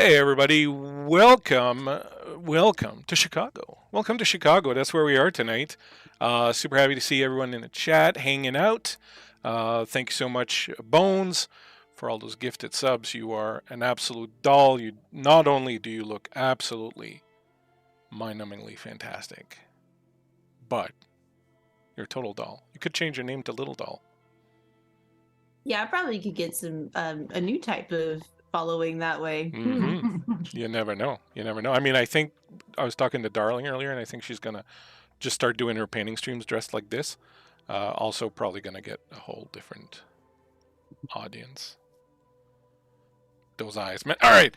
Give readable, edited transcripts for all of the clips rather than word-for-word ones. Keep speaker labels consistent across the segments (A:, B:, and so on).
A: Hey everybody, welcome to Chicago. Welcome to Chicago. That's where we are tonight. Super happy to see everyone in the chat hanging out. Thank you so much, Bones, for all those gifted subs. You are an absolute doll. You not only do you look absolutely mind-numbingly fantastic, but you're a total doll. You could change your name to Little Doll.
B: Yeah, I probably could get some a new type of following that way.
A: You never know. You never know. I mean, I think I was talking to Darling earlier, and I think she's gonna just start doing her painting streams dressed like this. Also, probably gonna get a whole different audience. Those eyes, man. All right.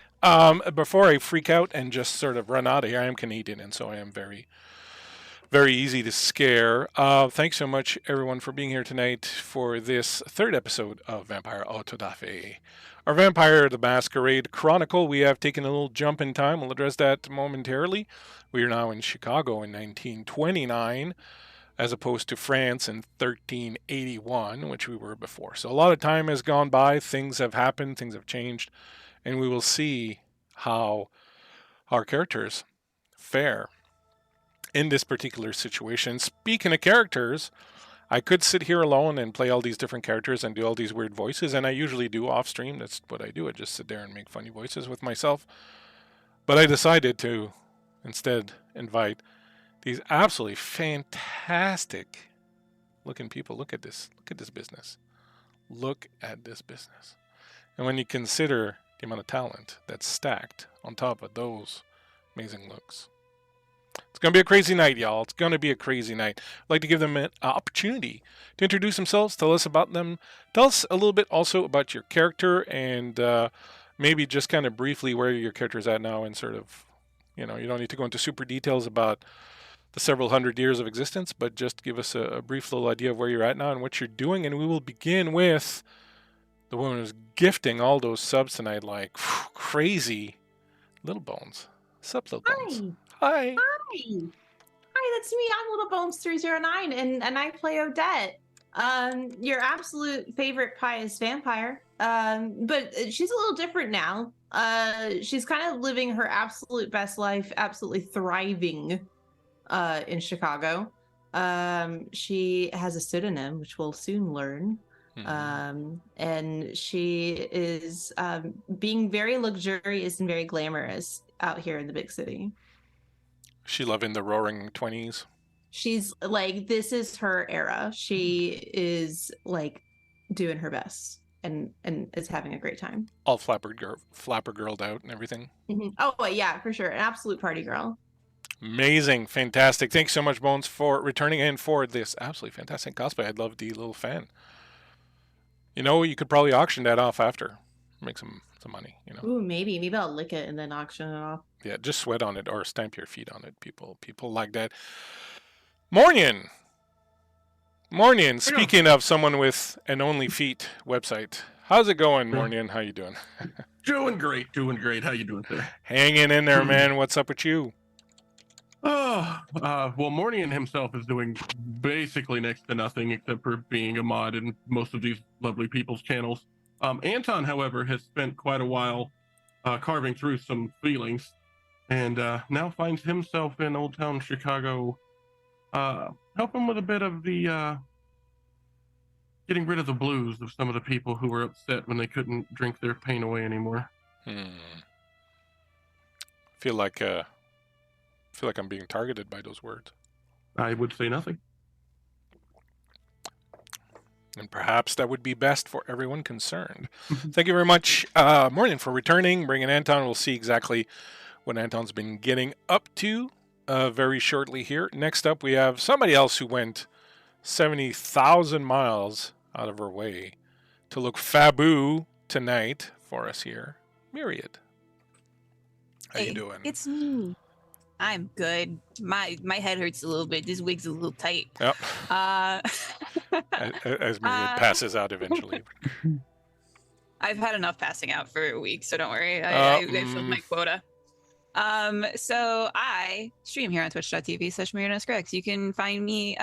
A: Before I freak out and just sort of run out of here, I am Canadian, and so I am very, very easy to scare. Thanks so much, everyone, for being here tonight for this third episode of Vampire Autodafe. Our Vampire the Masquerade Chronicle. We have taken a little jump in time. We'll address that momentarily. We are now in Chicago in 1929, as opposed to France in 1381, which we were before. So a lot of time has gone by. Things have happened. Things have changed. And we will see how our characters fare in this particular situation. Speaking of characters, I could sit here alone and play all these different characters and do all these weird voices, and I usually do off stream. That's what I do. I just sit there and make funny voices with myself. But I decided to instead invite these absolutely fantastic looking people. Look at this. Look at this business. Look at this business. And when you consider the amount of talent that's stacked on top of those amazing looks, it's going to be a crazy night, y'all. It's going to be a crazy night. I'd like to give them an opportunity to introduce themselves, tell us about them, tell us a little bit also about your character, and maybe just kind of briefly where your character is at now, and sort of, you don't need to go into super details about the several hundred years of existence, but just give us a brief little idea of where you're at now and what you're doing. And we will begin with the woman who's gifting all those subs tonight like crazy. Little Bones. Sup, Little Bones? Hi.
B: Hi, that's me. I'm Little Bones 309, and I play Odette. Your absolute favorite pious vampire. But she's a little different now. She's kind of living her absolute best life, absolutely thriving in Chicago. She has a pseudonym, which we'll soon learn. And she is being very luxurious and very glamorous out here in the big city.
A: She loving the roaring 20s.
B: She's like, this is her era. She is like doing her best and is having a great time.
A: All flapper girled out and everything.
B: Oh yeah, for sure. An absolute party girl.
A: Amazing, fantastic. Thanks so much, Bones, for returning and for this absolutely fantastic cosplay. I'd love the little fan. You could probably auction that off after. Make some money,
B: Ooh, maybe I'll lick it and then auction it off.
A: Yeah, just sweat on it or stamp your feet on it. People like that. Morning. Speaking of someone with an Only Feet website, how's it going, Morning? How you doing?
C: Doing great. How you doing today?
A: Hanging in there, man. What's up with you?
C: Well, Mornian himself is doing basically next to nothing except for being a mod in most of these lovely people's channels. Anton, however, has spent quite a while carving through some feelings, and now finds himself in Old Town Chicago, helping with a bit of the getting rid of the blues of some of the people who were upset when they couldn't drink their pain away anymore.
A: Feel like I'm being targeted by those words.
C: I would say nothing.
A: And perhaps that would be best for everyone concerned. Thank you very much, Morning, for returning, bringing Anton. We'll see exactly what Anton's been getting up to very shortly here. Next up, we have somebody else who went 70,000 miles out of her way to look faboo tonight for us here. Myriad. How you doing?
D: It's me. I'm good. My head hurts a little bit. This wig's a little tight.
A: Yep. As Myriad passes out eventually.
D: I've had enough passing out for a week, so don't worry. I filled my quota. So I stream here on twitch.tv/MyriadScrex. You can find me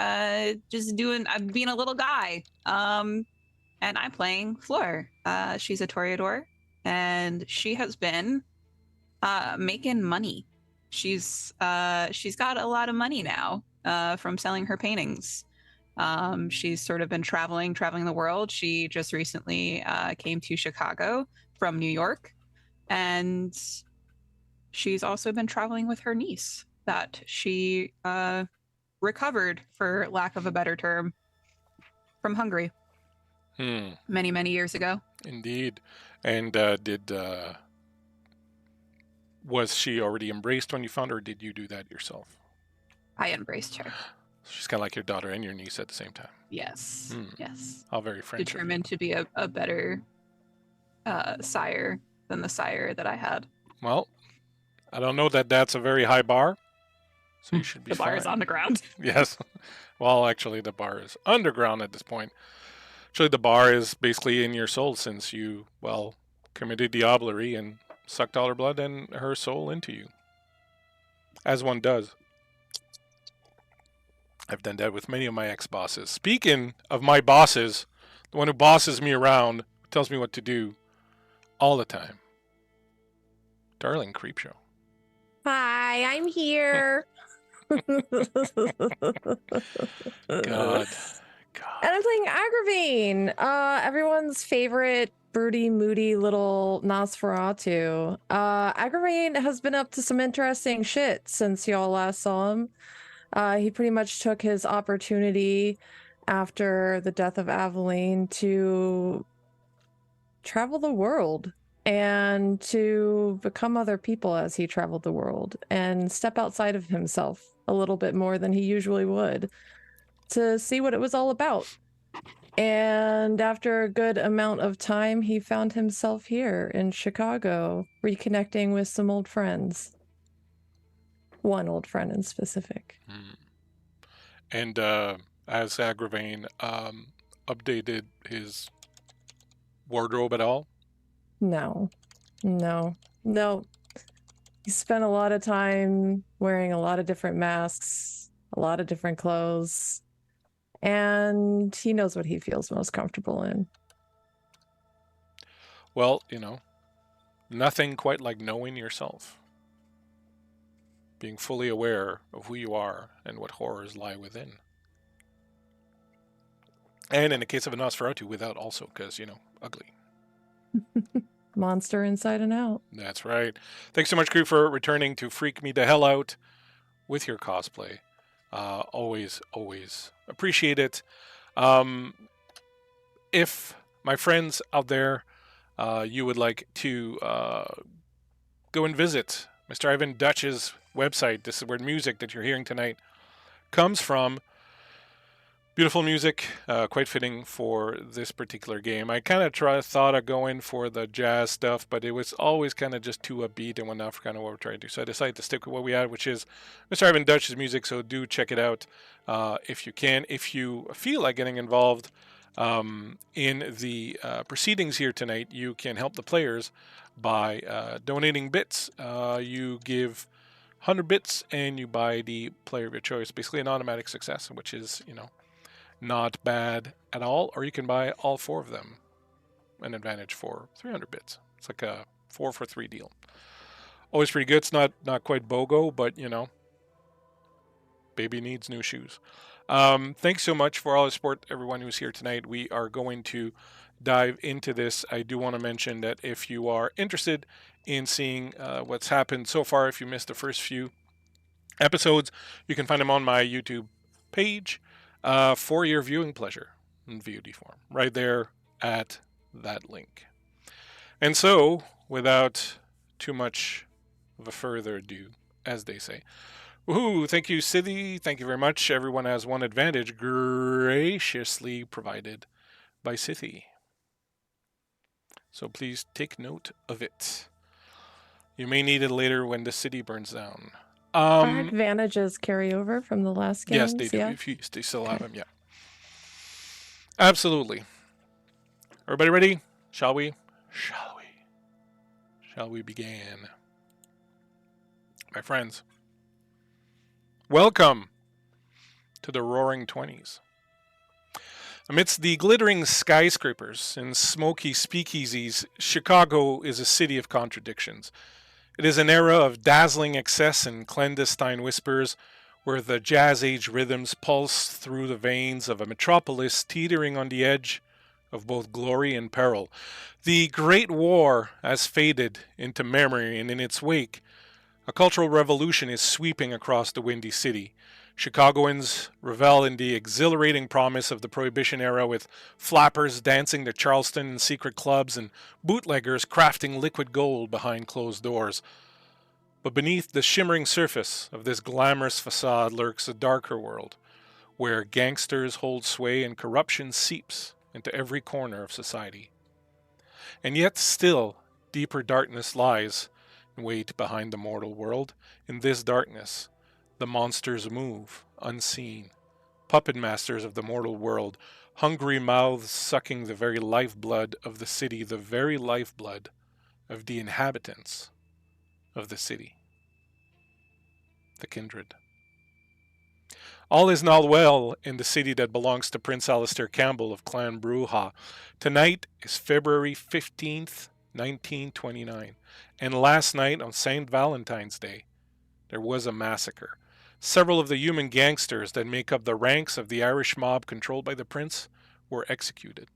D: just I'm being a little guy. And I'm playing Fleur. She's a Toreador, and she has been making money. She's got a lot of money now from selling her paintings. She's sort of been traveling the world. She just recently came to Chicago from New York, and she's also been traveling with her niece that she recovered, for lack of a better term, from Hungary many, many years ago.
A: Indeed. And was she already embraced when you found her, or did you do that yourself?
D: I embraced her.
A: She's kind of like your daughter and your niece at the same time.
D: Yes. Yes.
A: How very French.
D: Determined to be a better sire than the sire that I had.
A: Well, I don't know that that's a very high bar, so you should be
D: The bar is on the ground.
A: Yes. Well, actually, the bar is underground at this point. Actually, the bar is basically in your soul, since you, well, committed diablerie and sucked all her blood and her soul into you. As one does. I've done that with many of my ex-bosses. Speaking of my bosses, the one who bosses me around, tells me what to do all the time. Darling Creepshow.
E: Hi, I'm here.
A: God.
E: And I'm playing Agravain, everyone's favorite broody, moody little Nosferatu. Agravain has been up to some interesting shit since y'all last saw him. He pretty much took his opportunity after the death of Aveline to travel the world and to become other people as he traveled the world and step outside of himself a little bit more than he usually would to see what it was all about. And after a good amount of time, he found himself here in Chicago, reconnecting with some old friends. One old friend in specific.
A: And has Agravain updated his wardrobe at all?
E: No. He spent a lot of time wearing a lot of different masks, a lot of different clothes, and he knows what he feels most comfortable in.
A: Well, nothing quite like knowing yourself. Being fully aware of who you are and what horrors lie within. And in the case of a Nosferatu, without also, because, ugly.
E: Monster inside and out.
A: That's right. Thanks so much, crew, for returning to freak me the hell out with your cosplay. Always appreciate it. If my friends out there, you would like to go and visit Mr. Ivan Dutch's website. This is where music that you're hearing tonight comes from. Beautiful music, quite fitting for this particular game. I kind of thought of going for the jazz stuff, but it was always kind of just too upbeat and whatnot for kind of what we're trying to do. So I decided to stick with what we had, which is Mr. Ivan Dutch's music. So do check it out if you can. If you feel like getting involved in the proceedings here tonight, you can help the players by donating bits. You give 100 bits and you buy the player of your choice. Basically an automatic success, which is, not bad at all. Or you can buy all 4 of them, an advantage for 300 bits. It's like a 4 for 3 deal. Always pretty good. It's not quite BOGO, but baby needs new shoes. Thanks so much for all the support, everyone who's here tonight. We are going to dive into this. I do want to mention that if you are interested in seeing what's happened so far, if you missed the first few episodes, you can find them on my YouTube page for your viewing pleasure in VOD form, right there at that link. And so, without too much of a further ado, as they say, woohoo! Thank you, City. Thank you very much. Everyone has one advantage graciously provided by City. So please take note of it. You may need it later when the city burns down.
E: Our advantages carry over from the last game.
A: Yes, they do. If you still have them, yeah. Absolutely. Everybody ready? Shall we? Shall we begin? My friends, welcome to the Roaring 20s. Amidst the glittering skyscrapers and smoky speakeasies, Chicago is a city of contradictions. It is an era of dazzling excess and clandestine whispers, where the jazz-age rhythms pulse through the veins of a metropolis teetering on the edge of both glory and peril. The Great War has faded into memory, and in its wake, a cultural revolution is sweeping across the Windy City. Chicagoans revel in the exhilarating promise of the Prohibition era, with flappers dancing to Charleston in secret clubs and bootleggers crafting liquid gold behind closed doors. But beneath the shimmering surface of this glamorous facade lurks a darker world, where gangsters hold sway and corruption seeps into every corner of society. And yet still, deeper darkness lies in wait behind the mortal world. In this darkness, the monsters move, unseen, puppet masters of the mortal world, hungry mouths sucking the very lifeblood of the city, the very lifeblood of the inhabitants of the city. The kindred. All is not well in the city that belongs to Prince Alistair Campbell of Clan Bruja. Tonight is February 15th, 1929, and last night on St. Valentine's Day, there was a massacre. Several of the human gangsters that make up the ranks of the Irish mob controlled by the prince were executed.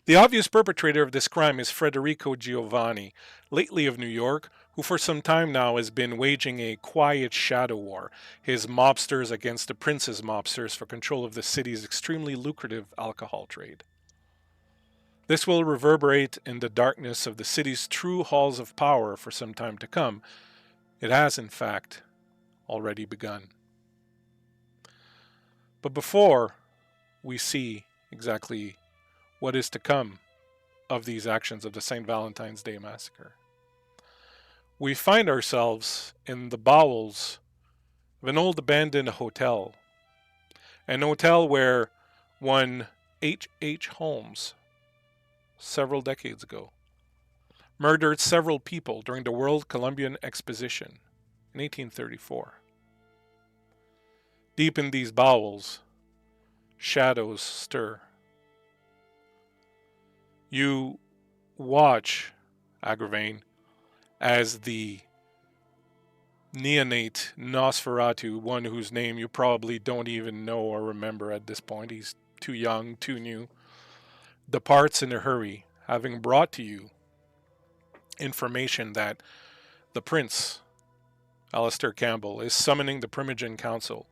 A: The obvious perpetrator of this crime is Federico Giovanni, lately of New York, who for some time now has been waging a quiet shadow war, his mobsters against the prince's mobsters for control of the city's extremely lucrative alcohol trade. This will reverberate in the darkness of the city's true halls of power for some time to come. It has, in fact, already begun. But before we see exactly what is to come of these actions of the St. Valentine's Day massacre, we find ourselves in the bowels of an old abandoned hotel. An hotel where one H.H. Holmes, several decades ago, murdered several people during the World Columbian Exposition in 1834. Deep in these bowels, shadows stir. You watch, Agravain, as the neonate Nosferatu, one whose name you probably don't even know or remember at this point, he's too young, too new, departs in a hurry, having brought to you information that the Prince, Alistair Campbell, is summoning the Primogen Council.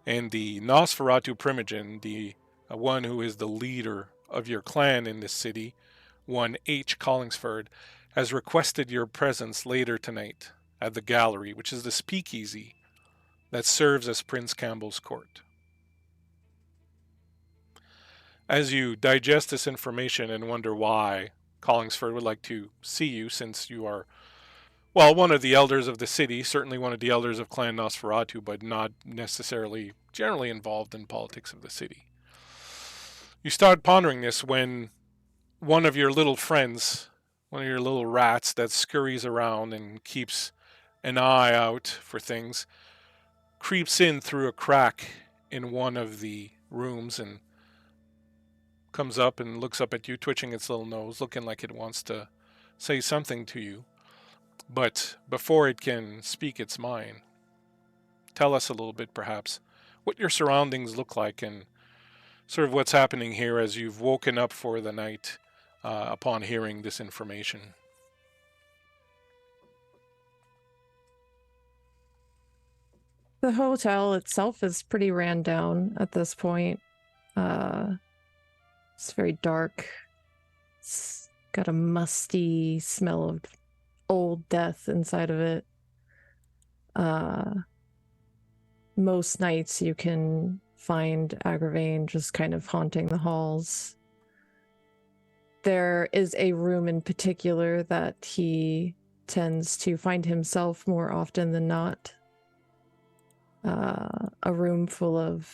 A: And the Nosferatu Primogen, the one who is the leader of your clan in this city, one H. Collingsford, has requested your presence later tonight at the gallery, which is the speakeasy that serves as Prince Campbell's court. As you digest this information and wonder why Collingsford would like to see you, since you are, well, one of the elders of the city, certainly one of the elders of Clan Nosferatu, but not necessarily generally involved in politics of the city. You start pondering this when one of your little friends, one of your little rats that scurries around and keeps an eye out for things, creeps in through a crack in one of the rooms and comes up and looks up at you, twitching its little nose, looking like it wants to say something to you. But before it can speak its mind, tell us a little bit, perhaps, what your surroundings look like and sort of what's happening here as you've woken up for the night upon hearing this information.
E: The hotel itself is pretty ran down at this point. It's very dark. It's got a musty smell of old death inside of it. Most nights you can find Agravain just kind of haunting the halls. There is a room in particular that he tends to find himself more often than not. A room full of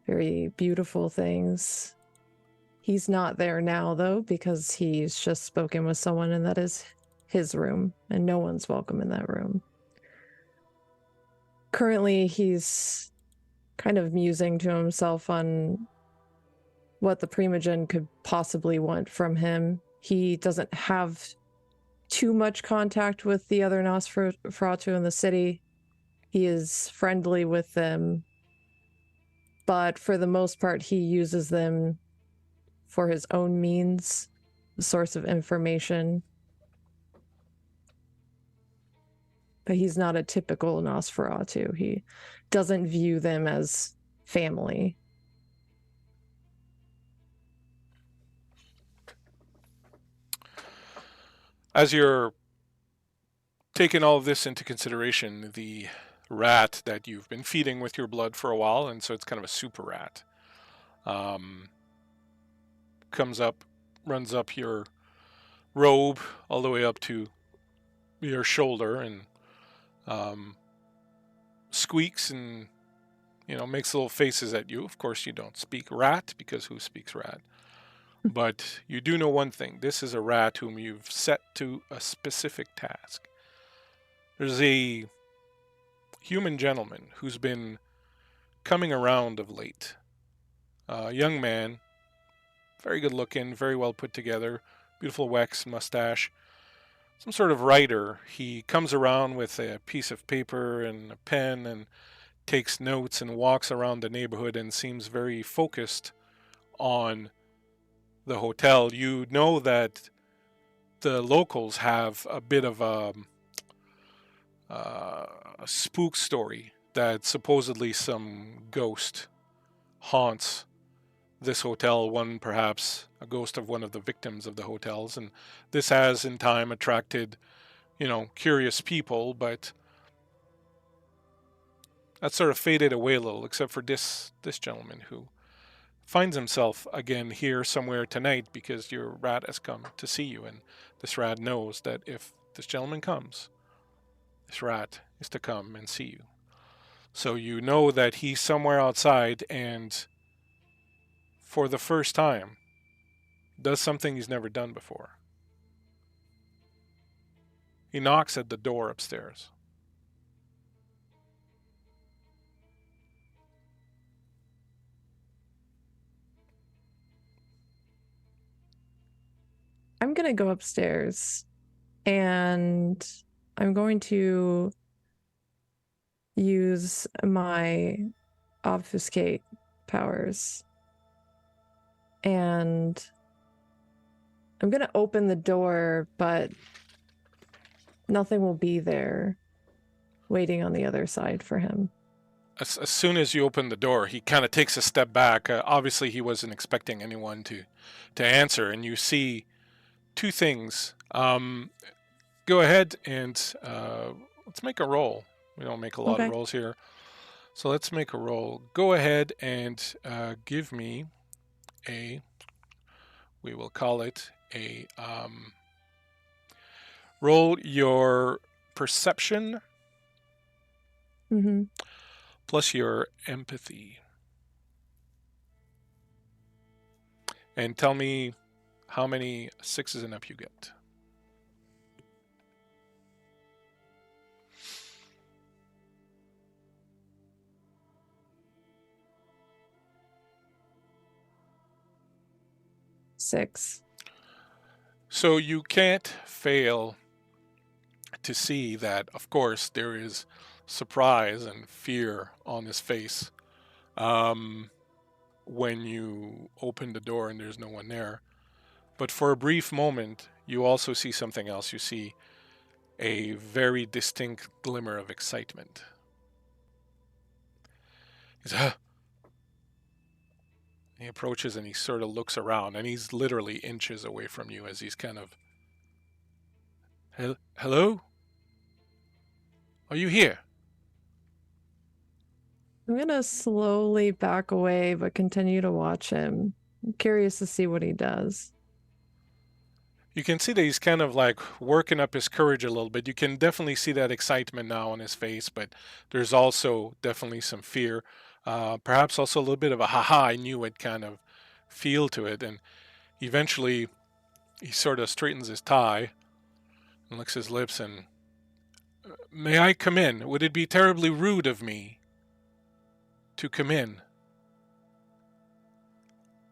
E: very beautiful things. He's not there now, though, because he's just spoken with someone, and that is his room, and no one's welcome in that room. Currently, he's kind of musing to himself on what the Primogen could possibly want from him. He doesn't have too much contact with the other Nosferatu in the city. He is friendly with them, but for the most part, he uses them for his own means, a source of information. But he's not a typical Nosferatu. He doesn't view them as family.
A: As you're taking all of this into consideration, the rat that you've been feeding with your blood for a while, and so it's kind of a super rat, comes up, runs up your robe all the way up to your shoulder, and squeaks and makes little faces at you. Of course, you don't speak rat, because who speaks rat? But you do know one thing. This is a rat whom you've set to a specific task. There's a human gentleman who's been coming around of late. A young man, very good looking, very well put together, beautiful waxed mustache, some sort of writer. He comes around with a piece of paper and a pen and takes notes and walks around the neighborhood and seems very focused on the hotel. You know that the locals have a bit of a spook story that supposedly some ghost haunts this hotel, one perhaps a ghost of one of the victims of the hotels, and this has in time attracted curious people, but that sort of faded away a little, except for this gentleman who finds himself again here somewhere tonight because your rat has come to see you, and this rat knows that if this gentleman comes, this rat is to come and see you. So you know that he's somewhere outside, and for the first time does something he's never done before. He knocks at the door upstairs.
E: I'm going to go upstairs and I'm going to use my obfuscate powers. And I'm going to open the door, but nothing will be there waiting on the other side for him.
A: As soon as you open the door, he kind of takes a step back. Obviously, he wasn't expecting anyone to answer, and you see two things. Go ahead and let's make a roll. We don't make a lot of rolls here. So let's make a roll. Go ahead and give me we will call it a, roll your perception plus your empathy. And tell me how many 6s and up you get.
E: Six.
A: So you can't fail to see that, of course, there is surprise and fear on his face when you open the door and there's no one there. But for a brief moment, you also see something else. You see a very distinct glimmer of excitement. He approaches and he sort of looks around, and he's literally inches away from you as he's kind of, hello? Are you here?
E: I'm going to slowly back away, but continue to watch him. I'm curious to see what he does.
A: You can see that he's kind of like working up his courage a little bit. You can definitely see that excitement now on his face, but there's also definitely some fear. Perhaps also a little bit of a haha, I knew it kind of feel to it. And eventually he sort of straightens his tie and licks his lips and, may I come in? Would it be terribly rude of me to come in?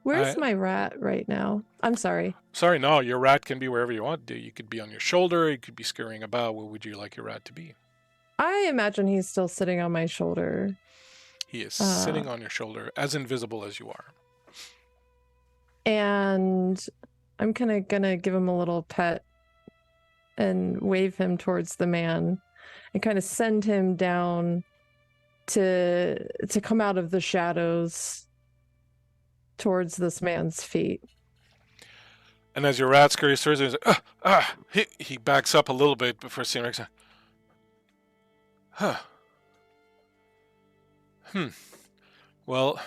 E: Where's my rat right now? I'm sorry.
A: Sorry, no, your rat can be wherever you want. You could be on your shoulder. You could be scurrying about. Where would you like your rat to be?
E: I imagine he's still sitting on my shoulder.
A: He is sitting on your shoulder, as invisible as you are.
E: And I'm kind of gonna give him a little pet and wave him towards the man and kind of send him down to come out of the shadows towards this man's feet.
A: And as your rat scurries towards him, he backs up a little bit before seeing Rex. Huh. Well,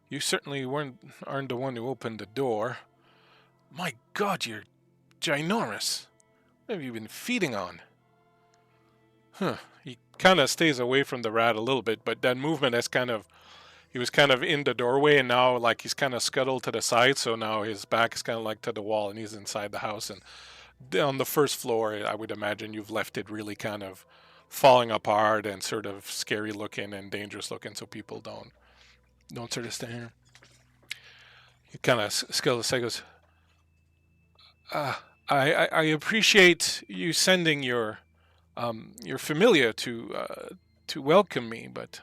A: you certainly aren't the one who opened the door. My God, you're ginormous. What have you been feeding on? He kind of stays away from the rat a little bit, but that movement has he was kind of in the doorway, and now like he's kind of scuttled to the side, so now his back is kind of like to the wall, and he's inside the house. And on the first floor, I would imagine you've left it really kind of falling apart and sort of scary looking and dangerous looking, so people don't sort of stay here. He kind of scuttles aside, goes, I appreciate you sending your familiar to welcome me, but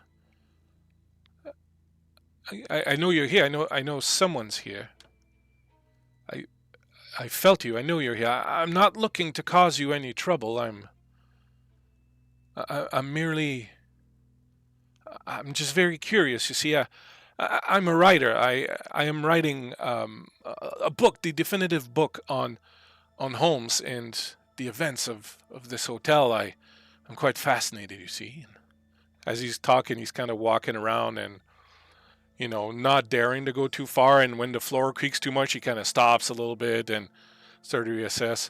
A: I know you're here. I know someone's here. I felt you. I know you're here. I'm not looking to cause you any trouble. I'm just very curious. You see, I'm a writer. I am writing a book, the definitive book on Holmes and the events of this hotel. I'm quite fascinated, you see. As he's talking, he's kind of walking around and, not daring to go too far. And when the floor creaks too much, he kind of stops a little bit and starts to reassess.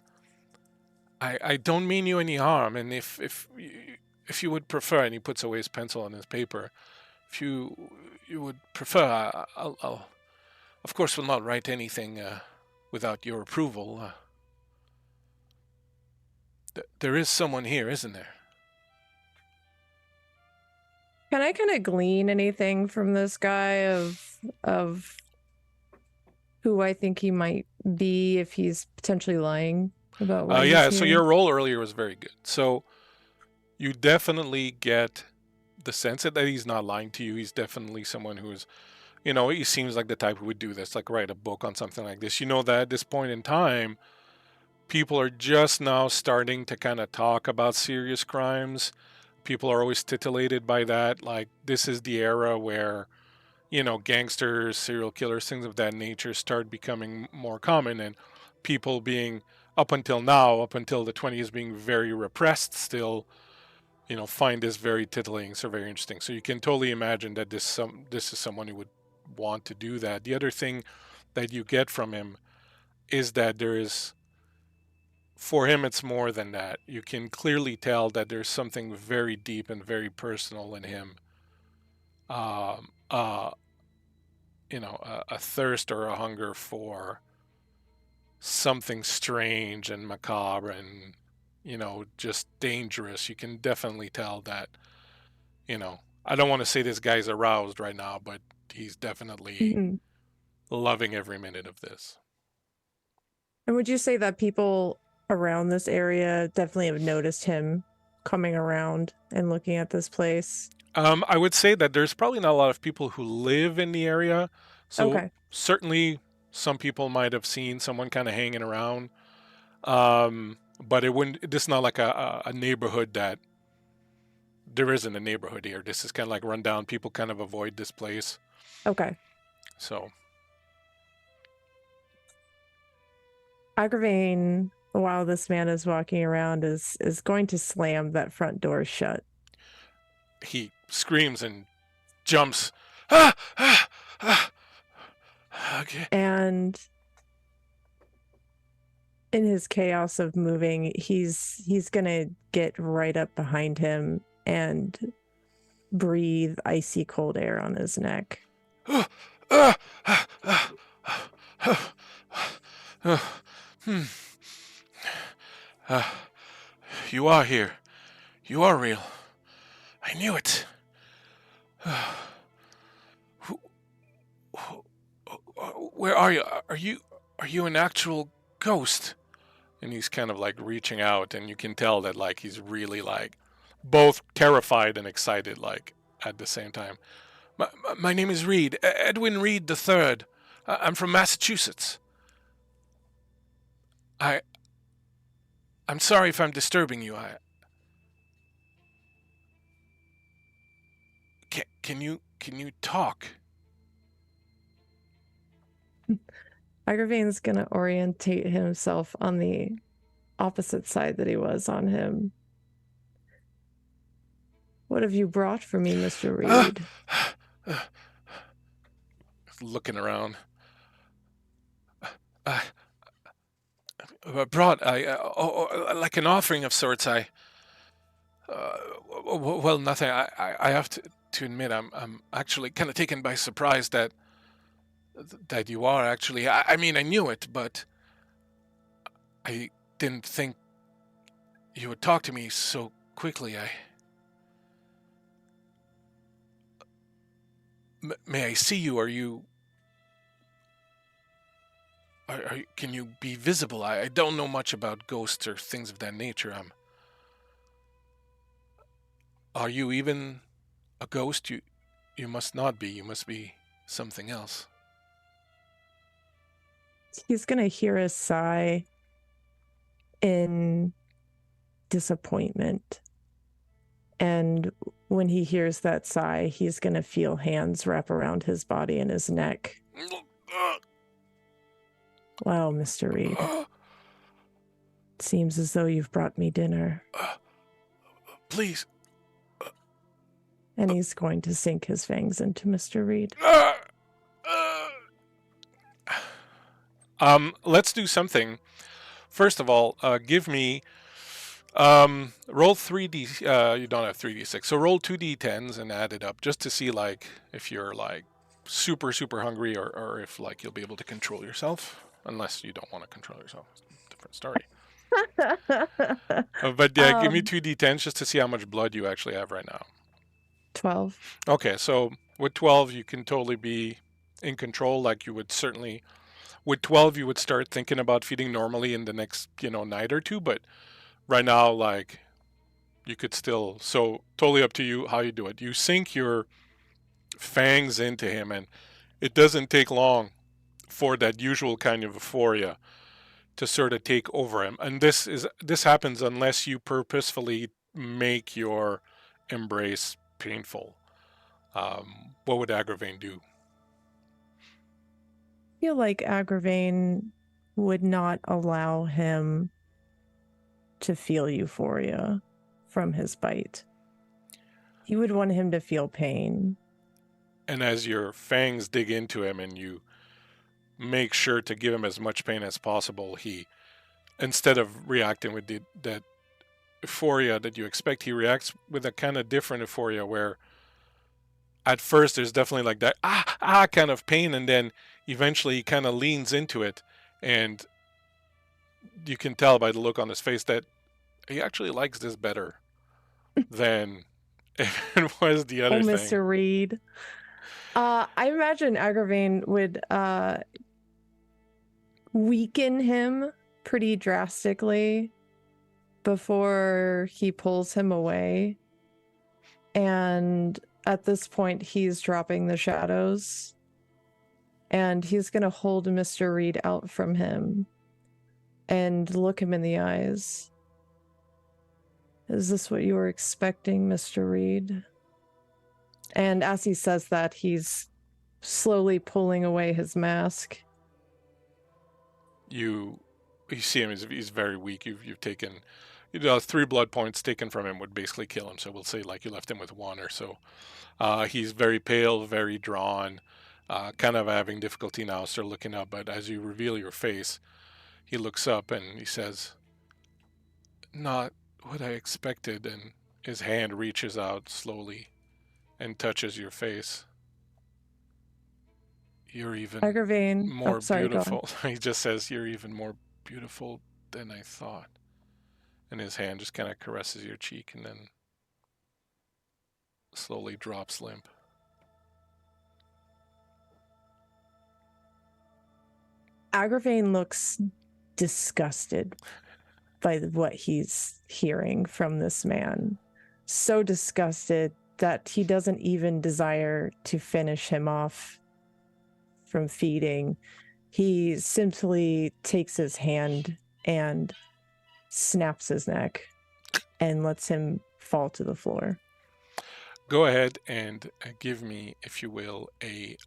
A: I don't mean you any harm, and if you would prefer, and he puts away his pencil on his paper, if you would prefer, I'll of course will not write anything without your approval. There is someone here, isn't there?
E: Can I kind of glean anything from this guy of who I think he might be if he's potentially lying about what
A: yeah,
E: he's
A: so
E: hearing?
A: your roll earlier was very good. So you definitely get the sense that he's not lying to you. He's definitely someone who's, he seems like the type who would do this, like write a book on something like this. You know that at this point in time, people are just now starting to kind of talk about serious crimes. People are always titillated by that. Like, this is the era where, gangsters, serial killers, things of that nature start becoming more common, and people being, up until the 20s, being very repressed still, find this very titillating, so very interesting. So you can totally imagine that this is someone who would want to do that. The other thing that you get from him is that for him, it's more than that. You can clearly tell that there's something very deep and very personal in him. A thirst or a hunger for something strange and macabre and, just dangerous. You can definitely tell that, I don't want to say this guy's aroused right now, but he's definitely loving every minute of this.
E: And would you say that people around this area definitely have noticed him coming around and looking at this place?
A: I would say that there's probably not a lot of people who live in the area. So certainly some people might have seen someone kind of hanging around. But this is not like a neighborhood that there isn't a neighborhood here. This is kind of like run down. People kind of avoid this place.
E: Okay.
A: So.
E: Agravain, while this man is walking around, is going to slam that front door shut.
A: He screams and jumps. Ah! Ah! Ah! Okay.
E: And in his chaos of moving, he's gonna get right up behind him and breathe icy cold air on his neck.
A: You are here. You are real. I knew Where are you? Are you an actual ghost? And he's kind of like reaching out, and you can tell that like he's really like both terrified and excited like at the same time. My name is Reed, Edwin Reed the Third. I'm from Massachusetts. I'm sorry if I'm disturbing you. Can you talk?
E: Agravain's gonna orientate himself on the opposite side that he was on him. What have you brought for me, Mr. Reed?
A: Looking around. Brought like an offering of sorts. Well, nothing. I have to admit, I'm actually kind of taken by surprise that you are actually. I mean, I knew it, but I didn't think you would talk to me so quickly. May I see you? Are you? Can you be visible? I don't know much about ghosts or things of that nature. Are you even a ghost? You must not be. You must be something else.
E: He's gonna hear a sigh in disappointment. And when he hears that sigh, he's gonna feel hands wrap around his body and his neck. Wow, Mr. Reed. It seems as though you've brought me dinner.
A: Please.
E: And he's going to sink his fangs into Mr. Reed.
A: Let's do something. First of all, give me roll 3d. You don't have 3d6, so roll 2d10s and add it up just to see like if you're like super hungry or if like you'll be able to control yourself. Unless you don't want to control yourself, it's a different story. But yeah, give me 2d10s just to see how much blood you actually have right now.
E: 12.
A: Okay, so with 12 you can totally be in control. Like you would certainly, with 12 you would start thinking about feeding normally in the next night or two, but right now like you could still. So totally up to you how you do it. You sink your fangs into him, and it doesn't take long for that usual kind of euphoria to sort of take over him. And this happens unless you purposefully make your embrace painful. What would Agravain do?
E: I feel like Agravain would not allow him to feel euphoria from his bite. He would want him to feel pain.
A: And as your fangs dig into him and you make sure to give him as much pain as possible, he, instead of reacting with that euphoria that you expect, he reacts with a kind of different euphoria where at first there's definitely like that kind of pain, and then eventually he kind of leans into it, and you can tell by the look on his face that he actually likes this better than if it was the other thing.
E: Mr. Reed. I imagine Agravain would weaken him pretty drastically before he pulls him away. And at this point, he's dropping the shadows. And he's going to hold Mr. Reed out from him and look him in the eyes. Is this what you were expecting, Mr. Reed? And as he says that, he's slowly pulling away his mask.
A: You see him, he's very weak. You've taken 3 blood points taken from him would basically kill him. So we'll say like you left him with 1 or so. He's very pale, very drawn, kind of having difficulty now, start looking up. But as you reveal your face, he looks up and he says, "Not what I expected." And his hand reaches out slowly and touches your face. You're even
E: Agravain.
A: more
E: sorry,
A: beautiful. He just says, "You're even more beautiful than I thought." And his hand just kind of caresses your cheek and then slowly drops limp.
E: Agravain looks disgusted by what he's hearing from this man. So disgusted that he doesn't even desire to finish him off from feeding. He simply takes his hand and snaps his neck and lets him fall to the floor.
A: Go ahead and give me, if you will, a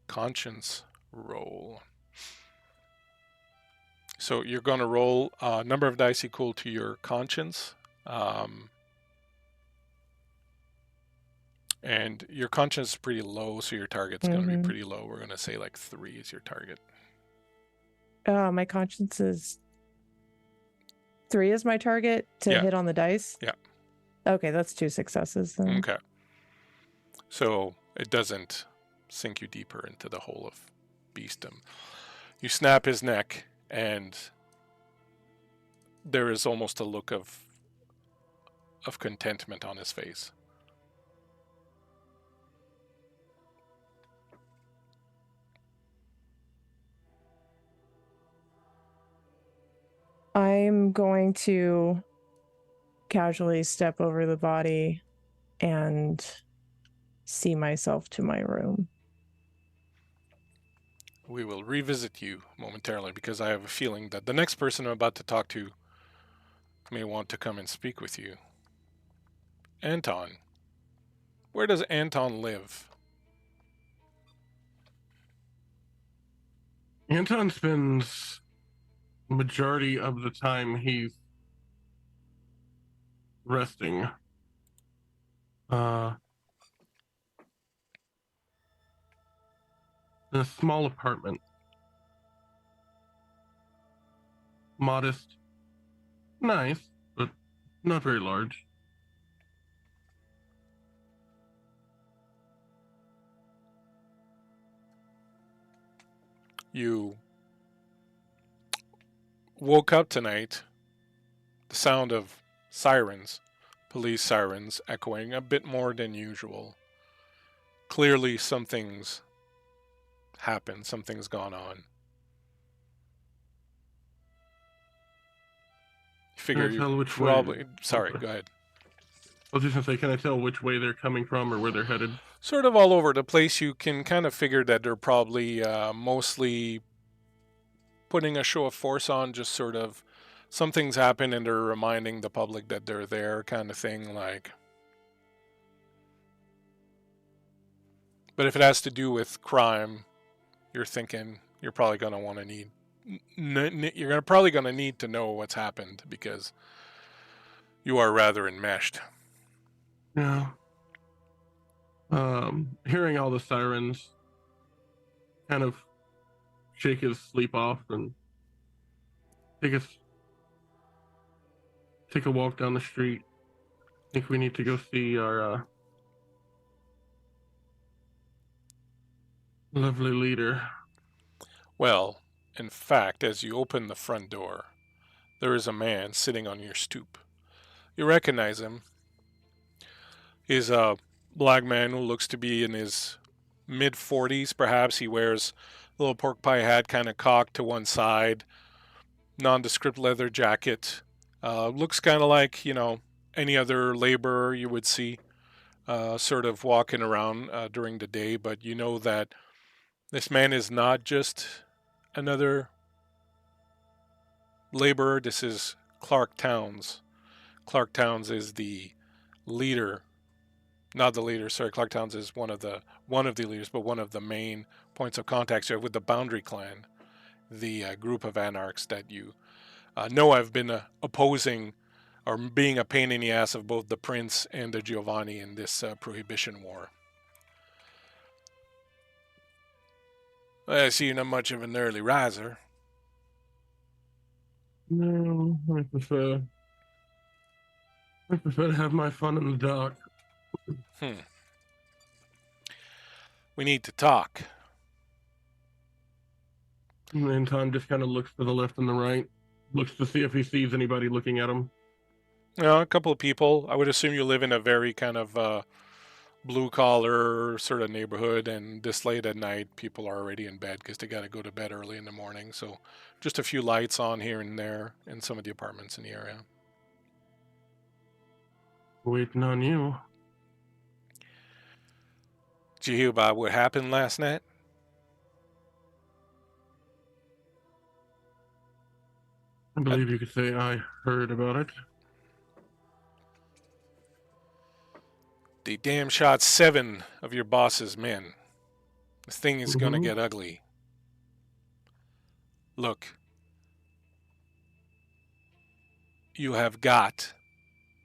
A: conscience roll. So you're going to roll a number of dice equal to your conscience. And your conscience is pretty low, so your target's going to be pretty low. We're going to say like 3 is your target.
E: My conscience is 3 is my target to hit on the dice?
A: Yeah.
E: Okay, that's 2 successes then.
A: Okay. So it doesn't sink you deeper into the hole of beastdom. You snap his neck, and there is almost a look of contentment on his face.
E: I'm going to casually step over the body and see myself to my room.
A: We will revisit you momentarily because I have a feeling that the next person I'm about to talk to may want to come and speak with you. Anton. Where does Anton live?
C: Anton spends majority of the time he's resting. In a small apartment. Modest. Nice, but not very large.
A: You woke up tonight, the sound of sirens, police sirens, echoing a bit more than usual. Clearly something's happened, something's gone on. You figure you probably... Sorry, go ahead.
C: I was just going to say, can I tell which way they're coming from or where they're headed?
A: Sort of all over the place. You can kind of figure that they're probably mostly putting a show of force on, just sort of something's happened and they're reminding the public that they're there kind of thing, like. But if it has to do with crime, you're thinking you're probably going to want to need... You're probably going to need to know what's happened because you are rather enmeshed.
C: Yeah. Hearing all the sirens kind of shake his sleep off and take a walk down the street. I think we need to go see our lovely leader.
A: Well, in fact, as you open the front door, there is a man sitting on your stoop. You recognize him. He's a black man who looks to be in his mid-40s, perhaps. He wears a little pork pie hat kind of cocked to one side, nondescript leather jacket. Looks kind of like, any other laborer you would see sort of walking around during the day, but you know that this man is not just another laborer. This is Clark Towns. Clark Towns is the leader. Not the leader, sorry. Clark Towns is one of the leaders, but one of the main points of contact you have with the Boundary Clan, the group of anarchs that you know have been opposing or being a pain in the ass of both the Prince and the Giovanni in this Prohibition War. I see you're not much of an early riser.
C: No, I prefer to have my fun in the dark.
A: We need to talk.
C: And Anton just kind of looks to the left and the right, looks to see if he sees anybody looking at him.
A: A couple of people. I would assume you live in a very kind of blue collar sort of neighborhood, and this late at night, people are already in bed because they got to go to bed early in the morning. So just a few lights on here and there in some of the apartments in the area.
C: Waiting on you.
A: Did you hear about what happened last night?
C: I believe you could say I heard about it.
A: They damn shot 7 of your boss's men. This thing is going to get ugly. Look, you have got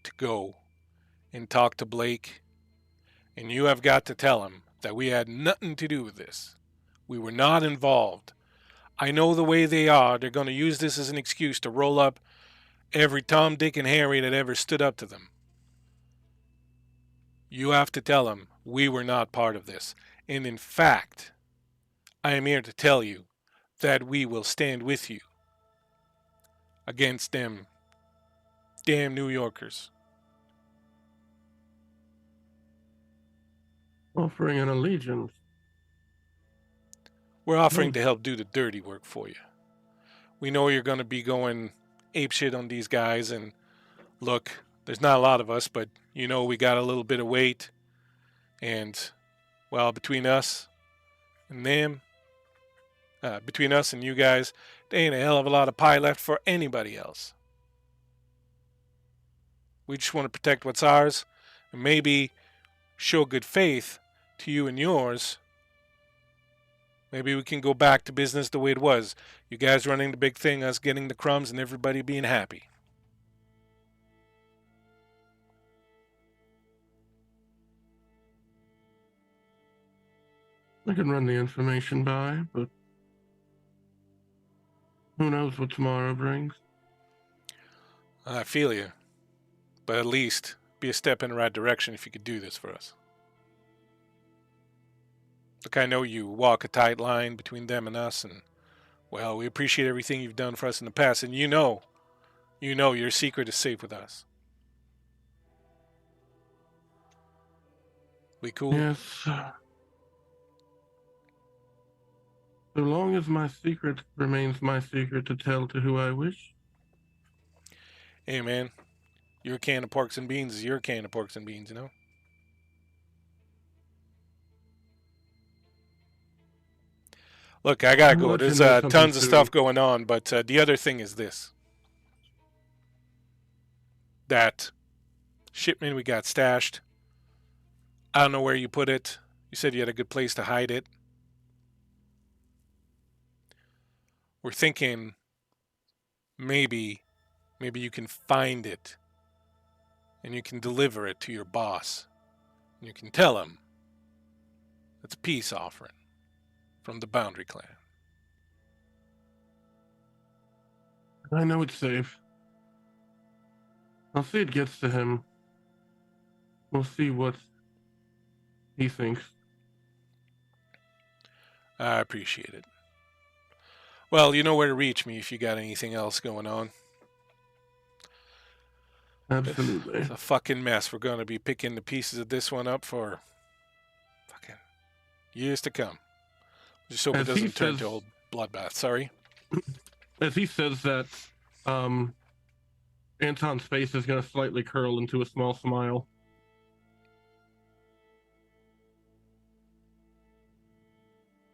A: to go and talk to Blake, and you have got to tell him that we had nothing to do with this. We were not involved. I know the way they are. They're going to use this as an excuse to roll up every Tom, Dick, and Harry that ever stood up to them. You have to tell them we were not part of this. And in fact, I am here to tell you that we will stand with you against them damn New Yorkers.
C: Offering an allegiance.
A: We're offering to help do the dirty work for you. We know you're going to be going apeshit on these guys, and look, there's not a lot of us, but you know we got a little bit of weight, and well, between us and them, between us and you guys, there ain't a hell of a lot of pie left for anybody else. We just want to protect what's ours, and maybe show good faith to you and yours. Maybe we can go back to business the way it was. You guys running the big thing, us getting the crumbs, and everybody being happy.
C: I can run the information by, but who knows what tomorrow brings.
A: I feel you. But at least be a step in the right direction if you could do this for us. Look, I know you walk a tight line between them and us, and, well, we appreciate everything you've done for us in the past, and you know your secret is safe with us. We cool?
C: Yes. So long as my secret remains my secret to tell to who I wish.
A: Hey, man, your can of porks and beans is your can of porks and beans, you know? Look, I gotta go. There's tons of stuff going on, but the other thing is this. That shipment we got stashed, I don't know where you put it. You said you had a good place to hide it. We're thinking maybe you can find it and you can deliver it to your boss. And you can tell him it's a peace offering from the Boundary Clan.
C: I know it's safe. I'll see it gets to him. We'll see what he thinks.
A: I appreciate it. Well, you know where to reach me if you got anything else going on.
C: Absolutely.
A: It's a fucking mess. We're going to be picking the pieces of this one up for fucking years to come. Just hope it doesn't turn to old bloodbath. Sorry.
C: As he says that, Anton's face is going to slightly curl into a small smile.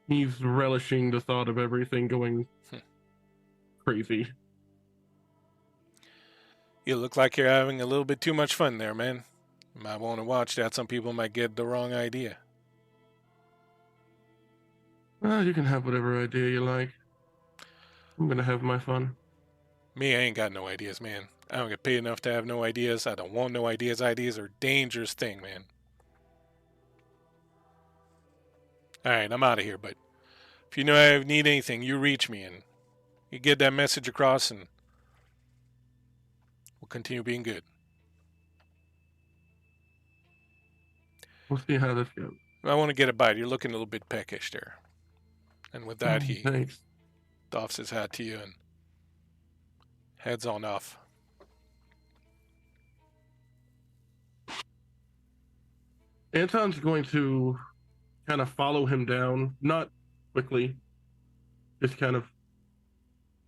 C: He's relishing the thought of everything going crazy.
A: You look like you're having a little bit too much fun there, man. You might want to watch that. Some people might get the wrong idea.
C: Well, you can have whatever idea you like. I'm going to have my fun.
A: Me, I ain't got no ideas, man. I don't get paid enough to have no ideas. I don't want no ideas. Ideas are a dangerous thing, man. All right, I'm out of here, but if you know I need anything, you reach me and you get that message across and we'll continue being good.
C: We'll see how this goes.
A: I want to get a bite. You're looking a little bit peckish there. And with that, he
C: Thanks.
A: doffs his hat to you and heads on off.
C: Anton's going to kind of follow him down, not quickly, just kind of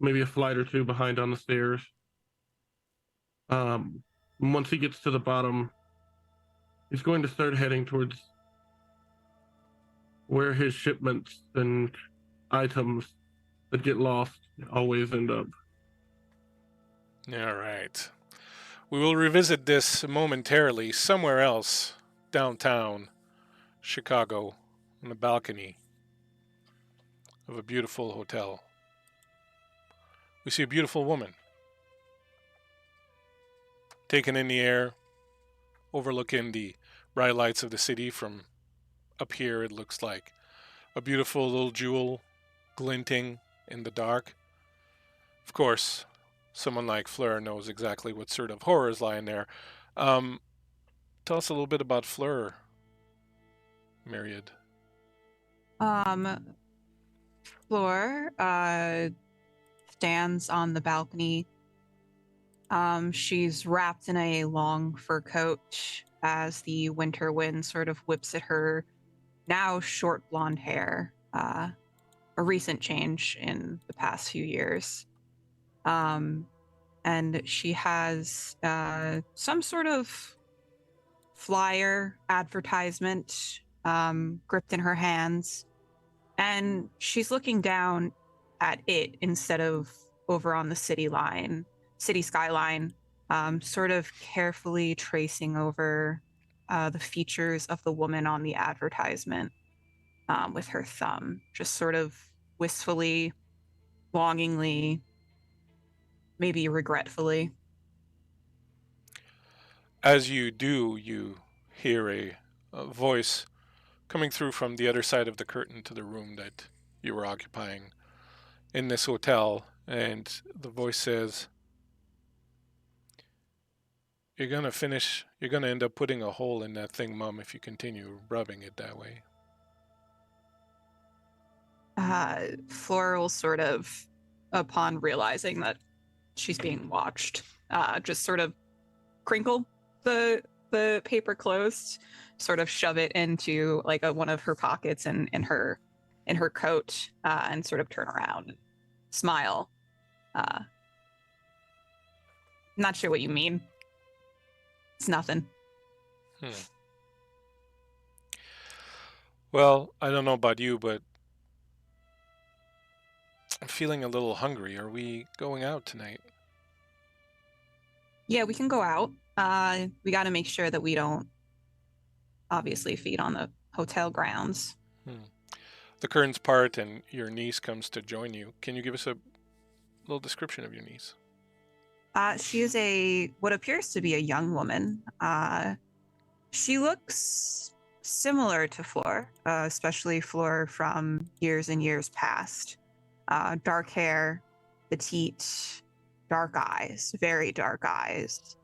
C: maybe a flight or two behind on the stairs. Once he gets to the bottom, he's going to start heading towards where his shipments and items that get lost always end up.
A: All right. We will revisit this momentarily somewhere else, downtown Chicago, on the balcony of a beautiful hotel. We see a beautiful woman taken in the air, overlooking the bright lights of the city. From up here, it looks like a beautiful little jewel glinting in the dark. Of course, someone like Fleur knows exactly what sort of horrors lie in there. Tell us a little bit about Fleur, Myriad.
D: Floor stands on the balcony. She's wrapped in a long fur coat as the winter wind sort of whips at her now short blonde hair. A recent change in the past few years. And she has some sort of flyer advertisement gripped in her hands. And she's looking down at it instead of over on the city skyline, sort of carefully tracing over the features of the woman on the advertisement with her thumb, just sort of wistfully, longingly, maybe regretfully.
A: As you do, you hear a voice coming through from the other side of the curtain to the room that you were occupying in this hotel, and the voice says, you're going to end up putting a hole in that thing, Mom, if you continue rubbing it that way.
D: Flora will sort of, upon realizing that she's being watched, just sort of crinkle the paper closed, sort of shove it into like one of her pockets in her coat, and sort of turn around and smile. Not sure what you mean. It's nothing.
A: Well, I don't know about you, but I'm feeling a little hungry. Are we going out tonight?
D: Yeah, we can go out. We got to make sure that we don't obviously feed on the hotel grounds.
A: The curtains part and your niece comes to join you. Can you give us a little description of your niece?
D: She is what appears to be a young woman. She looks similar to Fleur, especially Fleur from years and years past. Dark hair, petite, dark eyes, very dark eyes.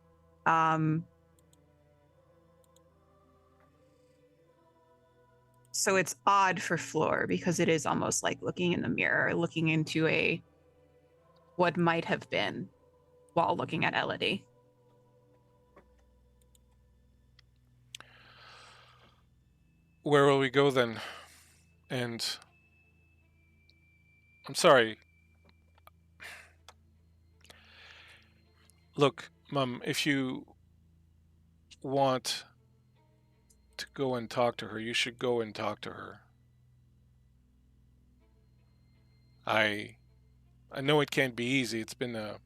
D: So it's odd for Fleur because it is almost like looking in the mirror, looking into what might have been while looking at Elodie.
A: Where will we go then? And I'm sorry. Look, Mom, if you want to go and talk to her, you should go and talk to her. I know it can't be easy. It's been a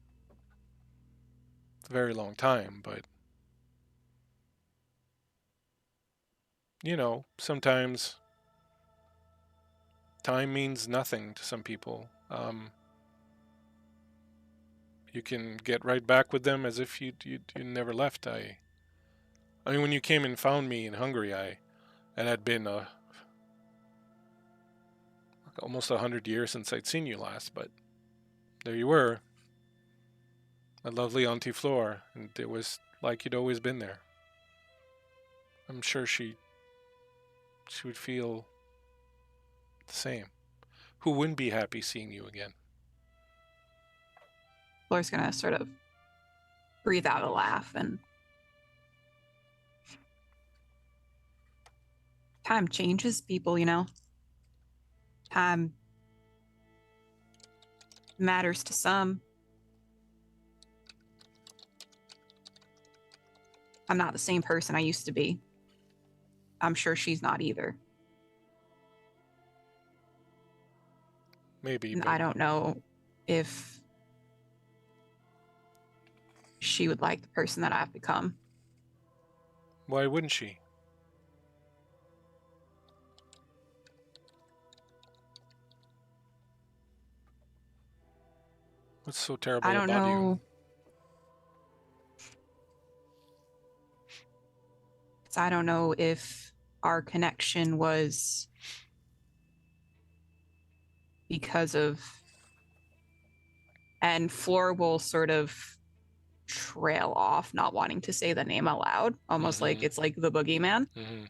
A: very long time, but sometimes time means nothing to some people. You can get right back with them as if you never left. I mean, when you came and found me in Hungary, it had been almost 100 years since I'd seen you last, but there you were, my lovely Auntie Fleur, and it was like you'd always been there. I'm sure she would feel the same. Who wouldn't be happy seeing you again?
D: Fleur's gonna sort of breathe out a laugh and Time changes people, you know. Time matters to some. I'm not the same person I used to be. I'm sure she's not either.
A: Maybe,
D: And
A: but
D: I don't know if she would like the person that I've become.
A: why wouldn't she? What's so terrible
D: I don't
A: about you?
D: know. I don't know if our connection was because of, and Floor will sort of trail off, not wanting to say the name aloud, almost like
A: Mhm.
D: it's like the boogeyman.
A: Mm-hmm.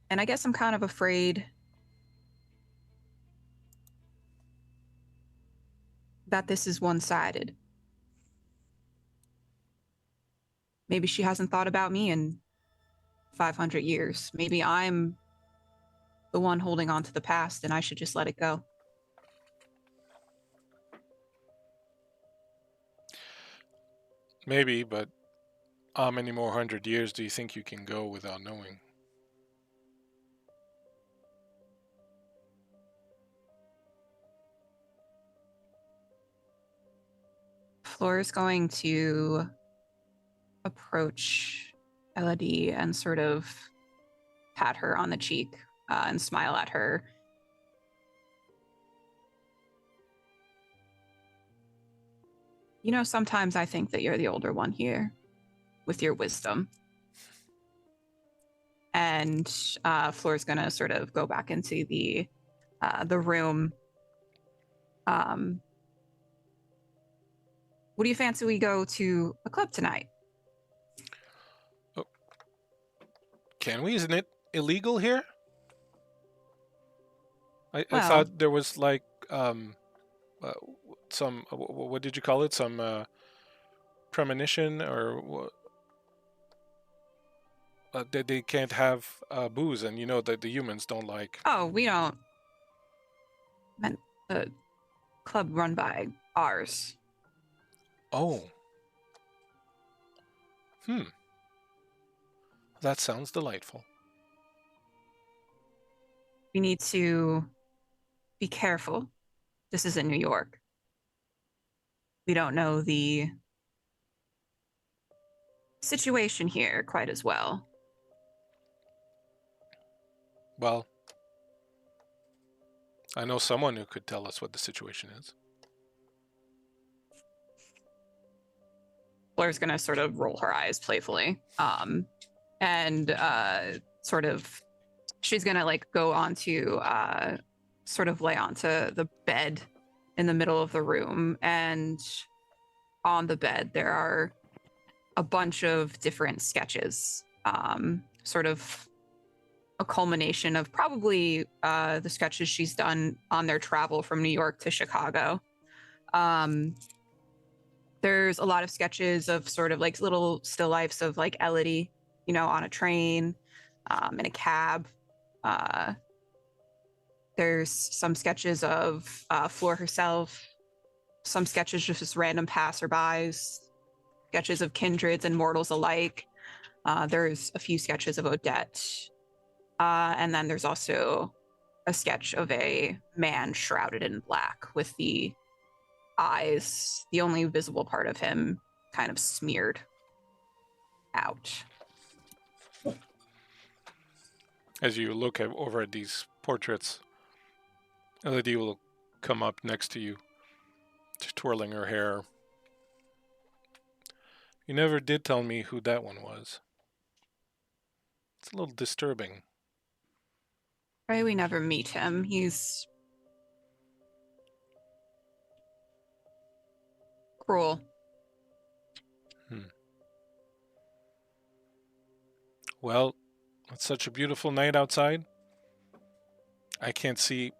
D: And I guess I'm kind of afraid that this is one-sided. Maybe she hasn't thought about me in 500 years. Maybe I'm the one holding on to the past and I should just let it go.
A: Maybe, but how many more 100 years do you think you can go without knowing?
D: Floor is going to approach Elodie and sort of pat her on the cheek and smile at her. You know, sometimes I think that you're the older one here with your wisdom. And Floor's going to sort of go back into the room. What do you fancy we go to a club tonight?
A: Oh. Can we? Isn't it illegal here? I
D: Well-
A: thought there was like some what did you call it? Some premonition or what? That they can't have booze, and you know that the humans don't like.
D: Oh, we don't. Meant the club run by ours.
A: Oh. That sounds delightful.
D: We need to be careful. This is in New York. We don't know the situation here quite as well.
A: Well, I know someone who could tell us what the situation is.
D: Blair's going to sort of roll her eyes playfully. And sort of, she's going to like go onto, sort of lay onto the bed in the middle of the room. And on the bed, there are a bunch of different sketches, sort of a culmination of probably the sketches she's done on their travel from New York to Chicago. There's a lot of sketches of sort of like little still lifes of like Elodie, you know, on a train, in a cab. There's some sketches of Floor herself, some sketches of just random passerbys, sketches of kindreds and mortals alike. There's a few sketches of Odette. And then there's also a sketch of a man shrouded in black with the eyes, the only visible part of him, kind of smeared out.
A: As you look over at these portraits, Elodie will come up next to you, twirling her hair. You never did tell me who that one was. It's a little disturbing.
D: Pray we never meet him. He's cruel.
A: Well, it's such a beautiful night outside. I can't see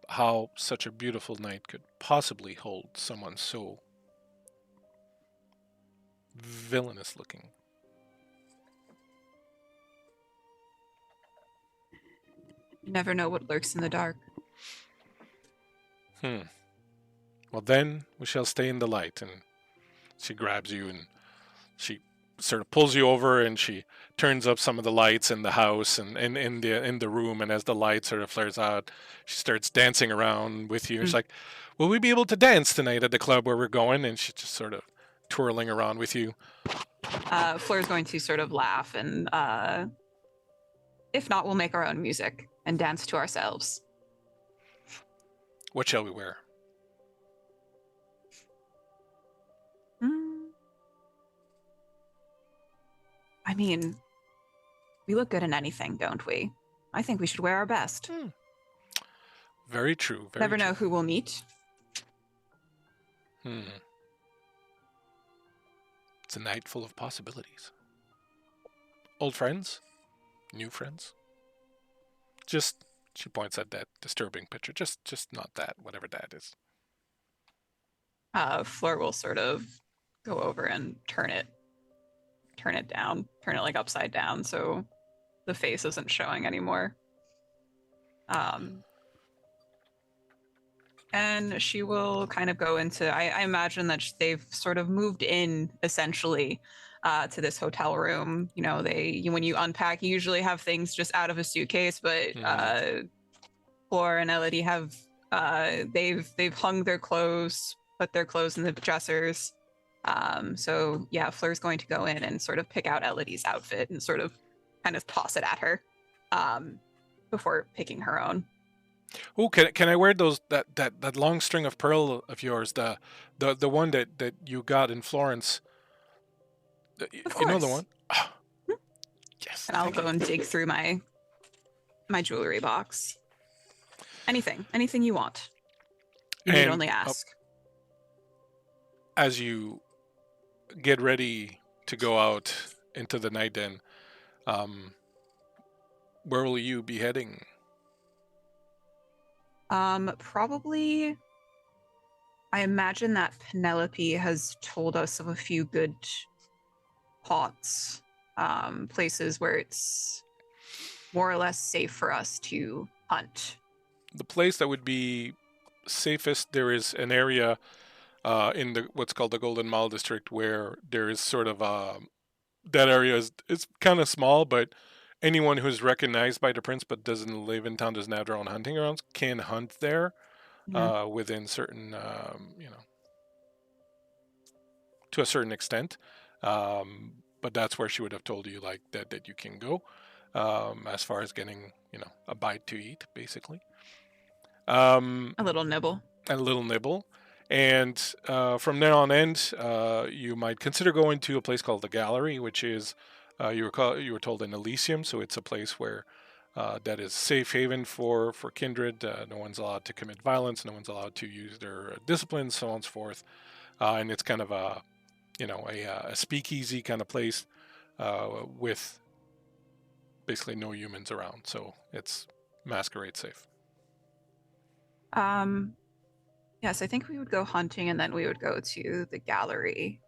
A: how such a beautiful night could possibly hold someone so villainous looking.
D: You never know what lurks in the dark.
A: Well, then we shall stay in the light. And she grabs you and she sort of pulls you over and she turns up some of the lights in the house and in the room. And as the light sort of flares out, she starts dancing around with you. She's like, "Will we be able to dance tonight at the club where we're going?" And she's just sort of twirling around with you.
D: Fleur's going to sort of laugh and, if not, we'll make our own music and dance to ourselves.
A: What shall we wear?
D: I mean, we look good in anything, don't we? I think we should wear our best.
A: Very true.
D: Never know who we'll meet.
A: It's a night full of possibilities. Old friends? New friends? Just, she points at that disturbing picture. Just not that, whatever that is.
D: Fleur will sort of go over and turn it down, turn it like upside down so the face isn't showing anymore. And she will kind of go into, I imagine that they've sort of moved in essentially to this hotel room. You know, when you unpack, you usually have things just out of a suitcase, but Fleur and Elodie have, they've hung their clothes, put their clothes in the dressers. So yeah, Fleur's going to go in and sort of pick out Elodie's outfit and sort of kind of toss it at her before picking her own.
A: Oh, can I wear that long string of pearl of yours, the one that you got in Florence?
D: Of course.
A: You know the one? Oh, yes.
D: And I'll go and dig through my jewelry box. Anything you want. You need only ask.
A: As you get ready to go out into the night den, where will you be heading?
D: Probably, I imagine that Penelope has told us of a few good haunts, places where it's more or less safe for us to hunt.
A: The place that would be safest, there is an area in what's called the Golden Mile district where there is sort of that area is kind of small, but anyone who's recognized by the prince but doesn't live in town, doesn't have their own hunting grounds, can hunt there within certain, to a certain extent. But that's where she would have told you like that you can go as far as getting, a bite to eat, basically.
D: A little nibble.
A: A little nibble. And from there on end, you might consider going to a place called the Gallery, which is you were told in Elysium, so it's a place where that is safe haven for kindred. No one's allowed to commit violence. No one's allowed to use their discipline, so on and so forth. And it's kind of a speakeasy kind of place with basically no humans around. So it's Masquerade safe.
D: Yes, I think we would go hunting and then we would go to the Gallery.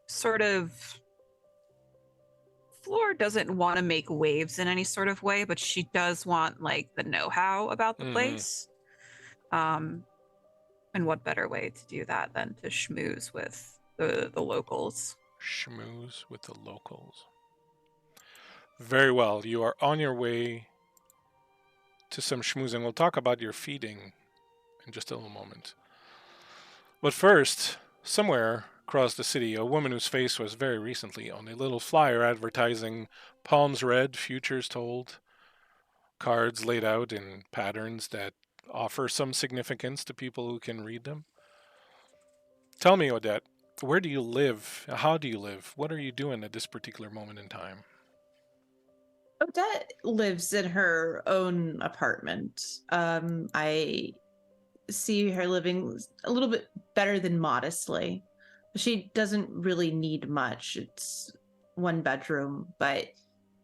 D: Sort of, Fleur doesn't want to make waves in any sort of way, but she does want like the know-how about the place. And what better way to do that than to schmooze with the locals?
A: Schmooze with the locals. Very well. You are on your way to some schmoozing. We'll talk about your feeding in just a little moment. But first, somewhere across the city, a woman whose face was very recently on a little flyer advertising palms read, futures told, cards laid out in patterns that offer some significance to people who can read them. Tell me, Odette, where do you live? How do you live? What are you doing at this particular moment in time?
B: Odette lives in her own apartment. I see her living a little bit better than modestly. She doesn't really need much. It's one bedroom, but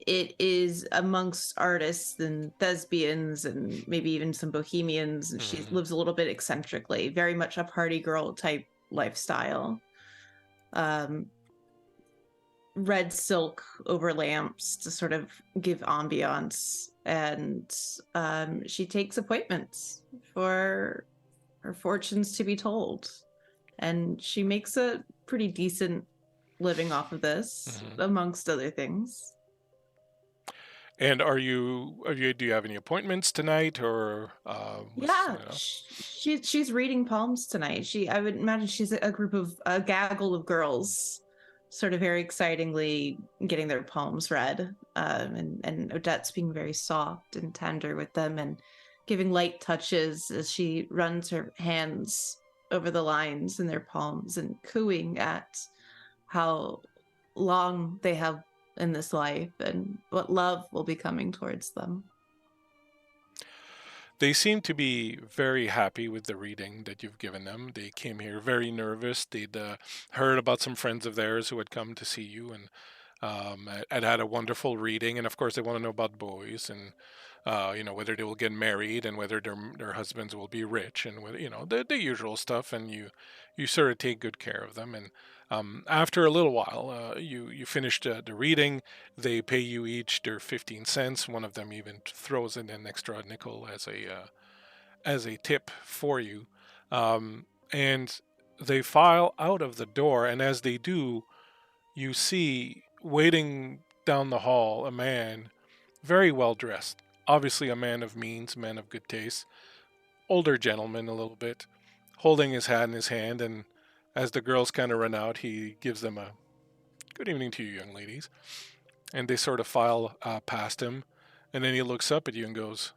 B: it is amongst artists and thespians and maybe even some bohemians. And she lives a little bit eccentrically, very much a party girl type lifestyle. um, red silk over lamps to sort of give ambiance, and she takes appointments for her fortunes to be told, and she makes a pretty decent living off of this, amongst other things.
A: And do you have any appointments tonight, or
B: Yeah, she's reading palms tonight. I would imagine she's a group of a gaggle of girls, sort of very excitingly getting their palms read, and Odette's being very soft and tender with them and giving light touches as she runs her hands over the lines in their palms and cooing at how long they have in this life and what love will be coming towards them.
A: They seem to be very happy with the reading that you've given them. They came here very nervous. They'd heard about some friends of theirs who had come to see you, and had a wonderful reading. And of course, they want to know about boys, and whether they will get married, and whether their husbands will be rich, and whether the usual stuff. And you sort of take good care of them. And after a little while, you finish the reading. They pay you each their 15 cents. One of them even throws in an extra nickel as a tip for you. And they file out of the door, and as they do, you see waiting down the hall a man very well dressed, obviously a man of means, man of good taste, older gentleman a little bit, holding his hat in his hand. And as the girls kind of run out, he gives them a good evening to you, young ladies. And they sort of file past him. And then he looks up at you and goes,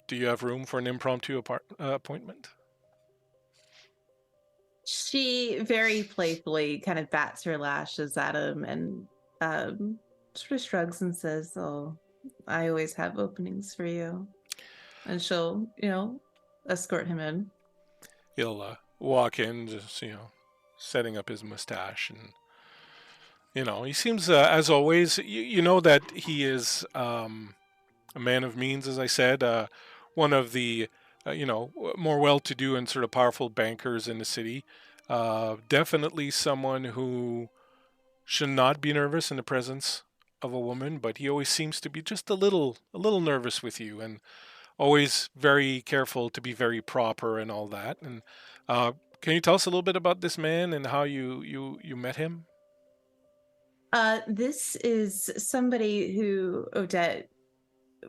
A: do you have room for an impromptu appointment?
B: She very playfully kind of bats her lashes at him and sort of shrugs and says, oh, I always have openings for you. And she'll, escort him in.
A: He'll walk in, just, setting up his mustache. And, he seems, as always, you know that he is a man of means, as I said, one of the, more well-to-do and sort of powerful bankers in the city. Definitely someone who should not be nervous in the presence of a woman, but he always seems to be just a little nervous with you, and always very careful to be very proper and all that. And can you tell us a little bit about this man and how you met him?
B: This is somebody who Odette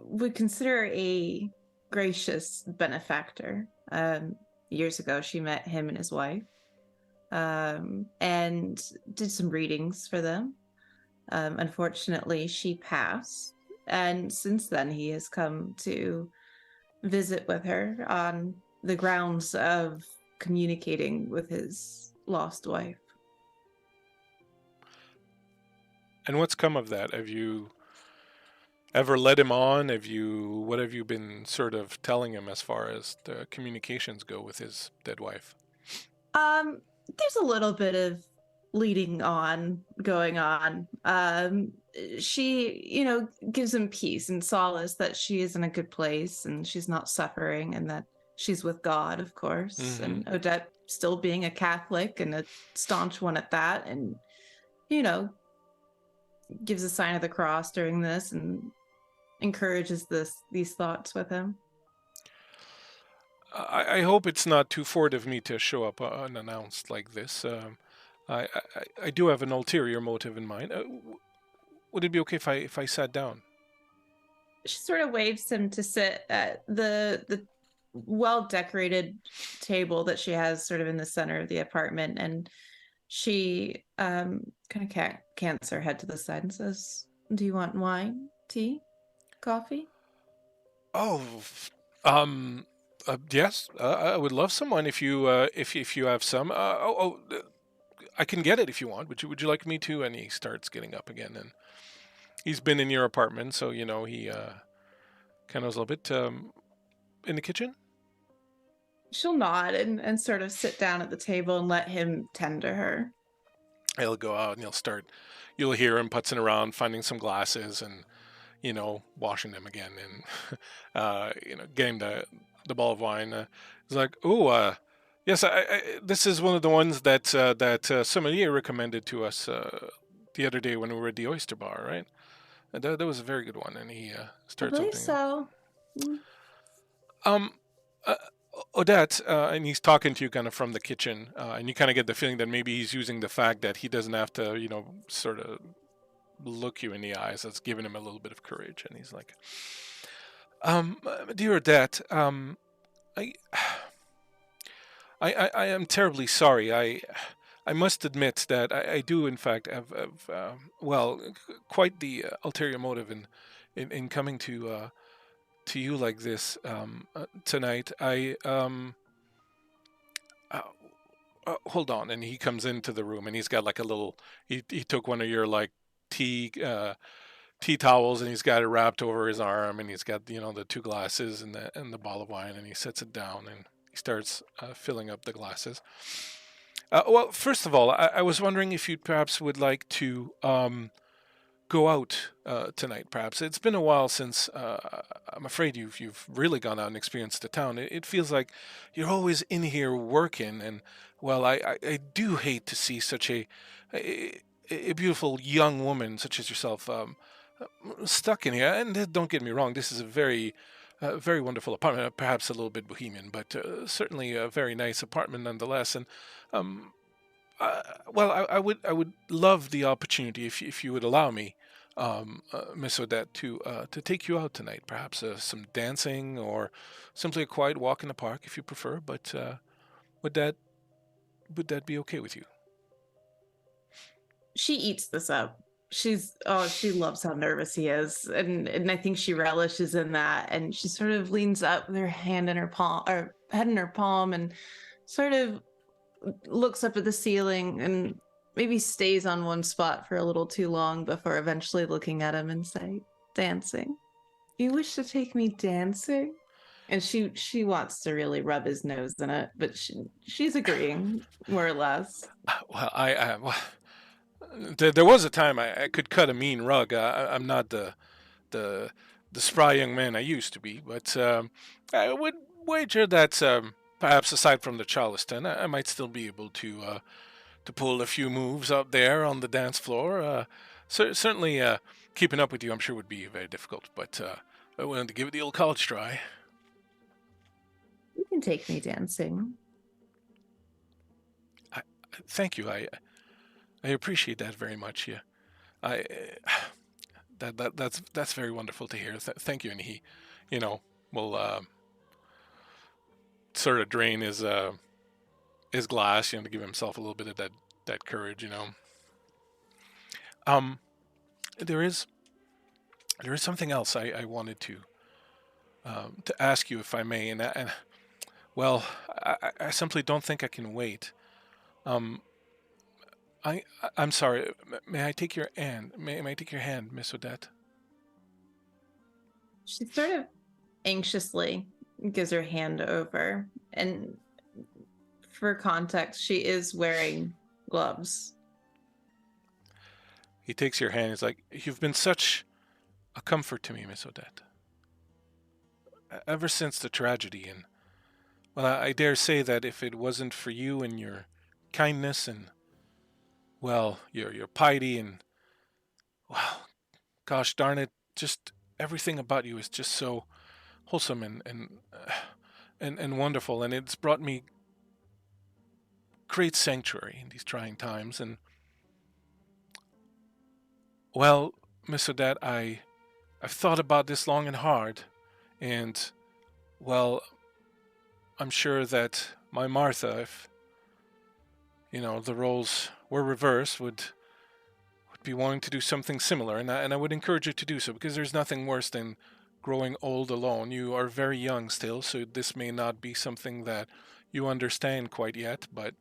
B: would consider a gracious benefactor. Years ago, she met him and his wife, and did some readings for them. Unfortunately, she passed, and since then he has come to visit with her on the grounds of communicating with his lost wife.
A: And what's come of that? Have you ever led him on? What have you been sort of telling him as far as the communications go with his dead wife?
B: There's a little bit of leading on going on. She, gives him peace and solace that she is in a good place and she's not suffering, and that she's with God, of course. Mm-hmm. And Odette still being a Catholic and a staunch one at that, and, gives a sign of the cross during this and encourages these thoughts with him.
A: I hope it's not too forward of me to show up unannounced like this. I do have an ulterior motive in mind. Would it be okay if I sat down?
B: She sort of waves him to sit at the well-decorated table that she has sort of in the center of the apartment, and she kind of cants her head to the side and says, do you want wine, tea, coffee?
A: Oh, yes. I would love some wine if you have some. I can get it if you want. Would you like me to? And he starts getting up again, and he's been in your apartment, so he kind of was a little bit in the kitchen.
B: She'll nod and sort of sit down at the table and let him tend to her.
A: He'll go out and you'll hear him putzing around, finding some glasses and, washing them again and, getting the bottle of wine. He's like, Yes, this is one of the ones that sommelier recommended to us the other day when we were at the Oyster Bar, right? That was a very good one, and he
B: I
A: started
B: believe
A: something.
B: so. Mm.
A: Um, uh, Odette, and he's talking to you kind of from the kitchen, and you kind of get the feeling that maybe he's using the fact that he doesn't have to, sort of look you in the eyes. That's giving him a little bit of courage, and he's like, "Dear Odette, I, I am terribly sorry. I must admit that I do, in fact, have well, quite the ulterior motive in coming to you like this tonight. Uh, Hold on," and he comes into the room, and he's got like a little. He took one of your like tea tea towels, and he's got it wrapped over his arm, and he's got the two glasses and the bottle of wine, and he sets it down, and he starts filling up the glasses. Well, first of all, I was wondering if you perhaps would like to go out tonight. Perhaps it's been a while since I'm afraid you've really gone out and experienced the town. It feels like you're always in here working, and well, I do hate to see such a, a beautiful young woman such as yourself stuck in here. And don't get me wrong, this is a very wonderful apartment, perhaps a little bit bohemian, but certainly a very nice apartment nonetheless. And um, well, I would love the opportunity if you would allow me, Miss Odette, to take you out tonight. Perhaps some dancing or simply a quiet walk in the park, if you prefer. But would that would that be okay with you?
B: She eats this up. She loves how nervous he is, and I think she relishes in that. And she sort of leans up with her hand in her palm, or head in her palm, and sort of looks up at the ceiling and maybe stays on one spot for a little too long before eventually looking at him and say, "Dancing? You wish to take me dancing?" And she wants to really rub his nose in it, but she's agreeing more or less.
A: Well, well, there was a time I could cut a mean rug. I'm not the the spry young man I used to be, but I would wager that perhaps aside from the Charleston, I might still be able to pull a few moves out there on the dance floor. Certainly, keeping up with you, I'm sure, would be very difficult, but I wanted to give it the old college try.
B: You can take me dancing.
A: Thank you. I appreciate that very much. Yeah, I that's very wonderful to hear. Thank you. And he, you know, will sort of drain his glass, to give himself a little bit of that courage. Um, there is something else I wanted to ask you if I may, and well, I simply don't think I can wait. Um, I'm sorry. May I take your hand? May I take your hand, Miss Odette?
B: She sort of anxiously gives her hand over, and for context, she is wearing gloves.
A: He takes your hand. He's like, "You've been such a comfort to me, Miss Odette. Ever since the tragedy, and well, I dare say that if it wasn't for you and your kindness and well, your piety and well, gosh darn it, just everything about you is just so wholesome and wonderful, and it's brought me great sanctuary in these trying times. And well, Miss Odette, I've thought about this long and hard, and well, I'm sure that my Martha, if the roles were reversed, would be wanting to do something similar, and I would encourage you to do so because there's nothing worse than growing old alone. You are very young still, so this may not be something that you understand quite yet, but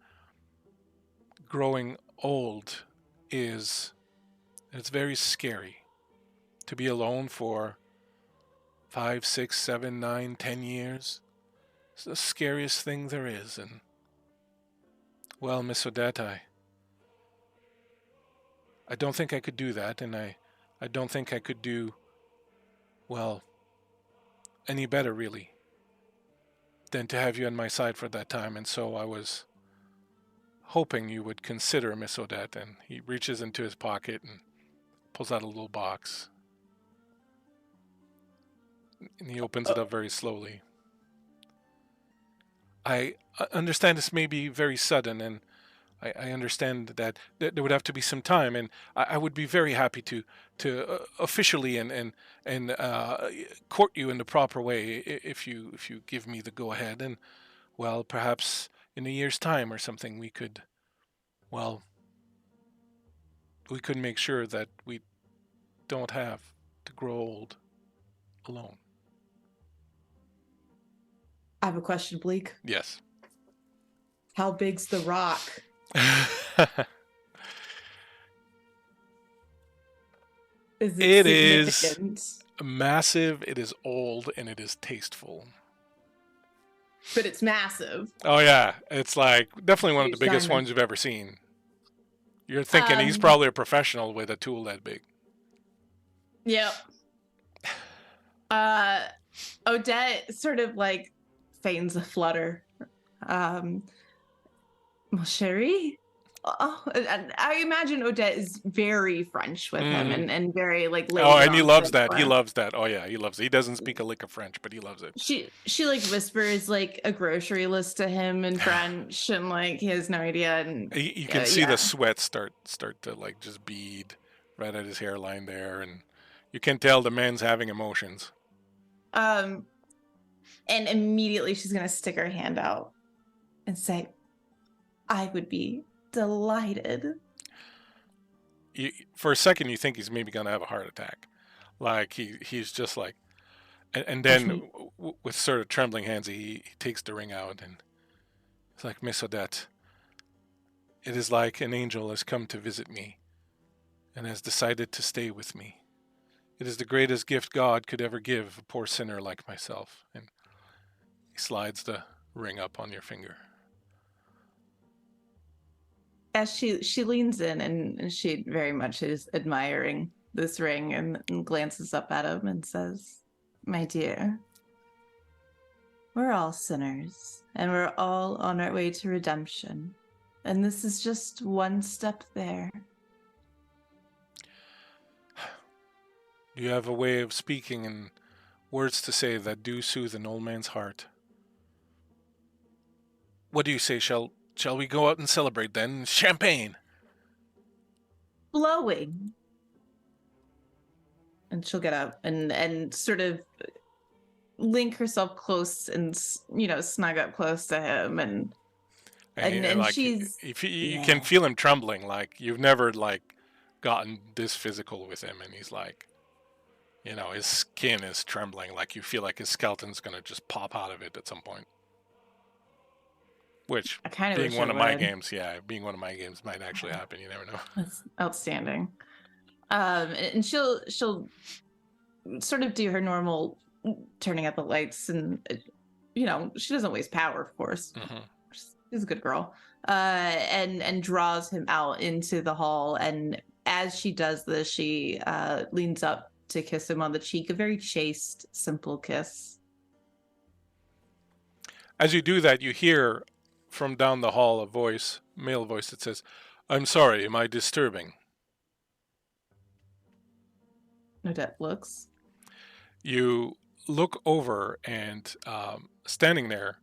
A: growing old is it's very scary to be alone for 5, 6, 7, 9, 10 years. It's the scariest thing there is, and well, Miss Odette, I don't think I could do that, and I don't think I could do, well, any better, really. than to have you on my side for that time, and so I was hoping you would consider Miss Odette. And he reaches into his pocket and pulls out a little box. And he opens it up very slowly. I understand this may be very sudden, and I understand that there would have to be some time, and I would be very happy to officially and court you in the proper way if you give me the go ahead. And well, perhaps in a year's time or something we could make sure that we don't have to grow old alone.
B: I have a question, Bleak.
A: Yes.
B: How big's the rock? Is
A: It
B: significant?
A: is massive, it is old, and it is tasteful.
B: But it's massive.
A: Oh yeah, it's like definitely one of the
B: Huge
A: biggest
B: diamond.
A: ones you've ever seen. You're thinking he's probably a professional with a tool that big.
B: Yep. Odette sort of like feigns a flutter. Mon chéri? Oh, and I imagine Odette is very French with him and very like.
A: Oh, and he loves that. He loves that. Oh yeah, he loves it. He doesn't speak a lick of French, but he loves it.
B: She like whispers like a grocery list to him in French, and like he has no idea. And
A: you can see the sweat start to like just bead right at his hairline there, and you can tell the man's having emotions.
B: And immediately she's gonna stick her hand out and say, "I would be delighted."
A: For a second, you think he's maybe gonna have a heart attack, like he's just like, and then with sort of trembling hands, he takes the ring out and it's like, Miss Odette, it is like an angel has come to visit me, and has decided to stay with me. It is the greatest gift God could ever give a poor sinner like myself. And he slides the ring up on your finger.
B: As she leans in and she very much is admiring this ring and glances up at him and says, "My dear, we're all sinners and we're all on our way to redemption. And this is just one step there."
A: You have a way of speaking and words to say that do soothe an old man's heart. What do you say? Shall we go out and celebrate then? Champagne!
B: Blowing. And she'll get up and sort of link herself close and, snug up close to him. And
A: like,
B: she's...
A: You can feel him trembling, like you've never, like, gotten this physical with him. And he's like, his skin is trembling, like you feel like his skeleton's going to just pop out of it at some point. Which, being one of my games might actually happen. You never know.
B: That's outstanding. And she'll sort of do her normal turning up the lights, and she doesn't waste power, of course.
A: Mm-hmm.
B: She's a good girl. And draws him out into the hall. And as she does this, she leans up to kiss him on the cheek, a very chaste, simple kiss.
A: As you do that, you hear from down the hall a male voice that says, "I'm sorry, am I disturbing?"
B: Odette looks.
A: You look over, and standing there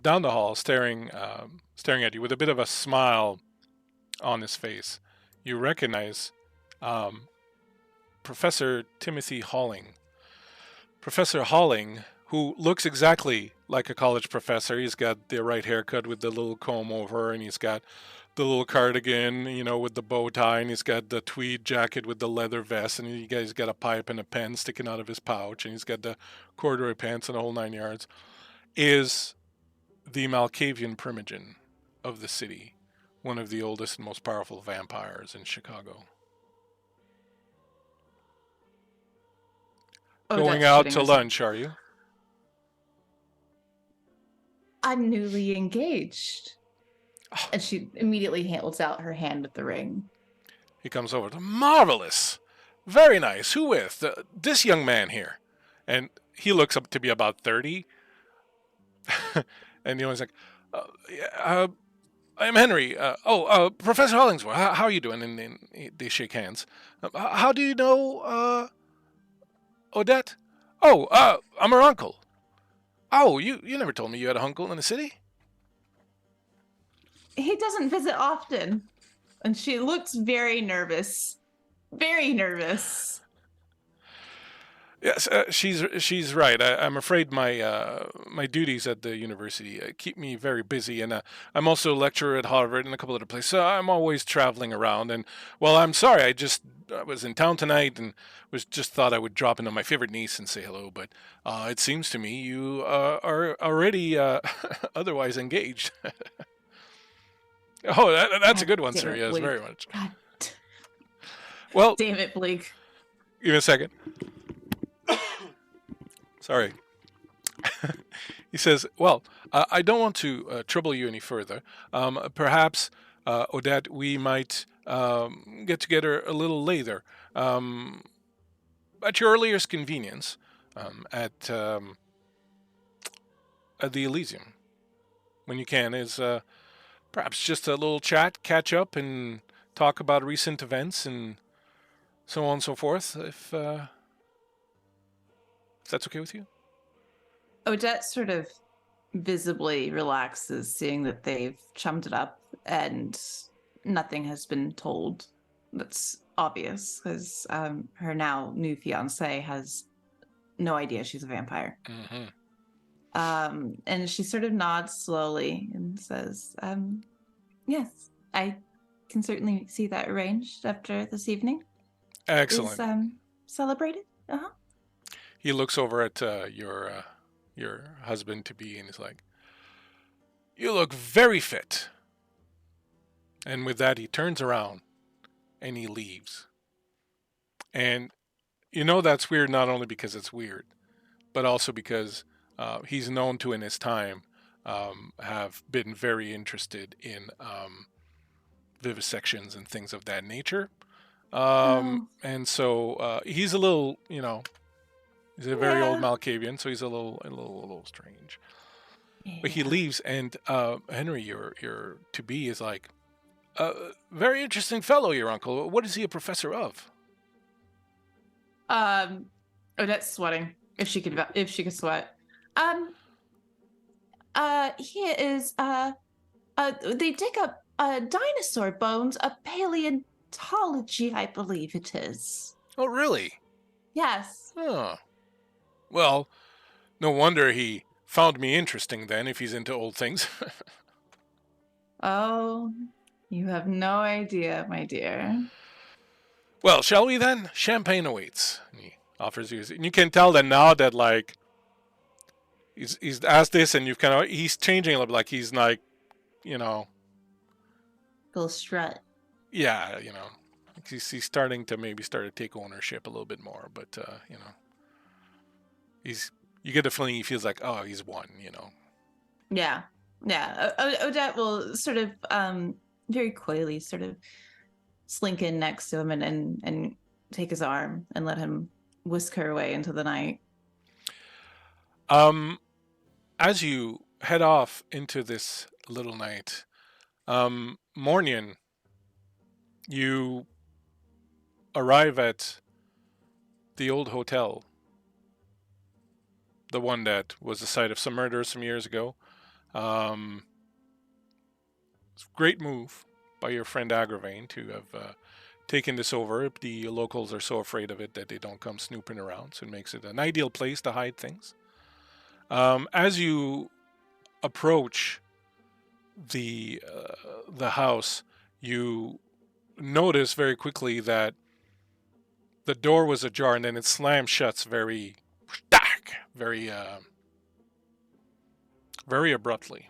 A: down the hall, staring at you with a bit of a smile on his face, you recognize Professor Timothy Halling. Professor Halling, who looks exactly like a college professor. He's got the right haircut with the little comb over, and he's got the little cardigan, with the bow tie, and he's got the tweed jacket with the leather vest, and he's got a pipe and a pen sticking out of his pouch, and he's got the corduroy pants and the whole 9 yards, is the Malkavian primogen of the city, one of the oldest and most powerful vampires in Chicago. Going out to lunch, are you?
B: I'm newly engaged. Oh. And she immediately holds out her hand with the ring.
A: He comes over. Marvelous. Very nice. Who with? This young man here. And he looks up to be about 30. And the owner's like, yeah, I'm Henry. Professor Hollingsworth, how are you doing? And they shake hands. How do you know Odette? Oh, I'm her uncle. Oh, you never told me you had a uncle in the city?
B: He doesn't visit often. And she looks very nervous. Very nervous.
A: Yes, she's right. I'm afraid my duties at the university keep me very busy, and I'm also a lecturer at Harvard and a couple other places. So I'm always traveling around. And well, I'm sorry. I was in town tonight and was just thought I would drop into my favorite niece and say hello. But it seems to me you are already otherwise engaged. Oh, that's a good one, sir. Yes, very much.
B: God.
A: Well,
B: Damn it, Blake.
A: give me a second. Sorry. He says, well, I don't want to trouble you any further. Perhaps, Odette, we might get together a little later. At your earliest convenience, at the Elysium. When you can, is perhaps just a little chat, catch up, and talk about recent events and so on and so forth, if that's okay with you.
B: Odette sort of visibly relaxes, seeing that they've chummed it up and nothing has been told. That's obvious because her now new fiance has no idea she's a vampire.
A: Mm-hmm.
B: And she sort of nods slowly and says, yes, I can certainly see that arranged after this evening.
A: Excellent.
B: Is celebrated. Uh-huh.
A: He looks over at your husband to be and is like, "You look very fit." And with that, he turns around and he leaves. And you know that's weird not only because it's weird, but also because he's known to in his time have been very interested in vivisections and things of that nature. And so he's a little, he's a very old Malkavian, so he's a little strange. Yeah. But he leaves, and Henry, your to be, is like, very interesting fellow, your uncle. What is he a professor of?
B: Odette's sweating. If she could sweat. He is they dig up dinosaur bones, a paleontology, I believe it is.
A: Oh, really?
B: Yes.
A: Huh. Well, no wonder he found me interesting then, if he's into old things.
B: Oh, you have no idea, my dear.
A: Well, shall we then? Champagne awaits. And he offers you. And you can tell that now that, like, he's asked this, and he's changing a little bit. Like, he's like,
B: Little strut.
A: Yeah, he's starting to maybe start to take ownership a little bit more. But, you get the feeling he feels like, oh, he's won,
B: Yeah. Odette will sort of very coyly sort of slink in next to him and take his arm and let him whisk her away into the night.
A: As you head off into this little night, Mornion, you arrive at the old hotel, the one that was the site of some murders some years ago. Great move by your friend Agravain to have taken this over. The locals are so afraid of it that they don't come snooping around, so it makes it an ideal place to hide things. As you approach the house, you notice very quickly that the door was ajar and then it slams shuts very abruptly.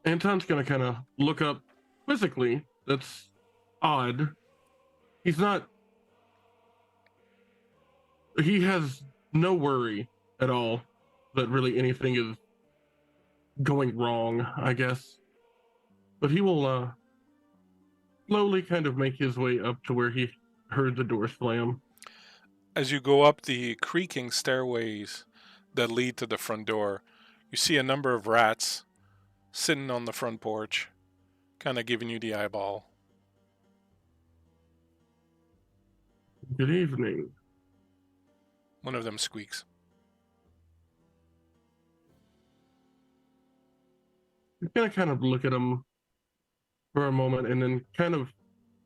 C: Anton's gonna kind of look up quizzically. That's odd. He has no worry at all that really anything is going wrong, I guess. But he will slowly kind of make his way up to where he heard the door slam.
A: As you go up the creaking stairways that lead to the front door, you see a number of rats sitting on the front porch, kind of giving you the eyeball.
C: Good evening.
A: One of them squeaks.
C: He's gonna kind of look at him for a moment and then kind of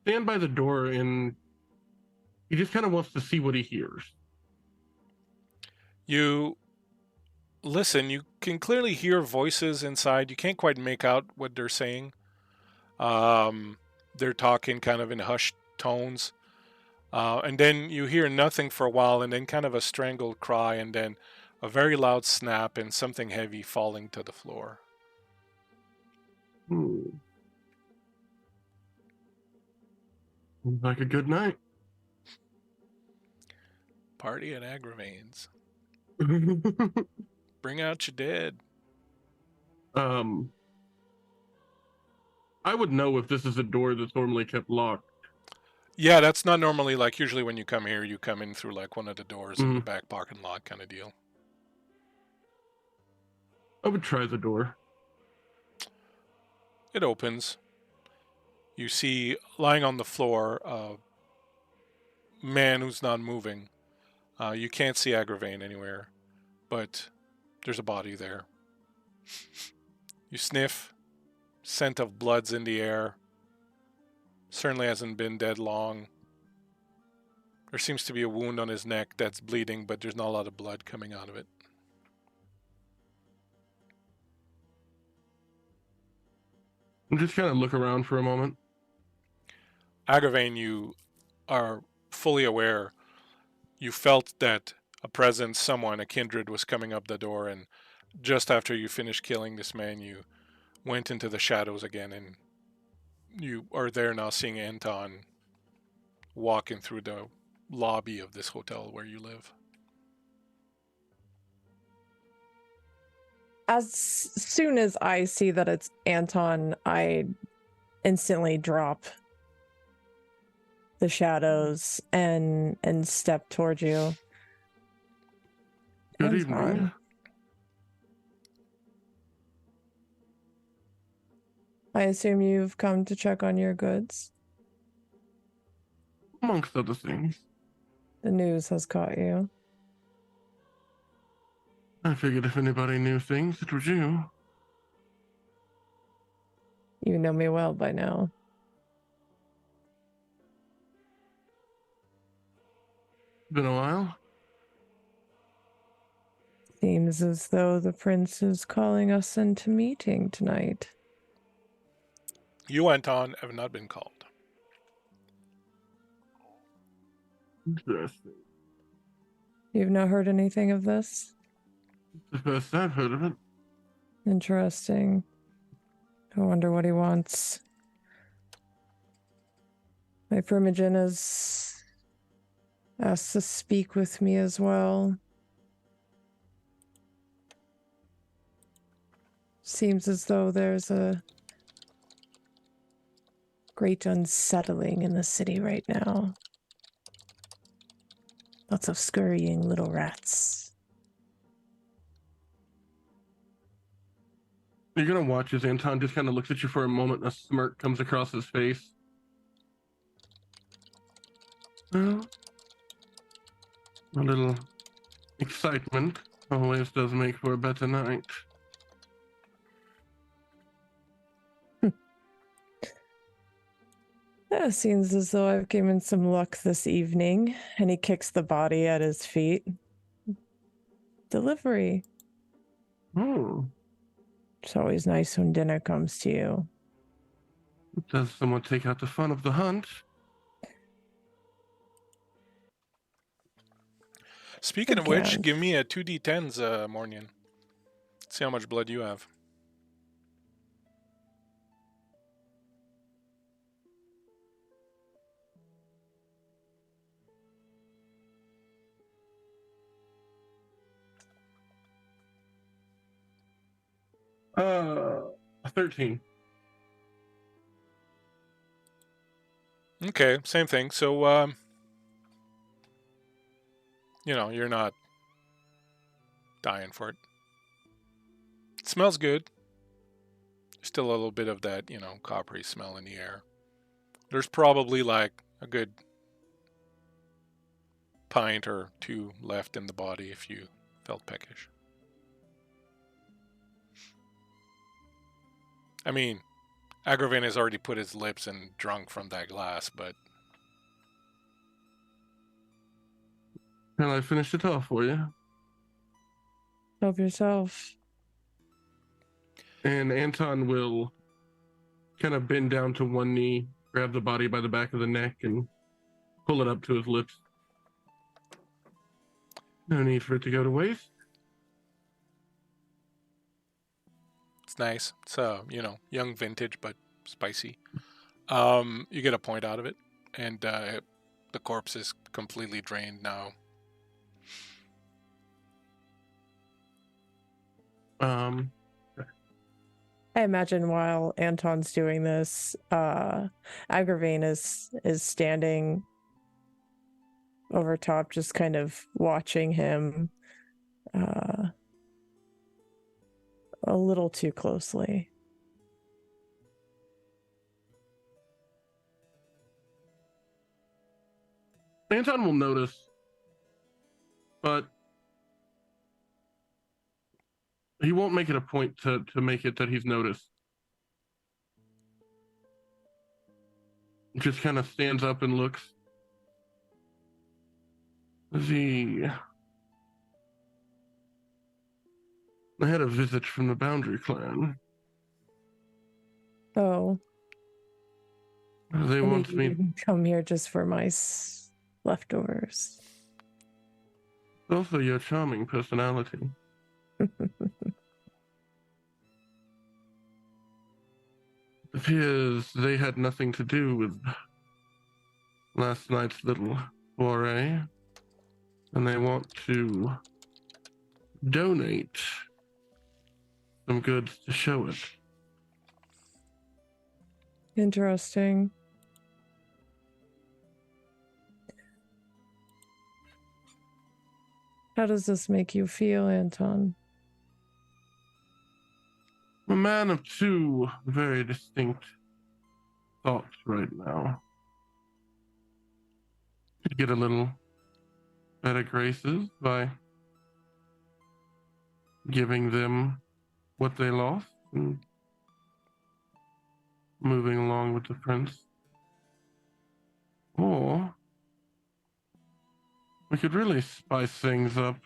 C: stand by the door, and he just kind of wants to see what he hears.
A: You listen, you can clearly hear voices inside. You can't quite make out what they're saying. They're talking kind of in hushed tones. And then you hear nothing for a while, and then kind of a strangled cry, and then a very loud snap and something heavy falling to the floor.
C: Seems like a good night.
A: Party at Agravain's. Bring out your dead.
C: I would know if this is a door that's normally kept locked.
A: Yeah, that's not normally like, usually when you come here, you come in through like one of the doors in the back parking lot kind of deal.
C: I would try the door.
A: It opens. You see lying on the floor a man who's not moving. You can't see Agravain anywhere, but there's a body there. You sniff. Scent of blood's in the air. Certainly hasn't been dead long. There seems to be a wound on his neck that's bleeding, but there's not a lot of blood coming out of it.
C: I'm just kind of look around for a moment.
A: Agravain, you are fully aware. You felt that a presence, someone, a kindred was coming up the door, and just after you finished killing this man, you went into the shadows again, and you are there now seeing Anton walking through the lobby of this hotel where you live.
E: As soon as I see that it's Anton, I instantly drop the shadows and step towards you.
C: Good
E: Anton.
C: evening.
E: I assume you've come to check on your goods.
C: Amongst other things.
E: The news has caught you.
C: I figured if anybody knew things, it was you.
E: You know me well by now.
C: Been a while.
E: Seems as though the prince is calling us into meeting tonight.
A: You, Anton, have not been called.
C: Interesting.
E: You've not heard anything of this?
C: It's the first I've heard of it.
E: Interesting. I wonder what he wants. My Primogen has asked to speak with me as well. Seems as though there's a great unsettling in the city right now. Lots of scurrying little rats.
C: You're gonna watch as Anton just kind of looks at you for a moment and a smirk comes across his face. Well, a little excitement always does make for a better night.
E: Yeah, seems as though I've given some luck this evening. And he kicks the body at his feet. Delivery.
C: Oh,
E: It's always nice when dinner comes to you.
C: does someone take out the fun of the hunt?
A: Speaking of which,
E: Again.
A: give me a 2d10s, Mornian. See how much blood you have.
C: A 13.
A: Okay, same thing. So, you're not dying for it. It smells good. Still a little bit of that, coppery smell in the air. There's probably like a good pint or two left in the body if you felt peckish. I mean, Agravain has already put his lips and drunk from that glass, but...
C: Can I finish it off for you?
E: Help yourself.
C: And Anton will kind of bend down to one knee, grab the body by the back of the neck, and pull it up to his lips. No need for it to go to waste.
A: It's nice. It's young vintage, but spicy. You get a point out of it, and the corpse is completely drained now.
E: I imagine while Anton's doing this, Agravain is standing over top, just kind of watching him a little too closely.
C: Anton will notice, but he won't make it a point to make it that he's noticed. Just kind of stands up and looks. I had a visit from the Boundary Clan.
E: Oh.
C: They want me...
E: didn't come here just for my leftovers.
C: Also your charming personality. It appears they had nothing to do with last night's little foray, and they want to donate some goods to show it.
E: Interesting. How does this make you feel, Anton?
C: I'm a man of two very distinct thoughts right now. Could get a little better graces by giving them what they lost and moving along with the prince. Or we could really spice things up.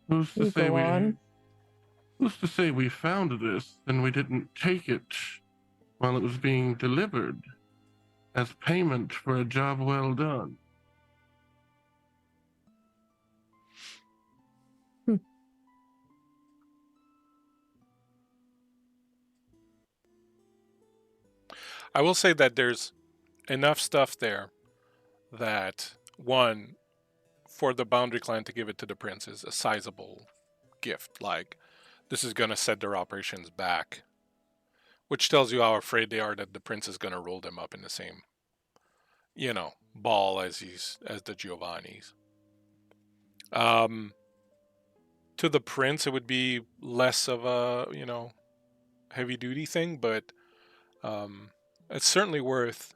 C: Who's to say we found this and we didn't take it while it was being delivered as payment for a job well done?
A: I will say that there's enough stuff there that, one, for the Boundary Clan to give it to the prince is a sizable gift. Like, this is going to set their operations back, which tells you how afraid they are that the prince is going to roll them up in the same, ball as the Giovannis. To the prince, it would be less of a, heavy duty thing, but it's certainly worth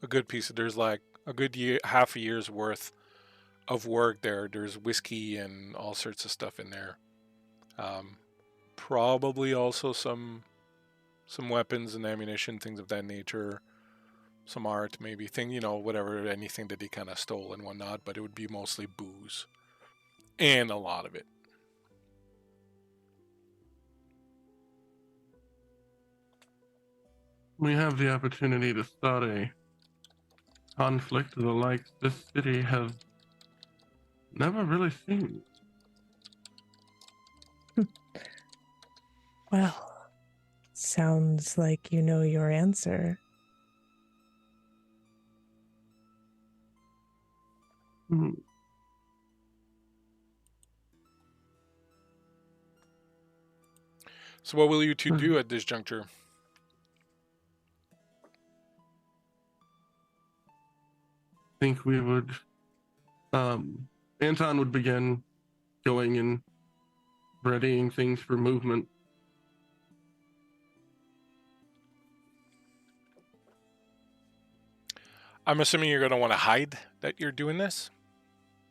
A: a good piece. There's like a good half a year's worth of work there. There's whiskey and all sorts of stuff in there. Probably also some weapons and ammunition, things of that nature. Some art, maybe whatever, anything that they kind of stole and whatnot. But it would be mostly booze, and a lot of it.
C: We have the opportunity to start a conflict of the like this city has never really seen.
E: Well, sounds like you know your answer.
A: So what will you two do at this juncture?
C: I think we would, Anton would begin going and readying things for movement.
A: I'm assuming you're going to want to hide that you're doing this?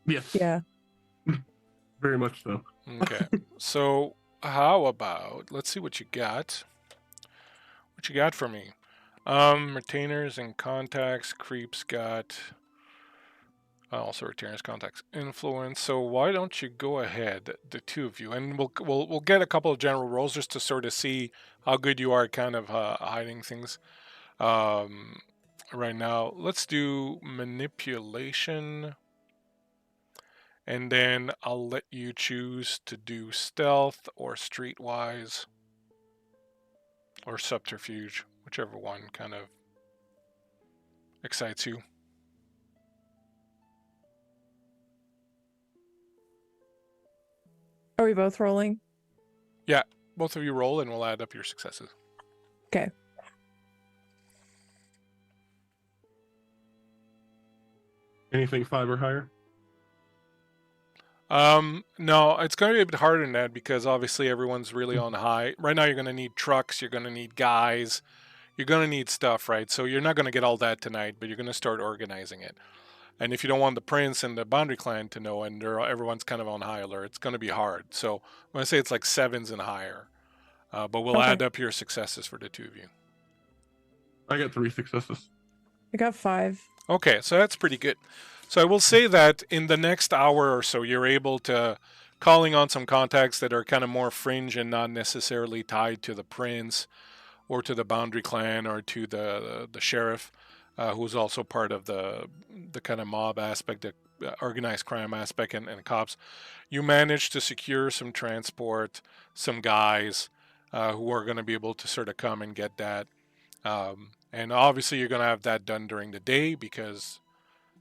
C: Yes.
E: Yeah.
C: Very much so.
A: Okay. So how about, let's see what you got. What you got for me? Retainers and contacts. Creeps got also retainers, contacts, influence. So why don't you go ahead, the two of you, and we'll get a couple of general rolls just to sort of see how good you are at kind of hiding things. Right now, let's do manipulation, and then I'll let you choose to do stealth or streetwise or subterfuge, whichever one kind of excites you.
E: Are we both rolling?
A: Yeah, both of you roll and we'll add up your successes.
E: Okay.
C: Anything 5 or higher?
A: No, it's going to be a bit harder than that because obviously everyone's really on high. Right now you're going to need trucks, you're going to need guys, you're going to need stuff, right? So you're not going to get all that tonight, but you're going to start organizing it. And if you don't want the prince and the boundary clan to know and everyone's kind of on high alert, it's going to be hard. So when I say it's like 7s and higher, but we'll add up your successes for the two of you.
C: I got 3 successes.
E: I got 5.
A: Okay, so that's pretty good. So I will say that in the next hour or so, you're able to calling on some contacts that are kind of more fringe and not necessarily tied to the prince or to the boundary clan or to the sheriff, who's also part of the kind of mob aspect, the organized crime aspect, and cops. You managed to secure some transport, some guys who are going to be able to sort of come and get that. And obviously you're going to have that done during the day because,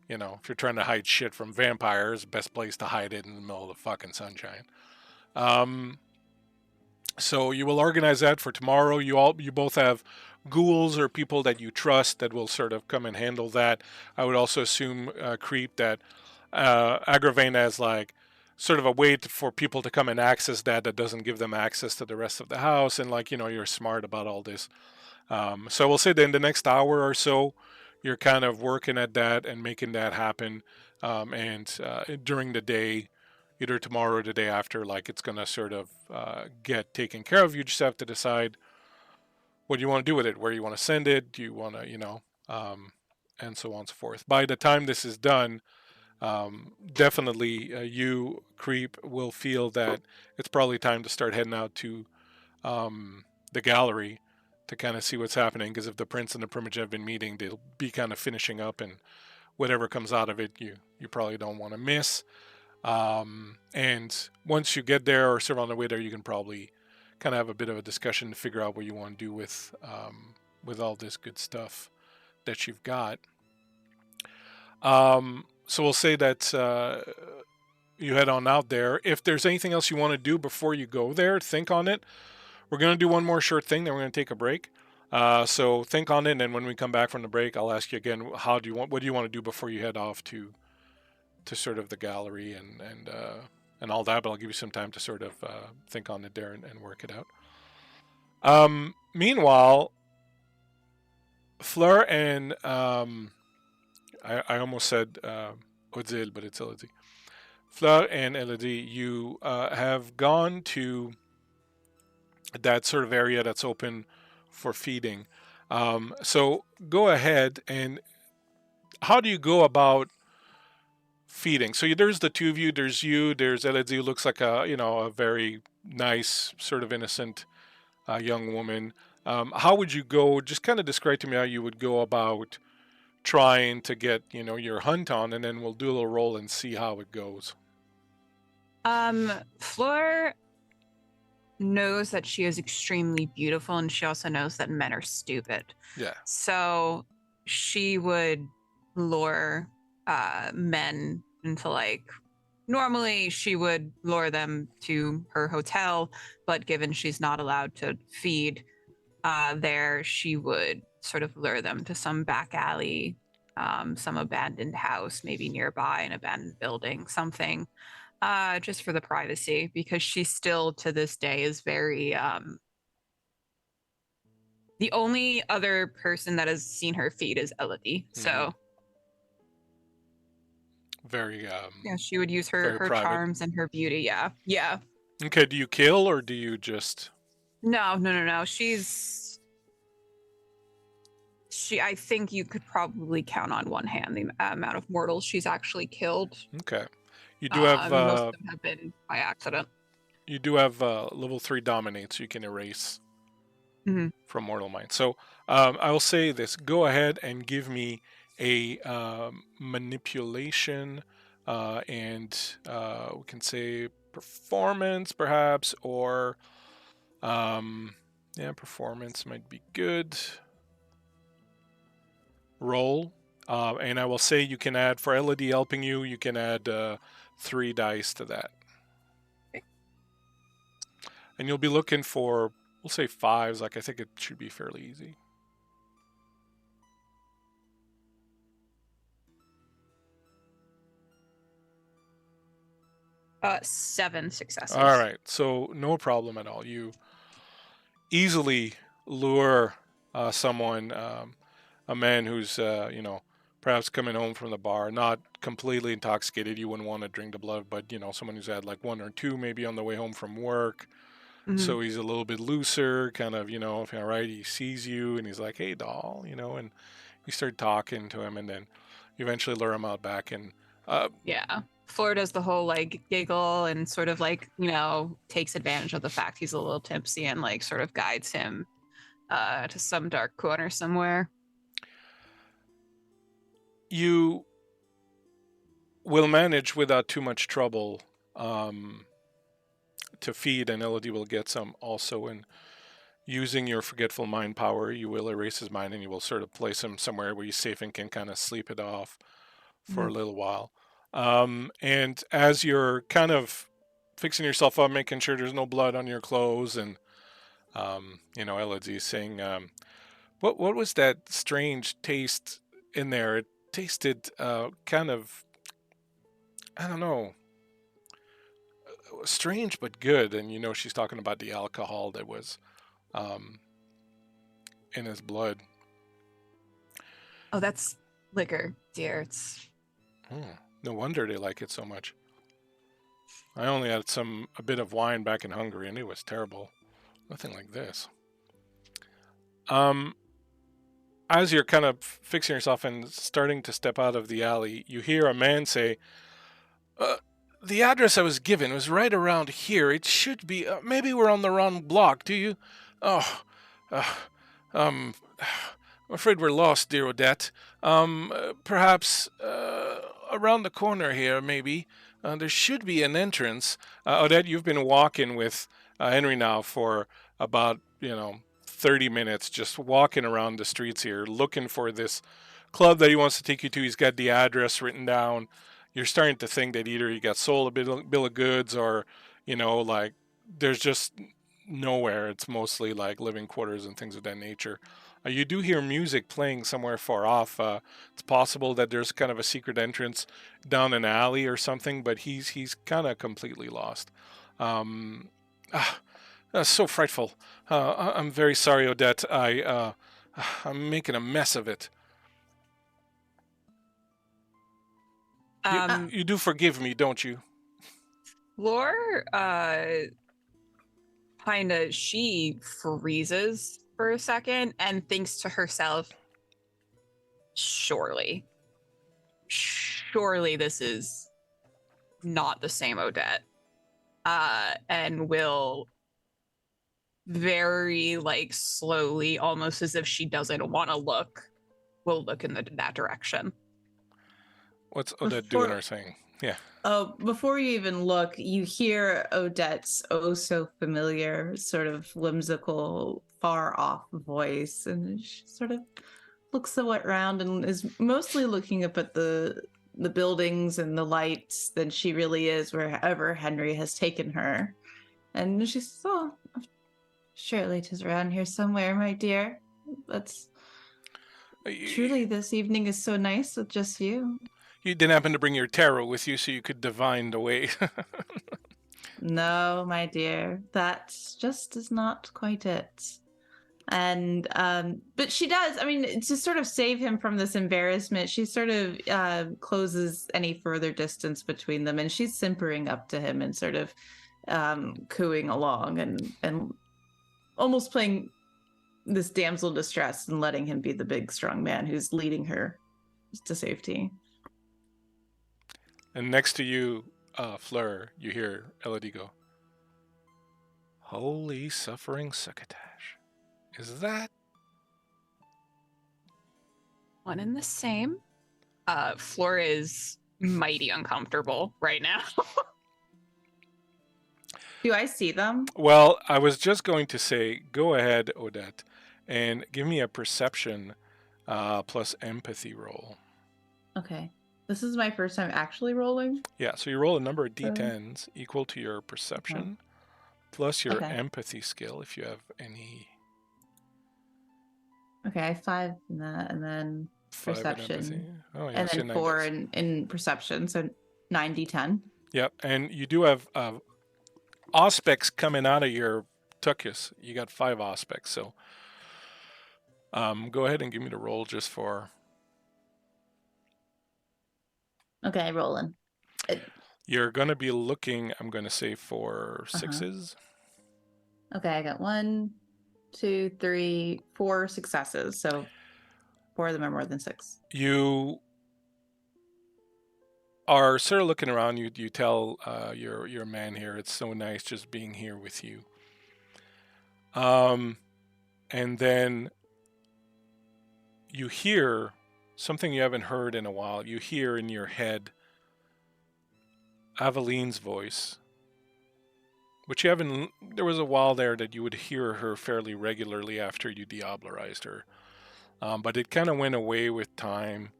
A: you know, if you're trying to hide shit from vampires, best place to hide it in the middle of the fucking sunshine. So you will organize that for tomorrow. You both have ghouls or people that you trust that will sort of come and handle that. I would also assume, Creep, that Aggravain as like sort of a way for people to come and access that doesn't give them access to the rest of the house. And like, you know, you're smart about all this. So we'll say that in the next hour or so, you're kind of working at that and making that happen. And during the day, either tomorrow or the day after, like it's going to sort of get taken care of. You just have to decide what you want to do with it, where you want to send it. Do you want to, you know, and so on and so forth. By the time this is done, definitely you, Creep, will feel that it's probably time to start heading out to the gallery to kind of see what's happening, because if the prince and the primogen have been meeting, they'll be kind of finishing up, and whatever comes out of it, you probably don't want to miss. And once you get there or sort of on the way there, you can probably kind of have a bit of a discussion to figure out what you want to do with all this good stuff that you've got. So we'll say that you head on out there. If there's anything else you want to do before you go there, think on it. We're going to do one more short thing, then we're going to take a break. So think on it, and then when we come back from the break, I'll ask you again, what do you want to do before you head off to sort of the gallery and all that, but I'll give you some time to sort of think on it there and work it out. Meanwhile, Fleur and I almost said Odile, but it's Elodie. Fleur and Elodie, you have gone to that sort of area that's open for feeding. So go ahead, and how do you go about feeding? So there's the two of you, there's Elodie, who looks like a very nice, sort of innocent young woman. How would you go, just kind of describe to me how you would go about trying to get, your hunt on, and then we'll do a little roll and see how it goes.
D: Fleur knows that she is extremely beautiful, and she also knows that men are stupid.
A: Yeah.
D: So she would lure men into like normally she would lure them to her hotel, but given she's not allowed to feed there, she would sort of lure them to some back alley, some abandoned house, maybe nearby, an abandoned building, something, just for the privacy, because she still to this day is very the only other person that has seen her feed is Elodie. So
A: very
D: yeah, she would use her
A: private.
D: charms and her beauty. Yeah.
A: Okay, do you kill or do you just?
D: No. I think you could probably count on one hand the amount of mortals she's actually killed.
A: Okay, you do have
D: most of them have been by accident.
A: You do have level 3 dominate, so you can erase from mortal mind. So I will say this: go ahead and give me a manipulation, and we can say performance, perhaps, or performance might be good. Roll, and I will say you can add, for Elodie helping you, you can add 3 dice to that.
D: Okay.
A: And you'll be looking for, we'll say 5s. Like, I think it should be fairly easy.
D: Seven successes.
A: All right, so no problem at all. You easily lure someone, a man who's perhaps coming home from the bar, not completely intoxicated. You wouldn't want to drink the blood, but someone who's had like 1 or 2 maybe on the way home from work. So he's a little bit looser, kind of, all right. He sees you and he's like, "Hey, doll," and you start talking to him, and then you eventually lure him out back. And
D: yeah, Fleur does the whole like giggle and sort of like takes advantage of the fact he's a little tipsy and like sort of guides him to some dark corner somewhere.
A: You will manage without too much trouble to feed, and Elodie will get some also. And using your forgetful mind power, you will erase his mind, and you will sort of place him somewhere where he's safe and can kind of sleep it off for a little while. And as you're kind of fixing yourself up, making sure there's no blood on your clothes, and Elodie's saying, what was that strange taste in there? It tasted kind of, I don't know, strange but good. And she's talking about the alcohol that was in his blood.
D: Oh, that's liquor, dear. It's
A: no wonder they like it so much. I only had a bit of wine back in Hungary, and it was terrible. Nothing like this. As you're kind of fixing yourself and starting to step out of the alley, you hear a man say, "The address I was given was right around here. It should be. Maybe we're on the wrong block. Do you? I'm afraid we're lost, dear Odette. Perhaps around the corner here, maybe. There should be an entrance." Odette, you've been walking with Henry now for about 30 minutes, just walking around the streets here, looking for this club that he wants to take you to. He's got the address written down. You're starting to think that either he got sold a bill of goods, or like there's just nowhere. It's mostly like living quarters and things of that nature. You do hear music playing somewhere far off. It's possible that there's kind of a secret entrance down an alley or something, but he's kind of completely lost. That's so frightful. I'm very sorry, Odette. I'm making a mess of it. You do forgive me, don't you?
D: Fleur, she freezes for a second and thinks to herself, surely this is not the same Odette. And will very slowly, almost as if she doesn't want to look, will look in that direction.
A: What's Odette doing or saying? Yeah.
B: Oh, before you even look, you hear Odette's oh so familiar, sort of whimsical, far off voice, and she sort of looks somewhat around and is mostly looking up at the the buildings and the lights than she really is wherever Henry has taken her. And she says, "Oh, surely 'tis around here somewhere, my dear. That's truly this evening is so nice with just you."
A: You didn't happen to bring your tarot with you so you could divine the way.
B: No, my dear, that just is not quite it. And but she does, I mean, to sort of save him from this embarrassment, she sort of closes any further distance between them, and she's simpering up to him and sort of cooing along and almost playing this damsel in distress and letting him be the big strong man who's leading her to safety.
A: And next to you, Fleur, you hear Elodie go, "Holy suffering succotash. Is that?"
D: One and the same. Fleur is mighty uncomfortable right now.
B: Do I see them?
A: Well, I was just going to say, go ahead, Odette, and give me a perception plus empathy roll.
B: Okay. This is my first time actually rolling.
A: Yeah, so you roll a number of d10s equal to your perception plus your empathy skill, if you have any.
B: Okay, I have 5 in that, and then
A: 5
B: perception.
A: Oh, yeah,
B: And
A: so
B: then 4 in perception, so 9d10.
A: Yep, and you do have aspects coming out of your tuchus. You got 5 aspects, so go ahead and give me the roll just for.
B: Okay, rolling.
A: You're going to be looking, I'm going to say, for 6s.
B: Okay, I got 1, 2, 3, 4 successes. So 4 of them are more than 6.
A: You are sort of looking around. You tell your man here, "It's so nice just being here with you." And then you hear something you haven't heard in a while. You hear in your head Aveline's voice, which you haven't. There was a while there that you would hear her fairly regularly after you diablerized her, but it kind of went away with time,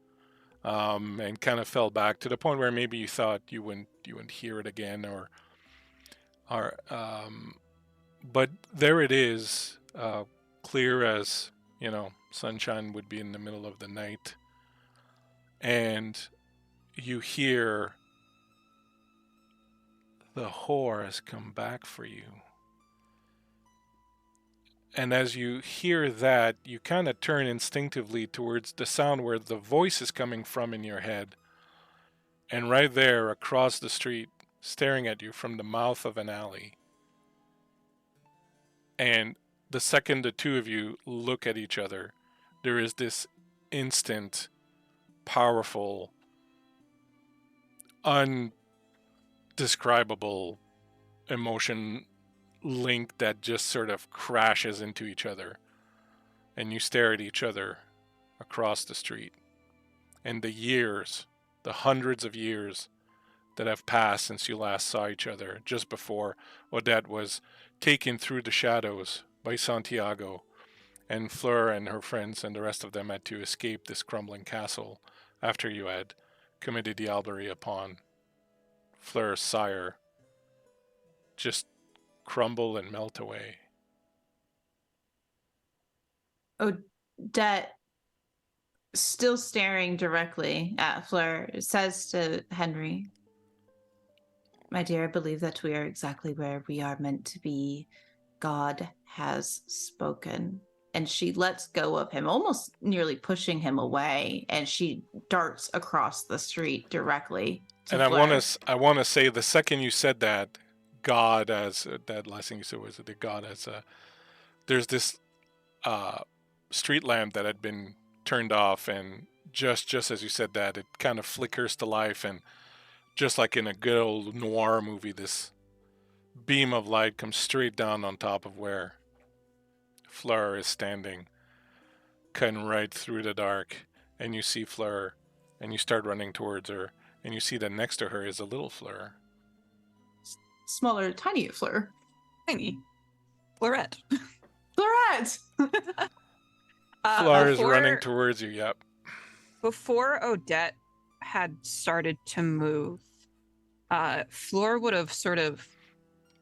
A: and kind of fell back to the point where maybe you thought you wouldn't hear it again, but there it is, clear as sunshine would be in the middle of the night, and you hear, "The whore has come back for you." And as you hear that, you kind of turn instinctively towards the sound where the voice is coming from in your head. And right there across the street, staring at you from the mouth of an alley. And the second the two of you look at each other, there is this instant, powerful, undescribable emotion link that just sort of crashes into each other, and you stare at each other across the street. And the hundreds of years that have passed since you last saw each other, just before Odette was taken through the shadows by Santiago, and Fleur and her friends and the rest of them had to escape this crumbling castle after you had committed diablerie upon Fleur's sire, just crumble and melt away.
B: Odette, still staring directly at Fleur, says to Henry, "My dear, I believe that we are exactly where we are meant to be. God has spoken." And she lets go of him, almost nearly pushing him away, and she darts across the street directly to
A: And
B: Fleur.
A: I want to say, the second you said that, God as that last thing you said was the God as there's this street lamp that had been turned off, and just as you said that, it kind of flickers to life, and just like in a good old noir movie, this beam of light comes straight down on top of where Fleur is standing, cutting right through the dark, and you see Fleur, and you start running towards her, and you see that next to her is a little Fleur.
B: Smaller, tiny Fleur.
D: Tiny. Fleurette.
B: Fleurette!
A: Fleur is running towards you, yep.
D: Before Odette had started to move, Fleur would have sort of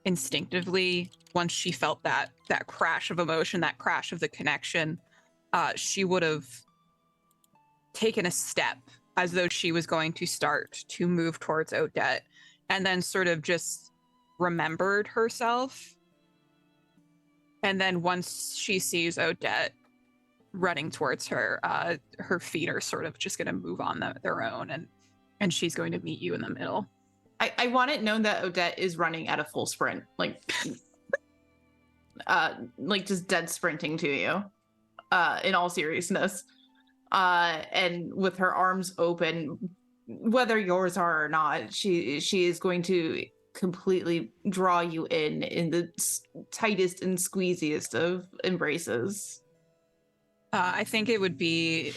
D: instinctively, once she felt that crash of emotion, that crash of the connection, she would have taken a step as though she was going to start to move towards Odette, and then sort of just remembered herself. And then once she sees Odette running towards her, her feet are sort of just going to move on their own, and she's going to meet you in the middle.
B: I want it known that Odette is running at a full sprint, like just dead sprinting to you, in all seriousness. And with her arms open, whether yours are or not, she is going to completely draw you in the tightest and squeeziest of embraces.
D: I think it would be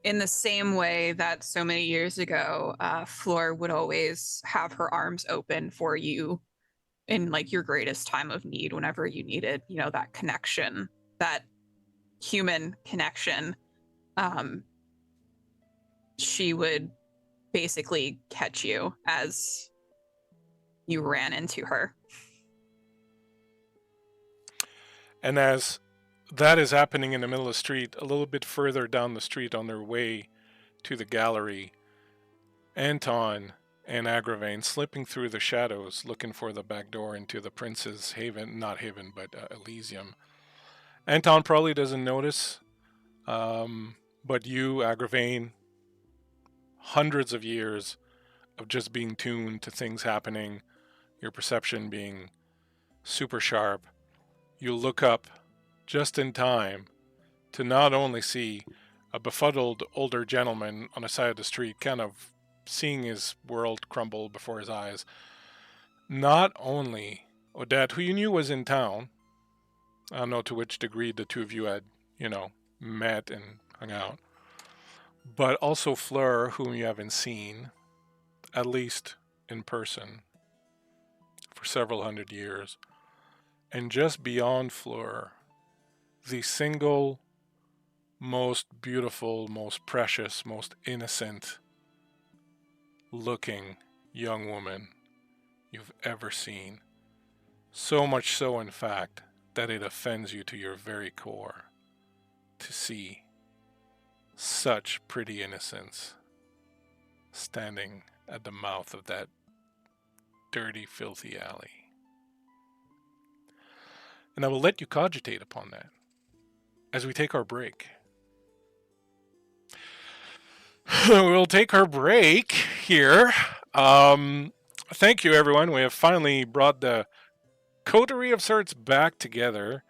D: in the same way that so many years ago, Fleur would always have her arms open for you in like your greatest time of need, whenever you needed, that connection, that human connection. She would basically catch you as you ran into her.
A: And as that is happening in the middle of the street, a little bit further down the street on their way to the gallery, Anton and Agravain slipping through the shadows, looking for the back door into the prince's haven, not haven, but Elysium. Anton probably doesn't notice, but you, Agravain, hundreds of years of just being tuned to things happening, your perception being super sharp, you look up just in time to not only see a befuddled older gentleman on the side of the street, kind of seeing his world crumble before his eyes. Not only Odette, who you knew was in town, I don't know to which degree the two of you had, met and hung out, but also Fleur, whom you haven't seen, at least in person, for several hundred years. And just beyond Fleur, the single most beautiful, most precious, most innocent looking young woman you've ever seen. So much so, in fact, that it offends you to your very core to see such pretty innocence standing at the mouth of that dirty, filthy alley. And I will let you cogitate upon that as we take our break. We'll take our break here. Thank you, everyone. We have finally brought the coterie of sorts back together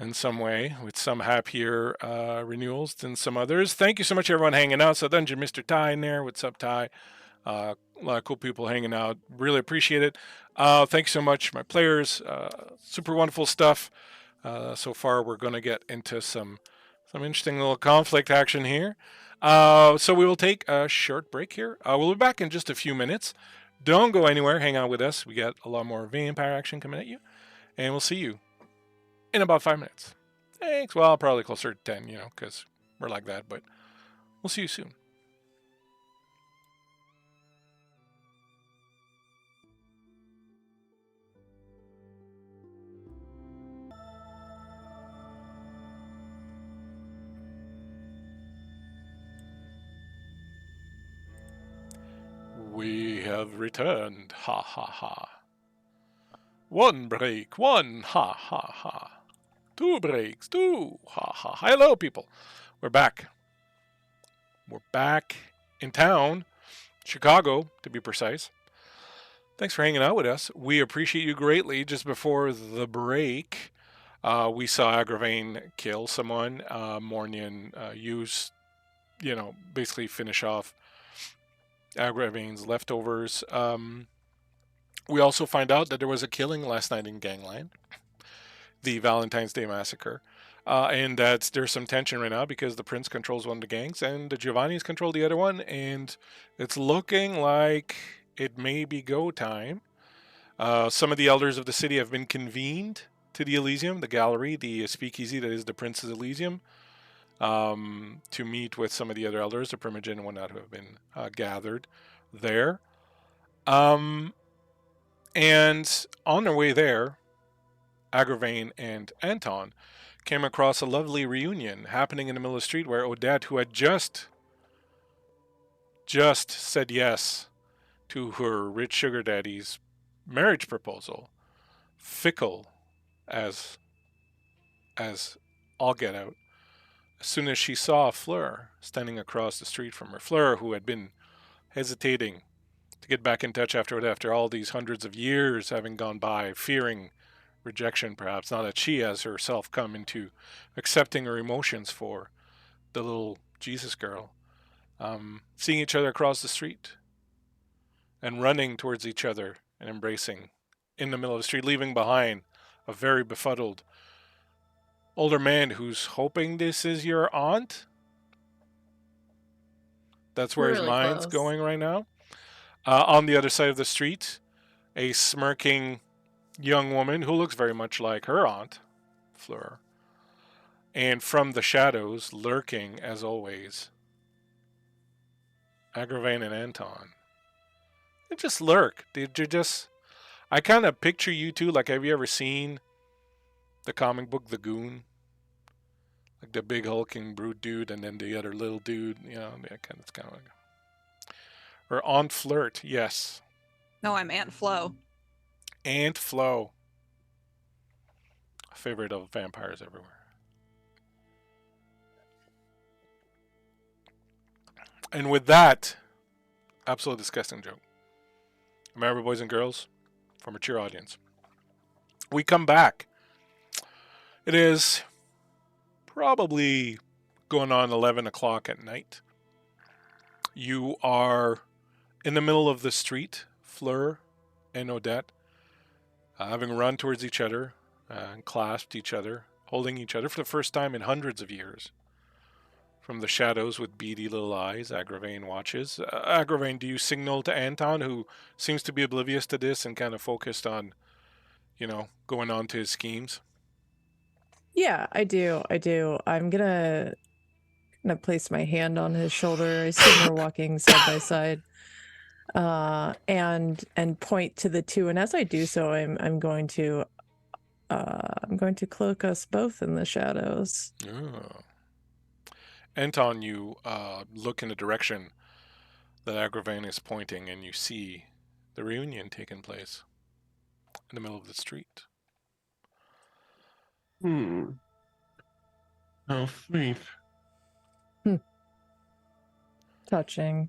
A: in some way, with some happier renewals than some others. Thank you so much, everyone, hanging out. So Dungeon Mr. Ty in there. What's up, Ty? A lot of cool people hanging out. Really appreciate it. Thanks so much, my players. Super wonderful stuff. So far, we're going to get into some interesting little conflict action here. So we will take a short break here. We'll be back in just a few minutes. Don't go anywhere. Hang out with us. We got a lot more vampire action coming at you. And we'll see you in about 5 minutes. Thanks. Well, probably closer to 10, because we're like that. But we'll see you soon. We have returned, ha ha ha. 1 break, 1, ha ha ha. 2 breaks, 2, ha ha. Hello, people. We're back. We're back in town, Chicago, to be precise. Thanks for hanging out with us. We appreciate you greatly. Just before the break, we saw Agravain kill someone. Mornian use, basically finish off Agravain's leftovers. We also find out that there was a killing last night in Gangland, the Valentine's Day massacre, and that there's some tension right now because the prince controls one of the gangs and the Giovannis control the other one, and it's looking like it may be go time. Some of the elders of the city have been convened to the Elysium, the gallery, the speakeasy that is the Prince's Elysium. to meet with some of the other elders, the Primogen and whatnot, who have been gathered there. And on their way there, Agravain and Anton came across a lovely reunion happening in the middle of the street where Odette, who had just said yes to her rich sugar daddy's marriage proposal, fickle as all get out, as soon as she saw Fleur standing across the street from her, Fleur, who had been hesitating to get back in touch after all these hundreds of years having gone by, fearing rejection perhaps, now that she has herself come into accepting her emotions for the little Jesus girl, seeing each other across the street and running towards each other and embracing in the middle of the street, leaving behind a very befuddled older man who's hoping this is your aunt. That's where his
B: Really
A: mind's
B: close.
A: going right now. On the other side of the street, a smirking young woman who looks very much like her aunt, Fleur. And from the shadows, lurking as always, Agravain and Anton. They just lurk. They're just. I kind of picture you two. Like, have you ever seen the comic book The Goon? Like the big hulking brute dude, and then the other little dude. You know, it's kind of like. Or Aunt Flirt, yes.
D: No, I'm Aunt Flo.
A: Aunt Flo. A favorite of vampires everywhere. And with that, absolute disgusting joke. Remember, boys and girls, for mature audience. We come back. It is probably going on 11 o'clock at night. You are in the middle of the street, Fleur and Odette, having run towards each other and clasped each other, holding each other for the first time in hundreds of years. From the shadows with beady little eyes, Agravain watches. Agravain, do you signal to Anton, who seems to be oblivious to this and kind of focused on, going on to his schemes?
E: Yeah, I do. I'm gonna place my hand on his shoulder. I assume we're walking side by side. And point to the two. And as I do so, I'm going to cloak us both in the shadows.
A: Oh. Anton, you look in the direction that Agravain is pointing, and you see the reunion taking place in the middle of the street.
C: How sweet.
E: Touching.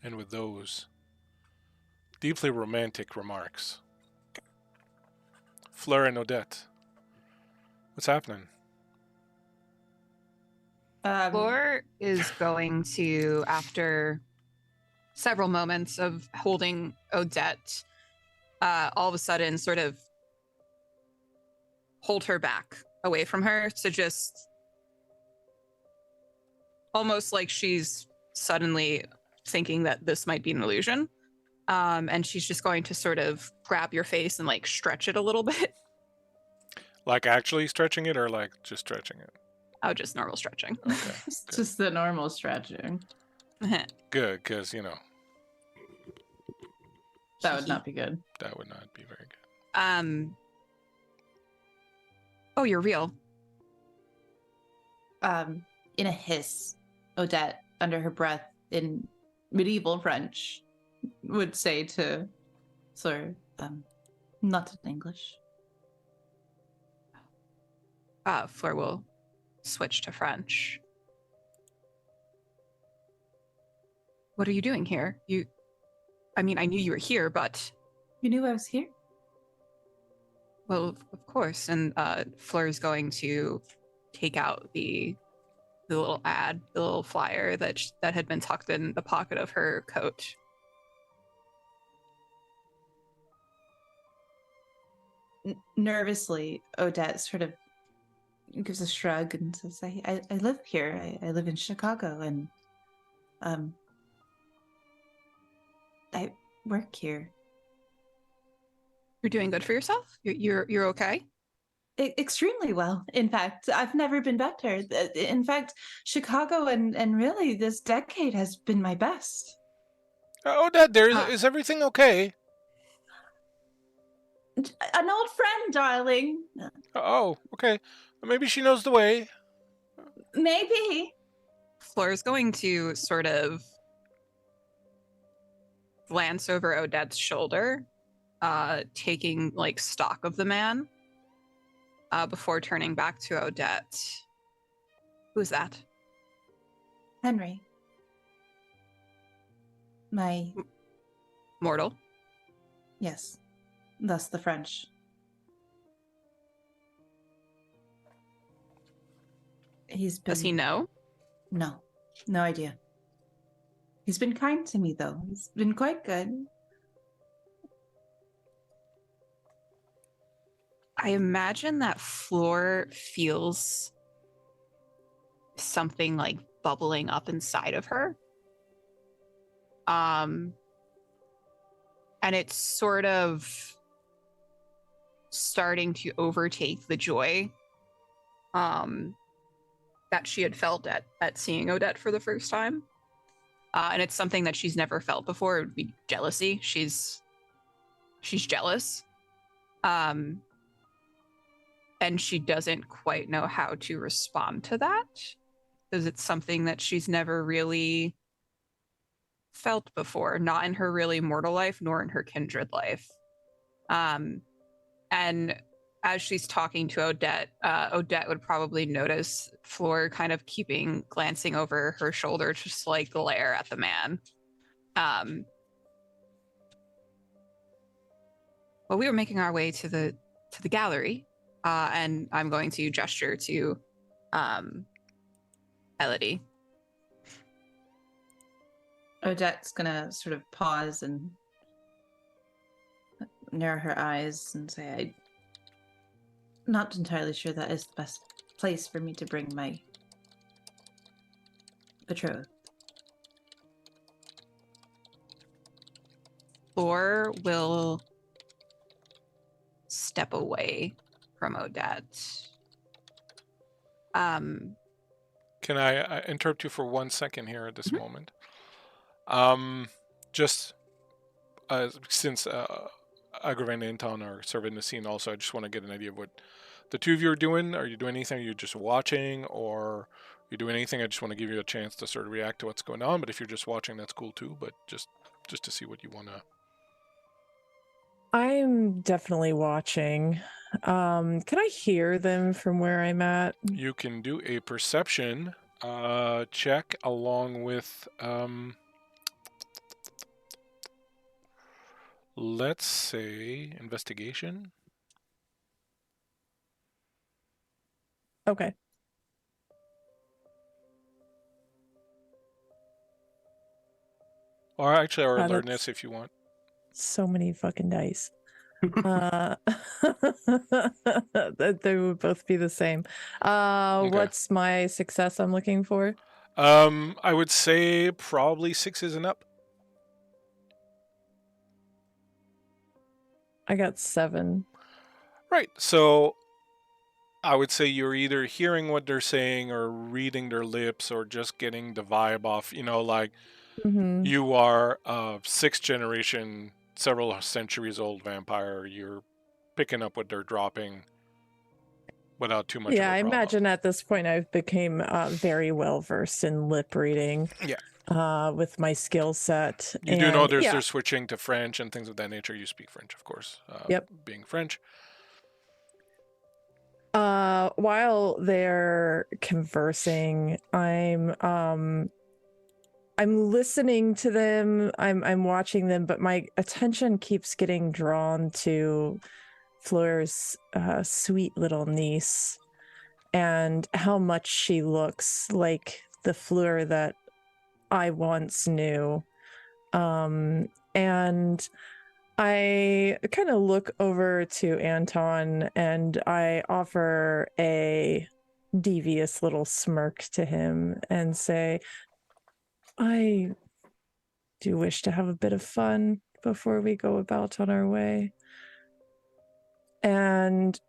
A: And with those deeply romantic remarks, Fleur and Odette, what's happening?
D: Fleur is going to, after several moments of holding Odette, all of a sudden sort of hold her back away from her to just almost like she's suddenly thinking that this might be an illusion. And she's just going to sort of grab your face and like stretch it a little bit.
A: Like actually stretching it or like just stretching it?
D: Oh, just normal stretching.
A: Okay.
B: Just the normal stretching.
A: Good, because,
B: That would not be good.
A: that would not be very good.
D: Oh, you're real.
B: In a hiss, Odette, under her breath in medieval French, would say to Fleur, not in English.
D: Fleur will switch to French. What are you doing here? I knew you were here, but...
B: You knew I was here?
D: Well, of course. And Fleur's going to take out the little ad, the little flyer that had been tucked in the pocket of her coat.
B: Nervously, Odette sort of gives a shrug and says, I live here. I live in Chicago, and I work here.
D: You're doing good for yourself? You're okay?
B: Extremely well. In fact, I've never been better. In fact, Chicago and really this decade has been my best.
A: Oh, Dad,
D: Ah.
A: is everything okay?
B: An old friend, darling.
A: Oh, okay. Maybe she knows the way.
B: Maybe.
D: Fleur is going to sort of glance over Odette's shoulder, taking like stock of the man, before turning back to Odette. Who's that?
B: Henry. My
D: Mortal.
B: yes. Thus the French. He's been
D: Does he know?
B: No. No idea. He's been kind to me though. He's been quite good.
D: I imagine that Fleur feels something like bubbling up inside of her. And it's sort of starting to overtake the joy that she had felt at seeing Odette for the first time. And it's something that she's never felt before. It would be jealousy. She's jealous. And she doesn't quite know how to respond to that, because it's something that she's never really felt before, not in her really mortal life, nor in her kindred life. And as she's talking to Odette, Odette would probably notice Fleur kind of glancing over her shoulder, just like glare at the man. Well, we were making our way to the gallery, and I'm going to gesture to Elodie.
B: Odette's gonna sort of pause and narrow her eyes and say, I'm not entirely sure that is the best place for me to bring my betrothed.
D: Fleur will step away from Odette.
A: Can I interrupt you for 1 second here at this moment? Just since Agravain and Anton are sort of in the scene also, I just want to get an idea of what the two of you are doing. Are you doing anything? Are you just watching, or are you doing anything? I just want to give you a chance to sort of react to what's going on, but if you're just watching, that's cool too, but just to see what you want to...
E: I'm definitely watching. Can I hear them from where I'm at?
A: You can do a perception check along with... let's say investigation.
E: Okay.
A: Or actually, or
E: Wow,
A: alertness if you want.
E: So many fucking dice. That they would both be the same.
A: Okay.
E: What's my success I'm looking for?
A: I would say probably 6s and up.
E: I got 7.
A: Right. So I would say you're either hearing what they're saying or reading their lips or just getting the vibe off, like you are a 6th generation, several centuries old vampire. You're picking up what they're dropping without too much of a problem.
E: I imagine at this point I've become very well versed in lip reading.
A: Yeah.
E: With my skill set.
A: You do know they're switching to French and things of that nature. You speak French, of course.
E: Yep.
A: Being French.
E: While they're conversing, I'm listening to them. I'm watching them, but my attention keeps getting drawn to Fleur's sweet little niece and how much she looks like the Fleur that I once knew. And I kind of look over to Anton and I offer a devious little smirk to him and say, I do wish to have a bit of fun before we go about on our way. And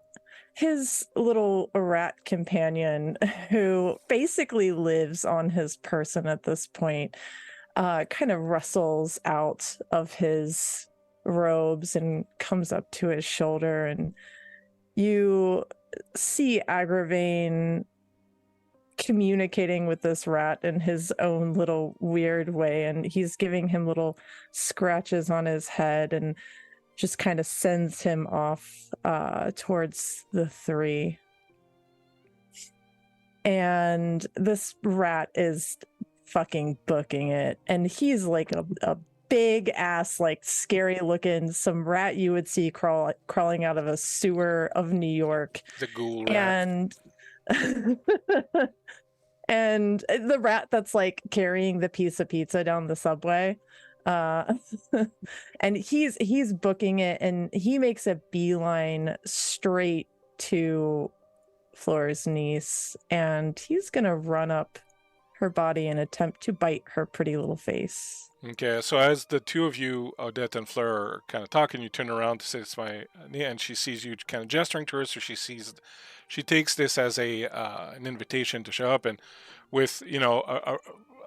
E: his little rat companion, who basically lives on his person at this point, kind of rustles out of his robes and comes up to his shoulder, and you see Agravain communicating with this rat in his own little weird way, and he's giving him little scratches on his head and just kind of sends him off towards the three. And this rat is fucking booking it, and he's like a big ass, like scary looking, some rat you would see crawling out of a sewer of New York.
A: The ghoul rat.
E: And and the rat that's like carrying the piece of pizza down the subway. And he's booking it, and he makes a beeline straight to Flora's niece, and he's gonna run up her body and attempt to bite her pretty little face.
A: Okay, so as the two of you, Odette and Fleur, are kind of talking, you turn around to say it's my niece, and she sees you kind of gesturing to her, so she takes this as an invitation to show up, and with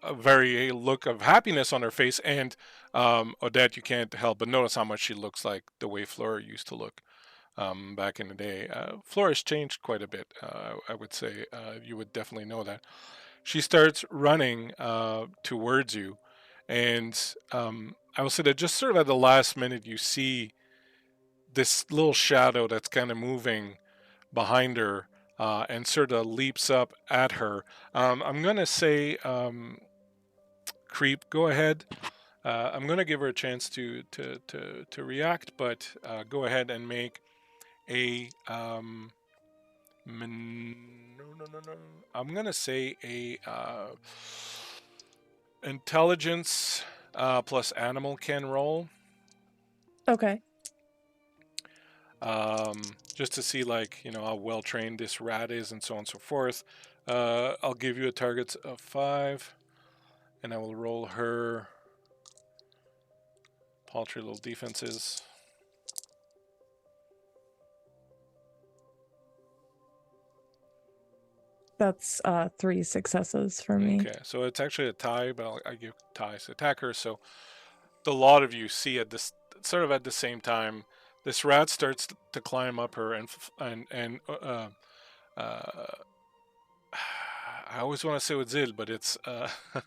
A: a very look of happiness on her face. And Odette, you can't help but notice how much she looks like the way Fleur used to look back in the day. Fleur has changed quite a bit, I would say. You would definitely know that. She starts running towards you, and I will say that just sort of at the last minute, you see this little shadow that's kind of moving behind her, and sort of leaps up at her. I'm going to say, Creep, go ahead. I'm going to give her a chance to react, but go ahead and make a... no. I'm going to say a intelligence plus animal can roll.
E: Okay.
A: Just to see, like, how well trained this rat is and so on and so forth. I'll give you a target of 5, and I will roll her paltry little defenses.
E: That's 3 successes for me.
A: Okay, so it's actually a tie, but I give ties to attacker. So the lot of you see at this sort of at the same time, this rat starts to climb up her, and I always want to say Zil, but it's what's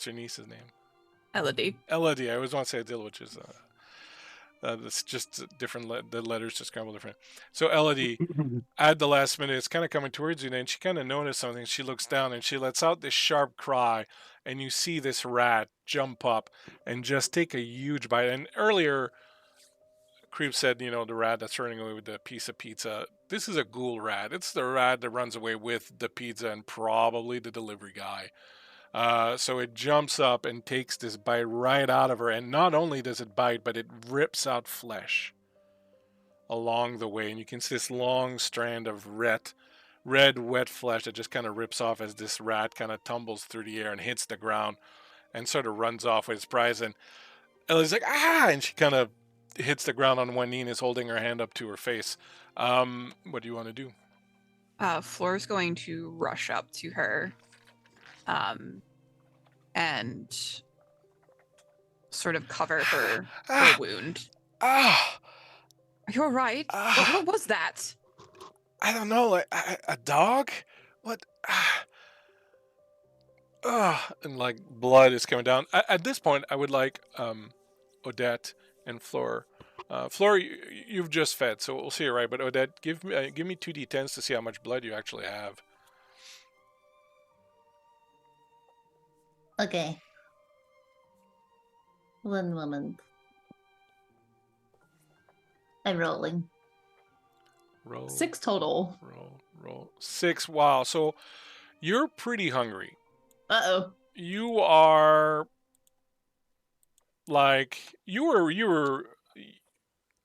A: your niece's name?
D: Elodie.
A: Elodie. I always want to say Zil, which is it's just different. The letters just scramble different. So Elodie, at the last minute, it's kind of coming towards you, and she kind of noticed something. She looks down and she lets out this sharp cry, and you see this rat jump up and just take a huge bite. And earlier, Creep said, the rat that's running away with the piece of pizza. This is a ghoul rat. It's the rat that runs away with the pizza and probably the delivery guy. So it jumps up and takes this bite right out of her. And not only does it bite, but it rips out flesh along the way. And you can see this long strand of red wet flesh that just kind of rips off as this rat kind of tumbles through the air and hits the ground and sort of runs off with its prize. And Ellie's like, ah! And she kind of hits the ground on one knee and is holding her hand up to her face. What do you want to do?
D: Floor's going to rush up to her and sort of cover her wound. Are you all right? What was that?
A: I don't know, like a dog? What? And like blood is coming down. At this point, I would like Odette and Fleur. Fleur, you've just fed, so we'll see you, right? But Odette, give me 2d10s to see how much blood you actually have.
B: Okay. 1 moment. I'm rolling.
A: Roll.
B: 6 total.
A: Roll. 6. Wow. So you're pretty hungry.
B: Uh-oh.
A: You are like you were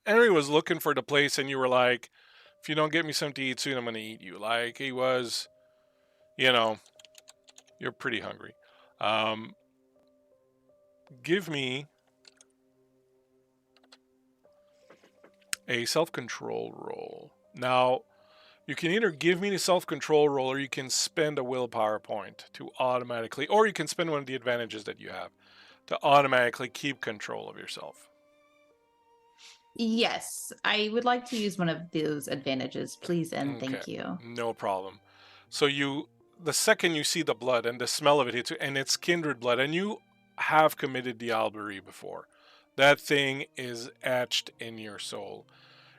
A: Henry was looking for the place, and you were like, if you don't get me something to eat soon, I'm gonna eat you. Like he was, you're pretty hungry. Give me a self-control roll. Now, you can either give me the self-control roll, or you can spend a willpower point to automatically, or you can spend one of the advantages that you have to automatically keep control of yourself.
B: Yes, I would like to use one of those advantages, please and
A: Okay,
B: thank you.
A: no problem. So the second you see the blood and the smell of it hits you, and it's kindred blood, and you have committed the Albury before, that thing is etched in your soul.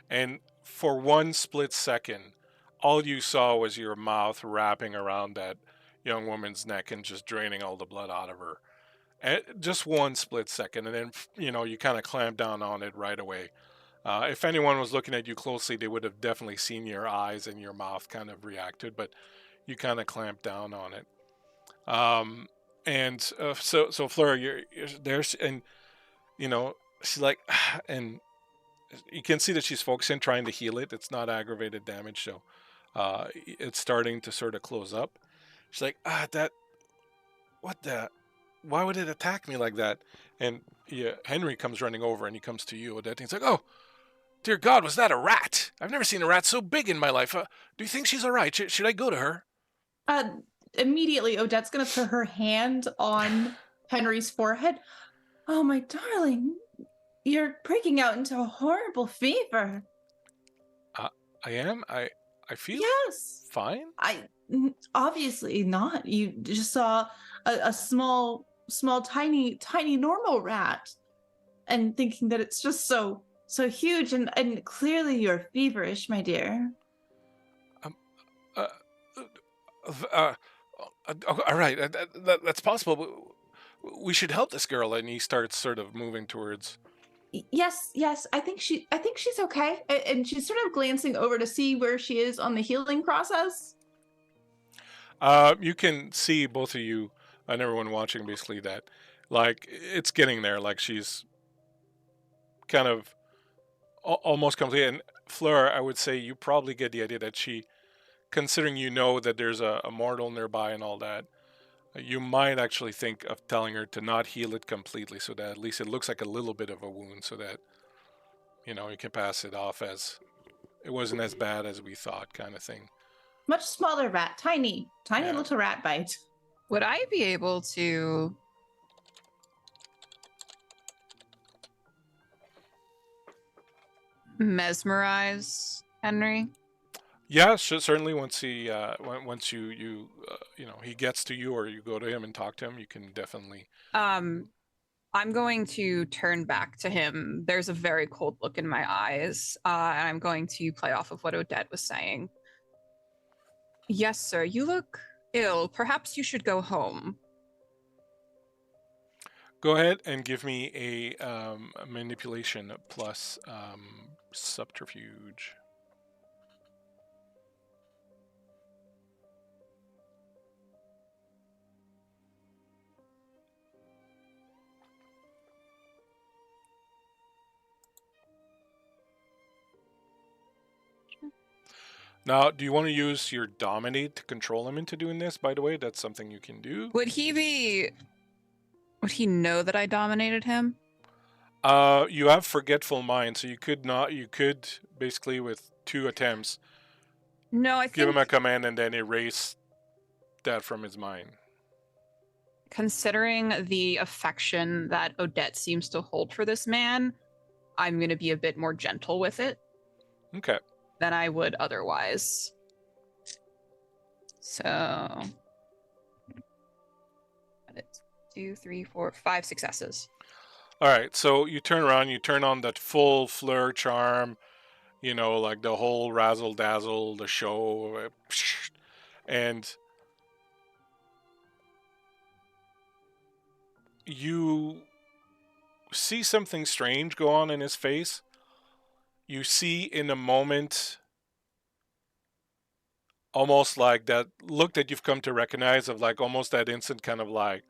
A: And for one split second, all you saw was your mouth wrapping around that young woman's neck and just draining all the blood out of her. And just one split second, and then you kind of clamp down on it right away. If anyone was looking at you closely, they would have definitely seen your eyes and your mouth kind of reacted, but you kind of clamped down on it. And so Fleur, you're there, and she's like, and you can see that she's focusing, trying to heal it. It's not aggravated damage, so it's starting to sort of close up. She's like, why would it attack me like that? And Henry comes running over, and he comes to you, Odette, and he's like, oh, dear God, was that a rat? I've never seen a rat so big in my life. Do you think she's all right? Should I go to her?
B: Immediately, Odette's going to put her hand on Henry's forehead. Oh, my darling, you're breaking out into a horrible fever.
A: I am? I feel
B: Yes.
A: fine?
B: Obviously not. You just saw a small, tiny normal rat and thinking that it's just so huge, and clearly you're feverish, my dear.
A: All right, that's possible. But we should help this girl. And he starts sort of moving towards.
B: Yes, I think she's okay, and she's sort of glancing over to see where she is on the healing process.
A: You can see, both of you and everyone watching, basically, that like it's getting there. Like she's kind of almost complete. And Fleur, I would say you probably get the idea that she, considering that there's a mortal nearby and all that, you might actually think of telling her to not heal it completely, so that at least it looks like a little bit of a wound, so that you can pass it off as it wasn't as bad as we thought, kind of thing.
B: Much smaller rat, tiny little rat bite.
D: Would I be able to mesmerize Henry?
A: Yeah, certainly. Once he he gets to you, or you go to him and talk to him, you can definitely.
D: I'm going to turn back to him. There's a very cold look in my eyes, and I'm going to play off of what Odette was saying. Yes, sir. You look ill. Perhaps you should go home.
A: Go ahead and give me a manipulation plus subterfuge. Now, do you want to use your dominate to control him into doing this? By the way, that's something you can do.
D: Would he know that I dominated him?
A: You have forgetful mind, so you could basically, with 2 attempts, give him a command and then erase that from his mind.
D: Considering the affection that Odette seems to hold for this man, I'm going to be a bit more gentle with it.
A: Okay.
D: Than I would otherwise. So, 2, 3, 4, 5 successes.
A: All right, so you turn around, you turn on that full Fleur charm, like the whole razzle dazzle, the show, and you see something strange go on in his face. You see in a moment, almost like that look that you've come to recognize, of like almost that instant kind of like,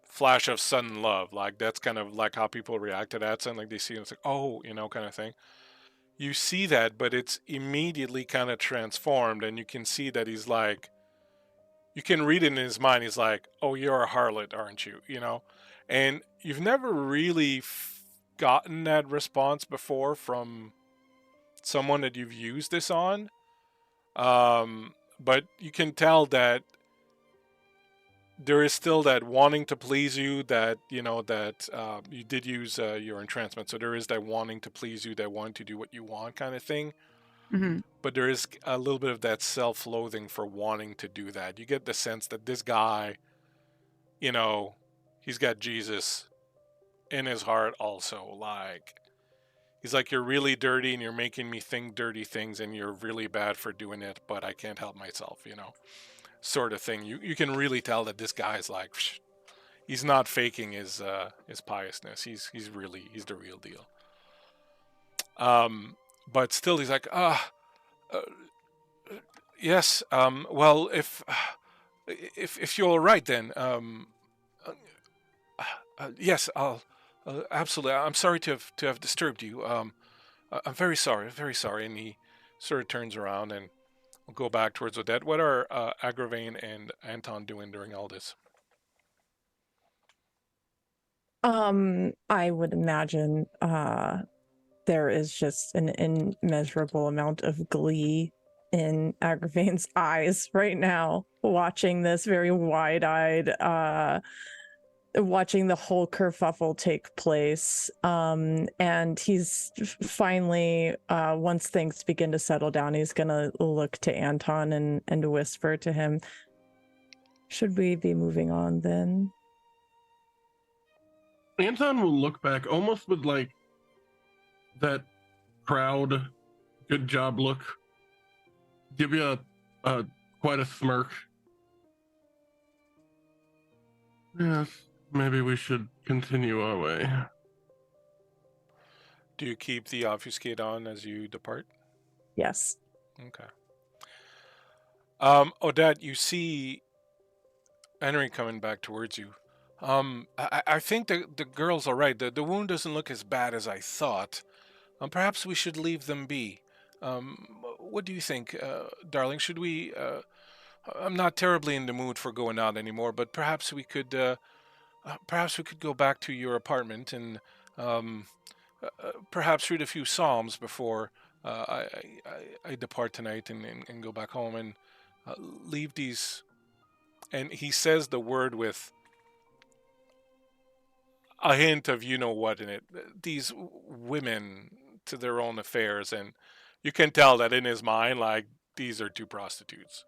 A: flash of sudden love. Like that's kind of like how people react to that. Something like they see and it's like, oh, kind of thing. You see that, but it's immediately kind of transformed, and you can see that he's like, you can read it in his mind. He's like, oh, you're a harlot, aren't you? And you've never really gotten that response before from someone that you've used this on. But you can tell that there is still that wanting to please you, that that you did use your entrancement, so there is that wanting to please you, that wanting to do what you want kind of thing.
D: Mm-hmm.
A: But there is a little bit of that self-loathing for wanting to do that. You get the sense that this guy, he's got Jesus in his heart also. Like, he's like, you're really dirty and you're making me think dirty things and you're really bad for doing it, but I can't help myself, sort of thing. You can really tell that this guy's like, he's not faking his piousness. He's the real deal. But still, he's like, yes. Well, if you're all right, then yes, I'll absolutely. I'm sorry to have disturbed you. I'm very sorry, very sorry. And he sort of turns around and will go back towards Odette. What are Agravain and Anton doing during all this?
E: I would imagine there is just an immeasurable amount of glee in Agravain's eyes right now, watching this, very wide-eyed, watching the whole kerfuffle take place. And he's finally, once things begin to settle down, he's gonna look to Anton and whisper to him, "Should we be moving on then?"
C: Anton will look back almost with like that proud, good job look, give you a quite a smirk. Yes, maybe we should continue our way.
A: Do you keep the obfuscate on as you depart?
E: Yes.
A: Okay. Odette, you see Henry coming back towards you. I think the girl's all right. The wound doesn't look as bad as I thought. Perhaps we should leave them be. What do you think, darling? Should we? I'm not terribly in the mood for going out anymore, but perhaps we could go back to your apartment and perhaps read a few psalms before I depart tonight and go back home and leave these. And he says the word with a hint of what in it. These women to their own affairs, and you can tell that in his mind, like, these are two prostitutes.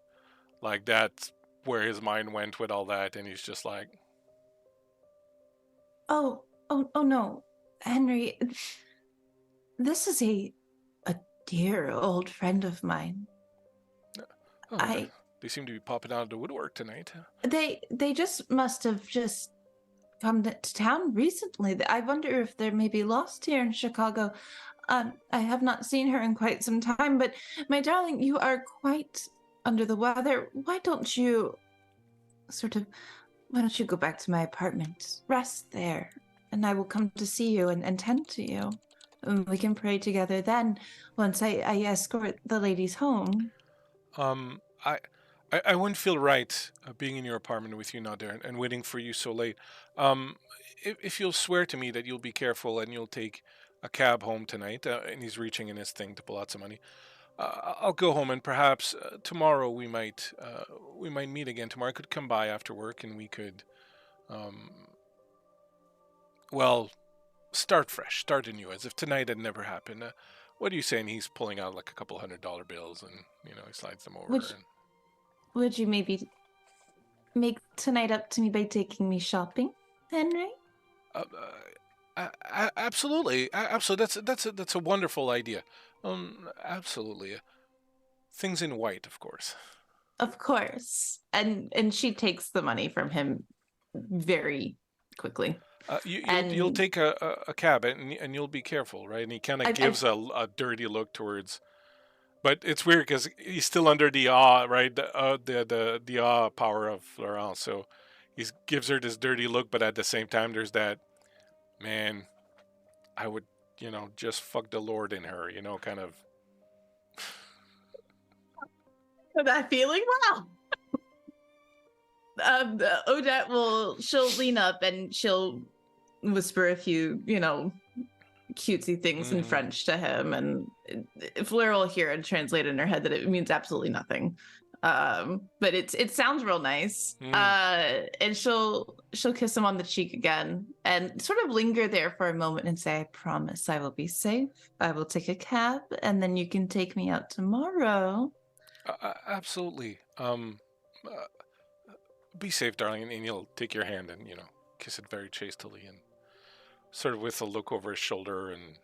A: Like, that's where his mind went with all that, and he's just like,
B: Oh no, Henry. This is a dear old friend of mine.
A: oh, they seem to be popping out of the woodwork tonight.
B: They just must have just come to town recently. I wonder if they're maybe lost here in Chicago. I have not seen her in quite some time, but my darling, you are quite under the weather. Why don't you go back to my apartment? Rest there, and I will come to see you and tend to you. And we can pray together then, once I escort the ladies home.
A: I wouldn't feel right being in your apartment with you now, Darren, and waiting for you so late. If you'll swear to me that you'll be careful and you'll take a cab home tonight, and he's reaching in his thing to pull out some money, I'll go home, and perhaps tomorrow we might meet again. Tomorrow I could come by after work, and we could, start fresh, start anew, as if tonight had never happened. What are you saying? He's pulling out like a couple $100 bills, and he slides them over.
B: Would you maybe make tonight up to me by taking me shopping, Henry?
A: Absolutely, absolutely. That's a wonderful idea. Absolutely. Things in white, of course.
B: Of course. And she takes the money from him very quickly.
A: You'll take a cab and you'll be careful, right? And he kind of gives a dirty look towards. But it's weird because he's still under the awe, right? The awe power of Florence. So he gives her this dirty look, but at the same time, there's that, man, I would, just fuck the Lord in her, kind of.
B: That feeling? Wow. Odette she'll lean up and she'll whisper a few, cutesy things in French to him, and Fleur will hear and translate in her head that it means absolutely nothing. But it sounds real nice. And she'll kiss him on the cheek again and sort of linger there for a moment and say, I promise I will be safe. I will take a cab and then you can take me out tomorrow.
A: Absolutely. Be safe, darling. And he'll take your hand and, kiss it very chastely and sort of with a look over his shoulder and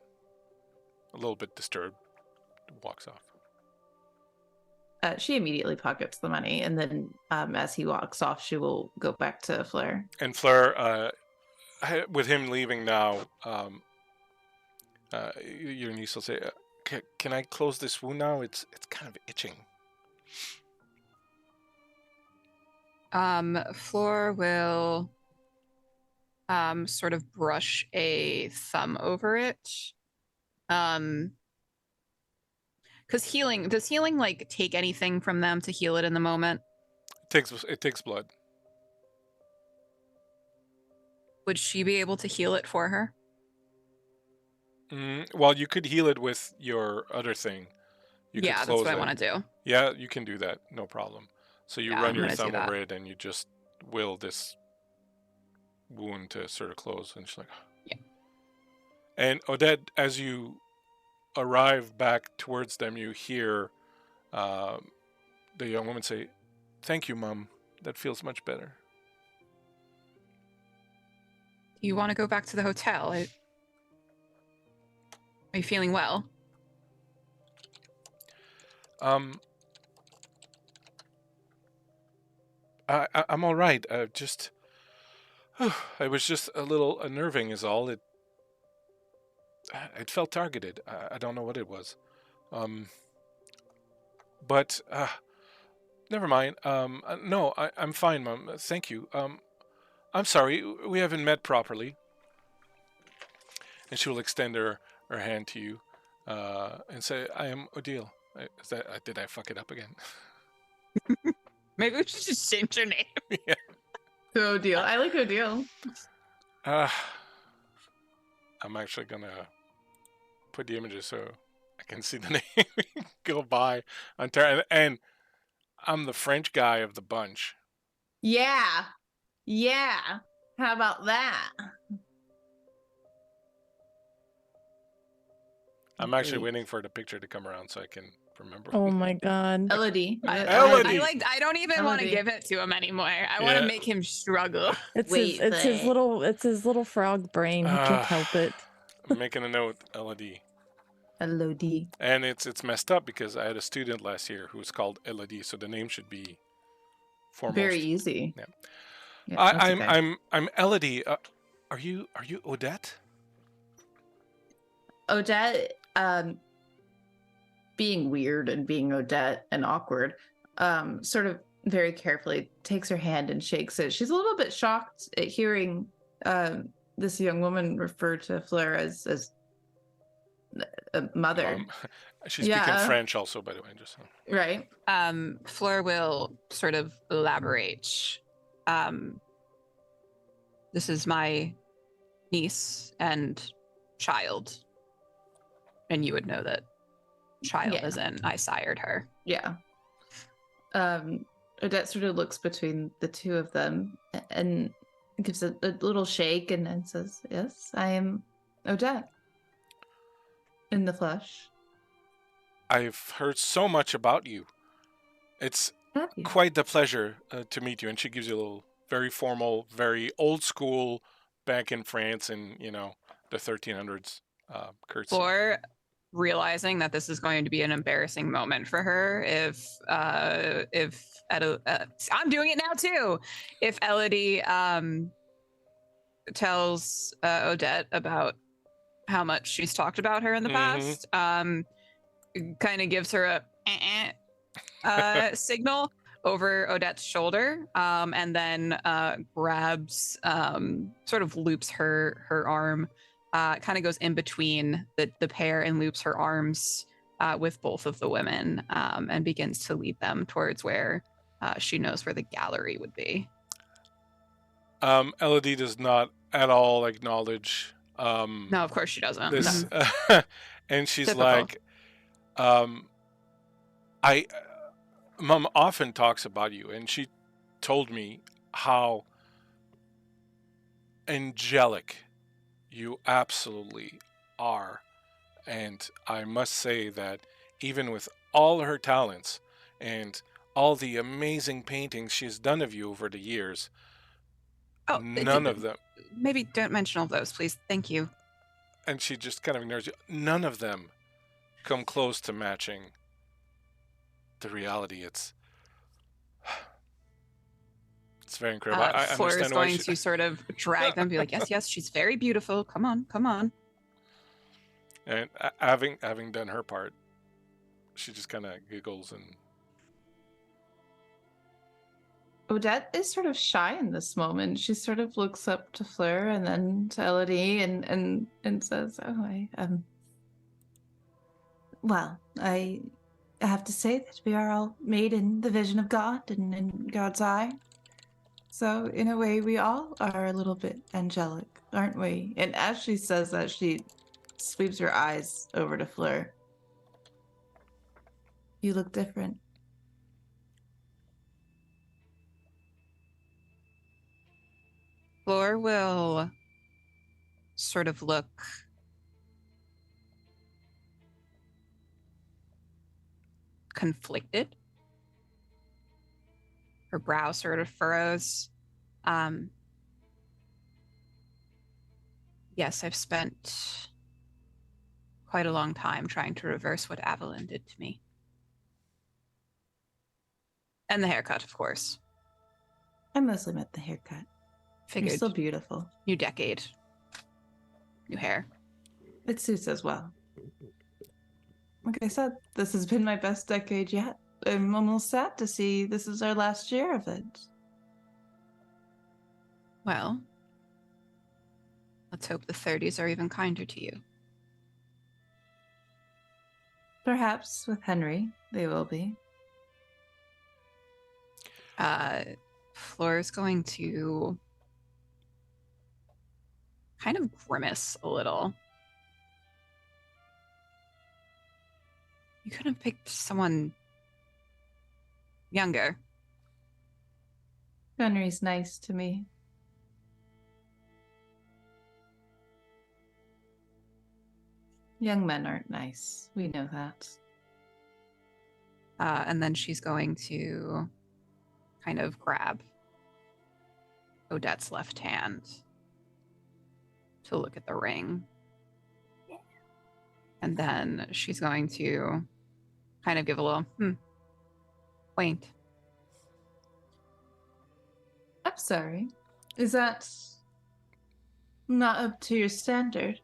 A: a little bit disturbed, walks off.
B: She immediately pockets the money, and then as he walks off, she will go back to Fleur.
A: And Fleur, with him leaving now, your niece will say, can I close this wound now? It's kind of itching.
D: Fleur will sort of brush a thumb over it. Because does healing like take anything from them to heal it in the moment?
A: It takes blood.
D: Would she be able to heal it for her?
A: Well, you could heal it with your other thing.
D: That's what I want to do.
A: Yeah, you can do that. No problem. So you run your thumb over it and you just will this wound to sort of close. And she's like,
D: yeah.
A: And Odette, as you arrive back towards them, you hear the young woman say, thank you, Mom. That feels much better.
D: Do you want to go back to the hotel? Are you feeling well?
A: I'm all right. I was just a little unnerving is all. It felt targeted. I don't know what it was. But never mind. No, I'm fine, Mom. Thank you. I'm sorry, we haven't met properly. And she will extend her hand to you and say, I am Odile. Did I fuck it up again?
D: Maybe we should just change your name.
A: Yeah.
B: To Odile. I like Odile.
A: I'm actually going to put the images so I can see the name go by. And I'm the French guy of the bunch.
B: Yeah. How about that?
A: I'm actually waiting for the picture to come around so I can remember.
E: Oh my god.
B: Elodie.
D: I don't even want to give it to him anymore. I want to make him struggle.
E: It's his little frog brain. He can't help it.
A: I'm making a note, Elodie.
B: Elodie.
A: And it's messed up because I had a student last year who was called Elodie, so the name should be foremost.
B: Very easy.
A: Yeah. I'm Elodie. Are you Odette?
B: Odette, being weird and being Odette and awkward, sort of very carefully takes her hand and shakes it. She's a little bit shocked at hearing this young woman refer to Fleur as a mother.
A: She's speaking French also, by the way. Just
B: right.
D: Fleur will sort of elaborate. This is my niece and child. And you would know that child as in I sired her.
B: Yeah. Odette sort of looks between the two of them and gives a little shake and then says, yes, I am Odette. In the flesh.
A: I've heard so much about you. It's quite the pleasure to meet you. And she gives you a little very formal, very old school, back in France in, the 1300s curtsy.
D: Or realizing that this is going to be an embarrassing moment for her if I'm doing it now too. If Elodie tells Odette about how much she's talked about her in the past, kind of gives her a signal over Odette's shoulder, and then grabs, sort of loops her arm, kind of goes in between the pair and loops her arms with both of the women, and begins to lead them towards where she knows where the gallery would be.
A: Elodie does not at all acknowledge
D: No, of course she doesn't.
A: this, and she's
D: Typical.
A: like, I, Mom often talks about you, and she told me how angelic you absolutely are. And I must say that even with all her talents and all the amazing paintings she's done of you over the years,
D: Oh,
A: none of them,
D: maybe don't mention all those, please. Thank you.
A: and she just kind of ignores you, none of them come close to matching the reality. It's very incredible. I
D: Fleur is
A: understand why
D: going
A: she,
D: to sort of drag them, be like, yes, yes, she's very beautiful. Come on, come on.
A: and having done her part, she just kind of giggles and
B: Odette is sort of shy in this moment. She sort of looks up to Fleur and then to Elodie and says, "Oh, well, I have to say that we are all made in the vision of God and in God's eye. So in a way, we all are a little bit angelic, aren't we?" And as she says that, she sweeps her eyes over to Fleur. "You look different."
D: Fleur will sort of look conflicted. Her brow sort of furrows. Yes, I've spent quite a long time trying to reverse what Avalon did to me. And the haircut, of course.
B: I mostly meant the haircut.
D: Figured.
B: You're still beautiful.
D: New decade. New hair.
B: It suits as well. Like I said, this has been my best decade yet. I'm almost sad to see this is our last year of it.
D: Well, let's hope the 30s are even kinder to you.
B: Perhaps with Henry, they will be.
D: Flora's going to kind of grimace a little. You could have picked someone younger.
B: Henry's nice to me. Young men aren't nice. We know that.
D: And then she's going to kind of grab Odette's left hand to look at the ring. And then she's going to kind of give a little, quaint.
B: I'm sorry. Is that not up to your standard?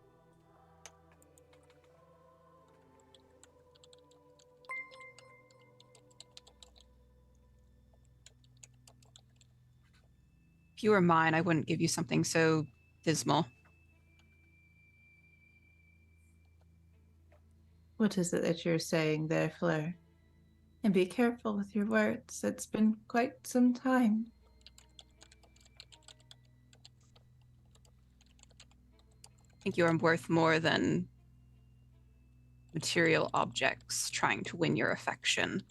D: If you were mine, I wouldn't give you something so dismal.
B: What is it that you're saying there, Fleur? And be careful with your words. It's been quite some time.
D: I think you're worth more than material objects trying to win your affection.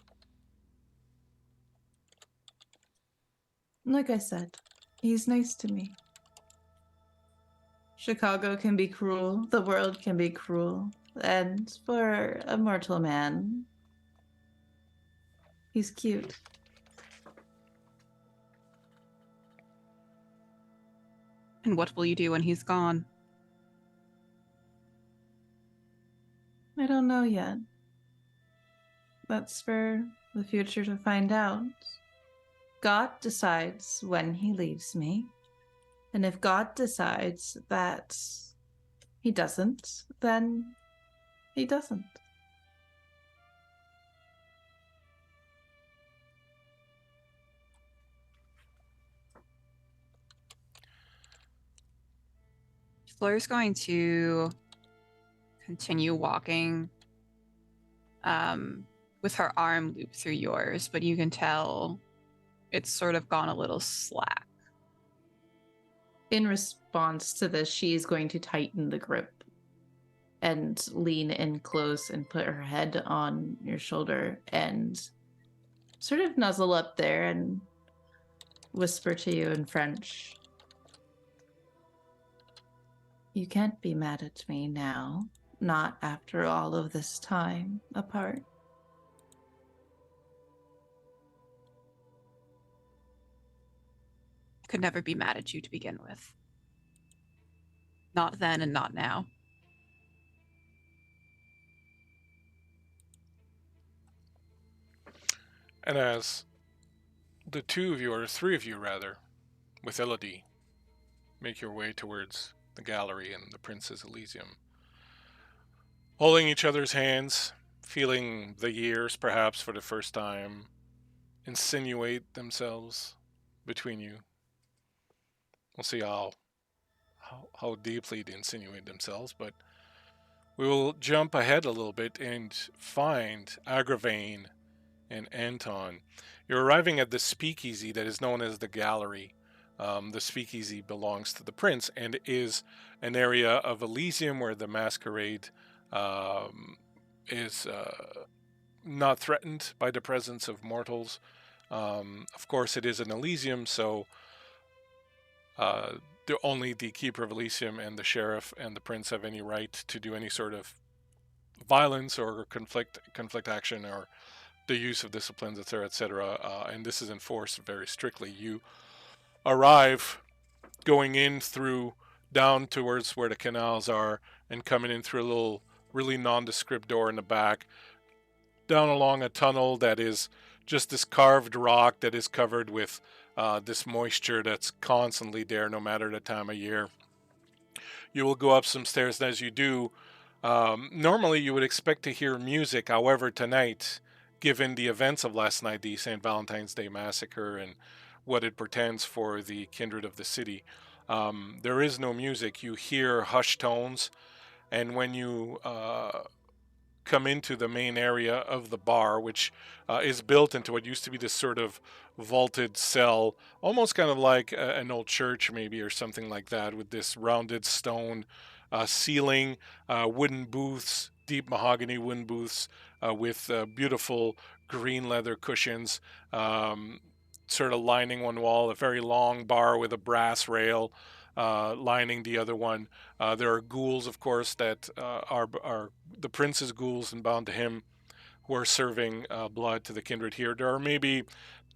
B: Like I said, he's nice to me. Chicago can be cruel, the world can be cruel, and for a mortal man, he's cute.
D: And what will you do when he's gone?
B: I don't know yet. That's for the future to find out. God decides when he leaves me. And if God decides that he doesn't, then he doesn't.
D: Fleur's going to continue walking with her arm looped through yours, but you can tell it's sort of gone a little slack.
B: In response to this, she is going to tighten the grip and lean in close and put her head on your shoulder and sort of nuzzle up there and whisper to you in French. You can't be mad at me now, not after all of this time apart.
D: Could never be mad at you to begin with. Not then and not now.
A: And as the two of you, or three of you rather, with Elodie, make your way towards the gallery in the Prince's Elysium, holding each other's hands, feeling the years, perhaps for the first time, insinuate themselves between you. We'll see how deeply they insinuate themselves, but we will jump ahead a little bit and find Agravain and Anton. You're arriving at the speakeasy that is known as the Gallery. The speakeasy belongs to the prince and is an area of Elysium where the Masquerade is not threatened by the presence of mortals. Of course, it is an Elysium, so only the Keeper of Elysium and the Sheriff and the Prince have any right to do any sort of violence or conflict action or the use of disciplines, etc., etc. And this is enforced very strictly. You arrive going in through down towards where the canals are and coming in through a little really nondescript door in the back, down along a tunnel that is just this carved rock that is covered with this moisture that's constantly there no matter the time of year. You will go up some stairs, and as you do, normally you would expect to hear music. However, tonight, given the events of last night, the St. Valentine's Day massacre and what it portends for the kindred of the city, there is no music. You hear hushed tones, and when you come into the main area of the bar, which is built into what used to be this sort of vaulted cell, almost kind of like an old church maybe or something like that, with this rounded stone ceiling, wooden booths, deep mahogany wooden booths with beautiful green leather cushions sort of lining one wall, a very long bar with a brass rail lining the other one. There are ghouls, of course, that are the prince's ghouls and bound to him, who are serving blood to the kindred here. There are maybe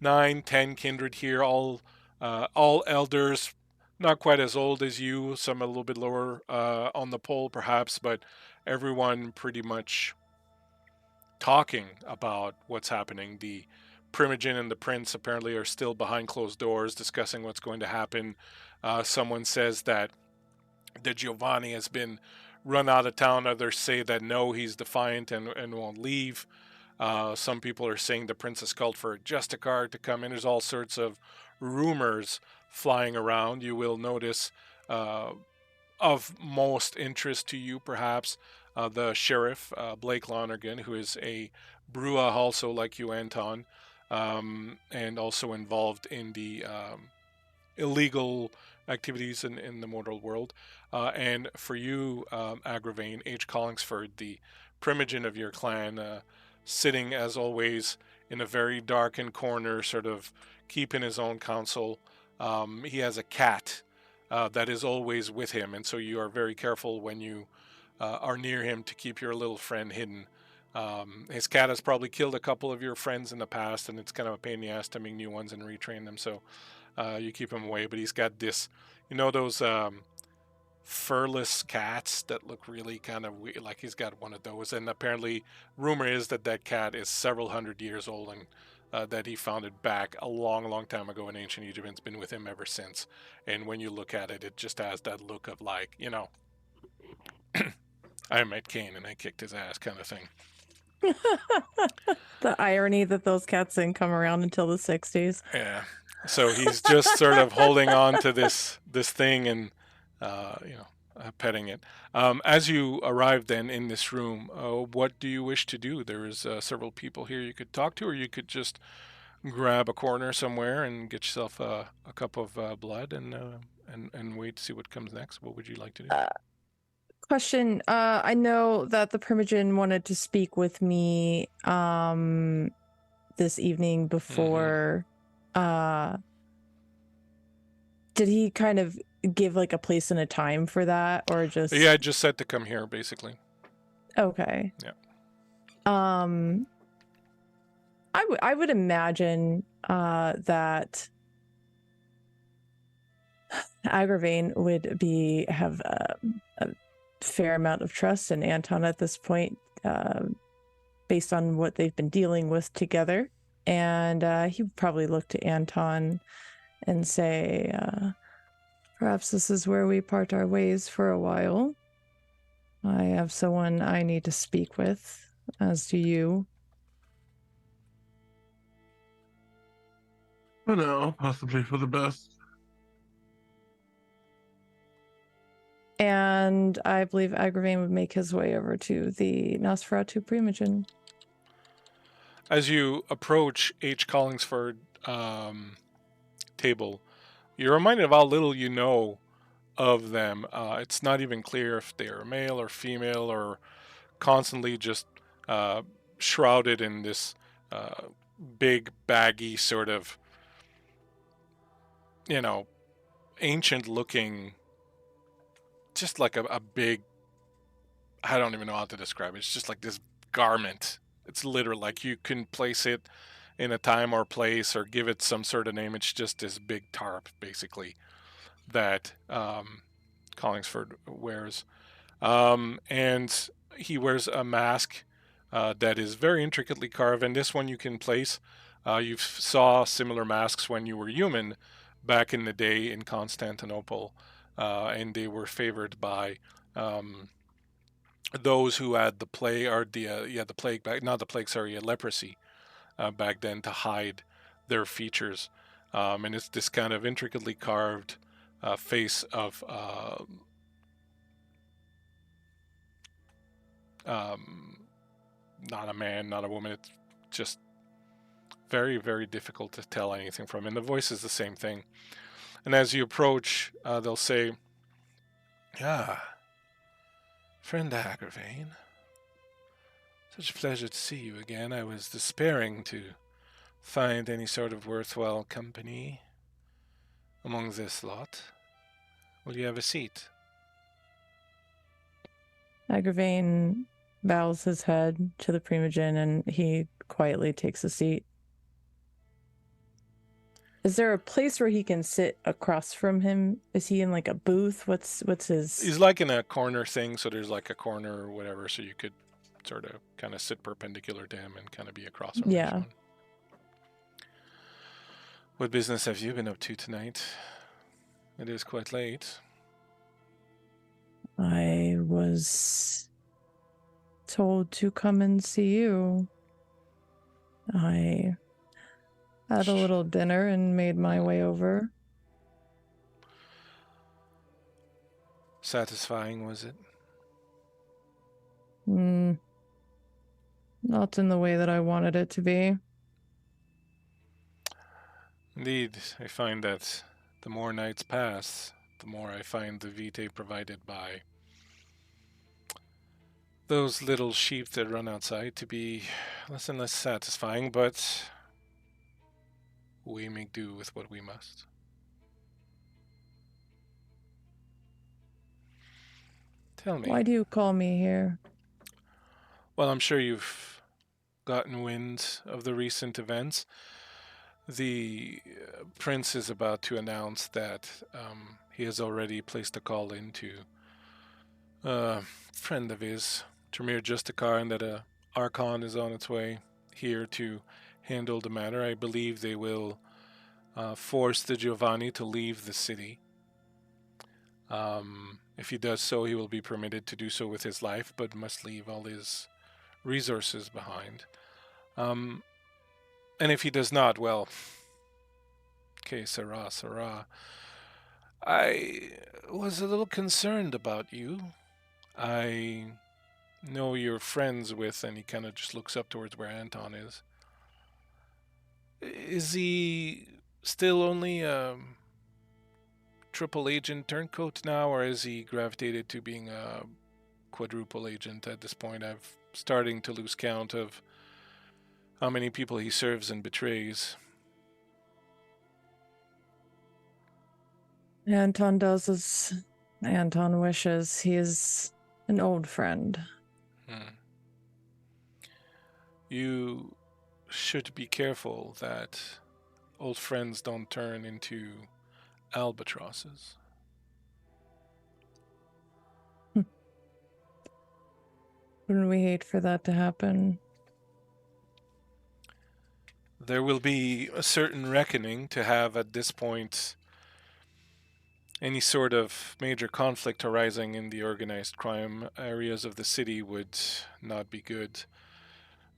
A: 9-10 kindred here, all elders, not quite as old as you, some a little bit lower on the pole perhaps, but everyone pretty much talking about what's happening. The Primogen and the prince apparently are still behind closed doors discussing what's going to happen. Someone says that Giovanni has been run out of town. Others say that no, he's defiant and won't leave. Some people are saying the prince has called for a Justicar to come in. There's all sorts of rumors flying around. You will notice of most interest to you, perhaps, the sheriff, Blake Lonergan, who is a Brua also like you, Anton, and also involved in the illegal activities in the mortal world. And for you, Agravain, H. Collingsford, the Primogen of your clan, sitting as always in a very darkened corner, sort of keeping his own counsel. He has a cat that is always with him, and so you are very careful when you are near him to keep your little friend hidden. His cat has probably killed a couple of your friends in the past, and it's kind of a pain in the ass to make new ones and retrain them, so you keep him away. But he's got this, those furless cats that look really kind of weird, like he's got one of those. And apparently, rumor is that cat is several hundred years old, and that he found it back a long, long time ago in ancient Egypt, and it's been with him ever since. And when you look at it, it just has that look of like, I met Cain and I kicked his ass kind of thing.
E: The irony that those cats didn't come around until the 60s.
A: Yeah. So he's just sort of holding on to this thing and, petting it. As you arrive then in this room, what do you wish to do? There is several people here you could talk to, or you could just grab a corner somewhere and get yourself a cup of blood and and wait to see what comes next? What would you like to do?
E: Question. I know that the Primogen wanted to speak with me this evening before. Did he kind of give like a place and a time for that, or just?
A: Yeah, I just said to come here, basically.
E: Okay.
A: Yeah.
E: I would imagine that Agravain would have a fair amount of trust in Anton at this point, based on what they've been dealing with together, and he would probably look to Anton and say, perhaps this is where we part our ways for a while. I have someone I need to speak with, as do you.
C: For now, possibly for the best.
E: And I believe Agravain would make his way over to the Nosferatu Primogen.
A: As you approach H. Collingsford table, you're reminded of how little you know of them. It's not even clear if they're male or female, or constantly just shrouded in this big, baggy sort of, ancient-looking, just like a big, I don't even know how to describe it. It's just like this garment. It's literal, like you can place it in a time or place or give it some sort of name. It's just this big tarp, basically, that Collingsford wears. And he wears a mask that is very intricately carved, and this one you can place. You saw similar masks when you were human back in the day in Constantinople, and they were favored by those who had the plague, or the plague back, not the plague, sorry, leprosy back then, to hide their features. And it's this kind of intricately carved face of not a man, not a woman. It's just very, very difficult to tell anything from. And the voice is the same thing. And as you approach, they'll say, friend Agravain, such a pleasure to see you again. I was despairing to find any sort of worthwhile company among this lot. Will you have a seat?
E: Agravain bows his head to the Primogen and he quietly takes a seat. Is there a place where he can sit across from him? Is he in like a booth? What's his...
A: He's like in a corner thing, so there's like a corner or whatever, so you could sort of kind of sit perpendicular to him and kind of be across from
E: Yeah.
A: everyone. What business have you been up to tonight? It is quite late.
E: I was told to come and see you. I had a little dinner and made my way over.
A: Satisfying, was it?
E: Not in the way that I wanted it to be.
A: Indeed, I find that the more nights pass, the more I find the vitae provided by those little sheep that run outside to be less and less satisfying, but we make do with what we must. Tell me.
E: Why do you call me here?
A: Well, I'm sure you've gotten wind of the recent events. The prince is about to announce that he has already placed a call into a friend of his, Tremere Justicar, and that a Archon is on its way here to handle the matter. I believe they will force the Giovanni to leave the city. If he does so, he will be permitted to do so with his life, but must leave all his resources behind. And if he does not, well, que sera, sera. I was a little concerned about you. I know you're friends with, and he kind of just looks up towards where Anton is. Is he still only a triple agent turncoat now, or has he gravitated to being a quadruple agent at this point? I'm starting to lose count of how many people he serves and betrays.
E: Anton does as Anton wishes. He is an old friend.
A: You should be careful that old friends don't turn into albatrosses.
E: Wouldn't we hate for that to happen?
A: There will be a certain reckoning to have at this point. Any sort of major conflict arising in the organized crime areas of the city would not be good.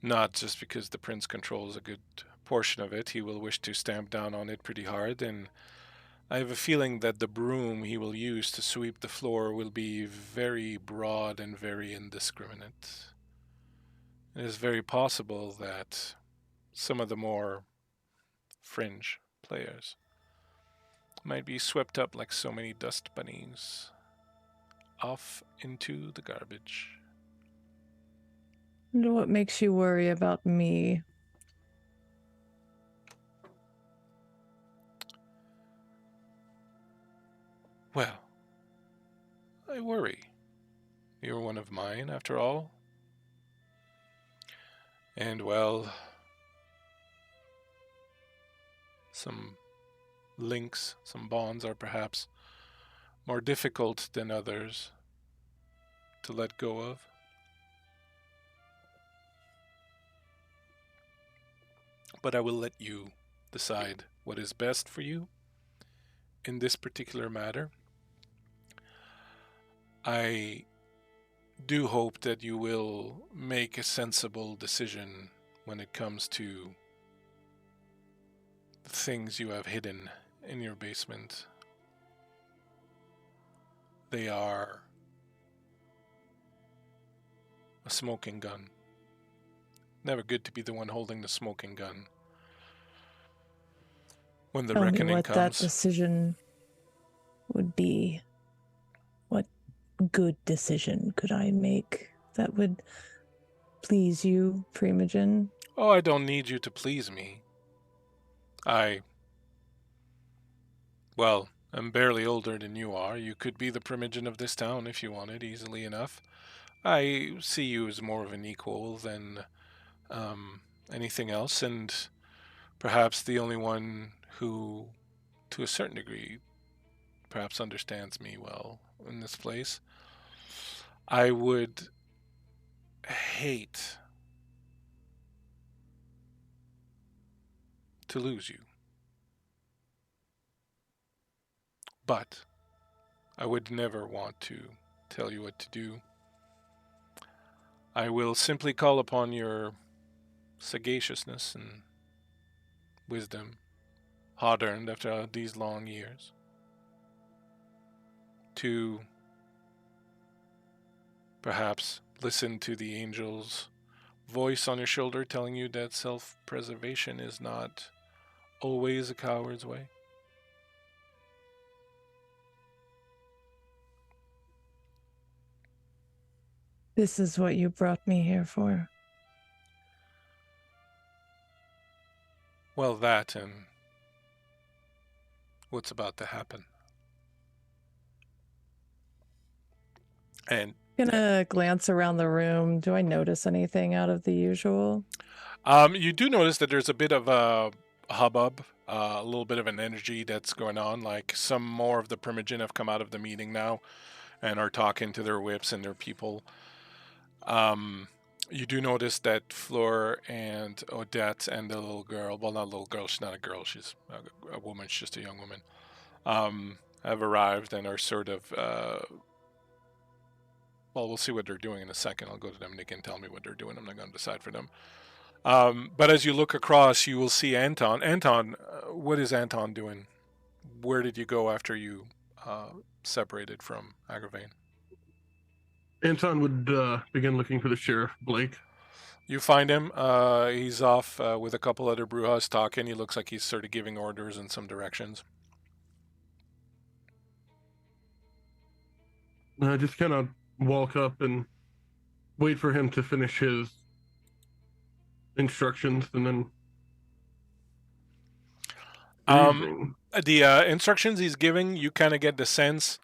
A: Not just because the prince controls a good portion of it. He will wish to stamp down on it pretty hard, and I have a feeling that the broom he will use to sweep the floor will be very broad and very indiscriminate. It is very possible that some of the more fringe players might be swept up like so many dust bunnies off into the garbage.
E: And what makes you worry about me?
A: Well, I worry. You're one of mine, after all. And, well, some links, some bonds are perhaps more difficult than others to let go of. But I will let you decide what is best for you in this particular matter. I do hope that you will make a sensible decision when it comes to the things you have hidden in your basement. They are a smoking gun. Never good to be the one holding the smoking gun when the
E: Tell me
A: reckoning
E: what
A: comes.
E: that decision would be. What good decision could I make that would please you, Primogen?
A: Oh, I don't need you to please me. Well, I'm barely older than you are. You could be the primogen of this town if you wanted, easily enough. I see you as more of an equal than anything else, and perhaps the only one who, to a certain degree, perhaps understands me well in this place. I would hate to lose you. But I would never want to tell you what to do. I will simply call upon your sagaciousness and wisdom, hard-earned after these long years, to perhaps listen to the angel's voice on your shoulder telling you that self-preservation is not always a coward's way.
E: This is what you brought me here for.
A: Well, that and what's about to happen. And
E: Gonna glance around the room. Do I notice anything out of the usual?
A: you do notice that there's a bit of a hubbub, a little bit of an energy that's going on. Like some more of the primogen have come out of the meeting now and are talking to their whips and their people. You do notice that Fleur and Odette and the little girl, well, not a little girl, she's not a girl, she's a woman, she's just a young woman, have arrived and are sort of, well, we'll see what they're doing in a second. I'll go to them and they can tell me what they're doing. I'm not going to decide for them. But as you look across, you will see Anton. Anton, what is Anton doing? Where did you go after you separated from Agravain?
C: Anton would begin looking for the sheriff, Blake.
A: You find him. He's off with a couple other Brujas talking. He looks like he's sort of giving orders in some directions.
C: I just kind of walk up and wait for him to finish his instructions, and then
A: the instructions he's giving, you kind of get the sense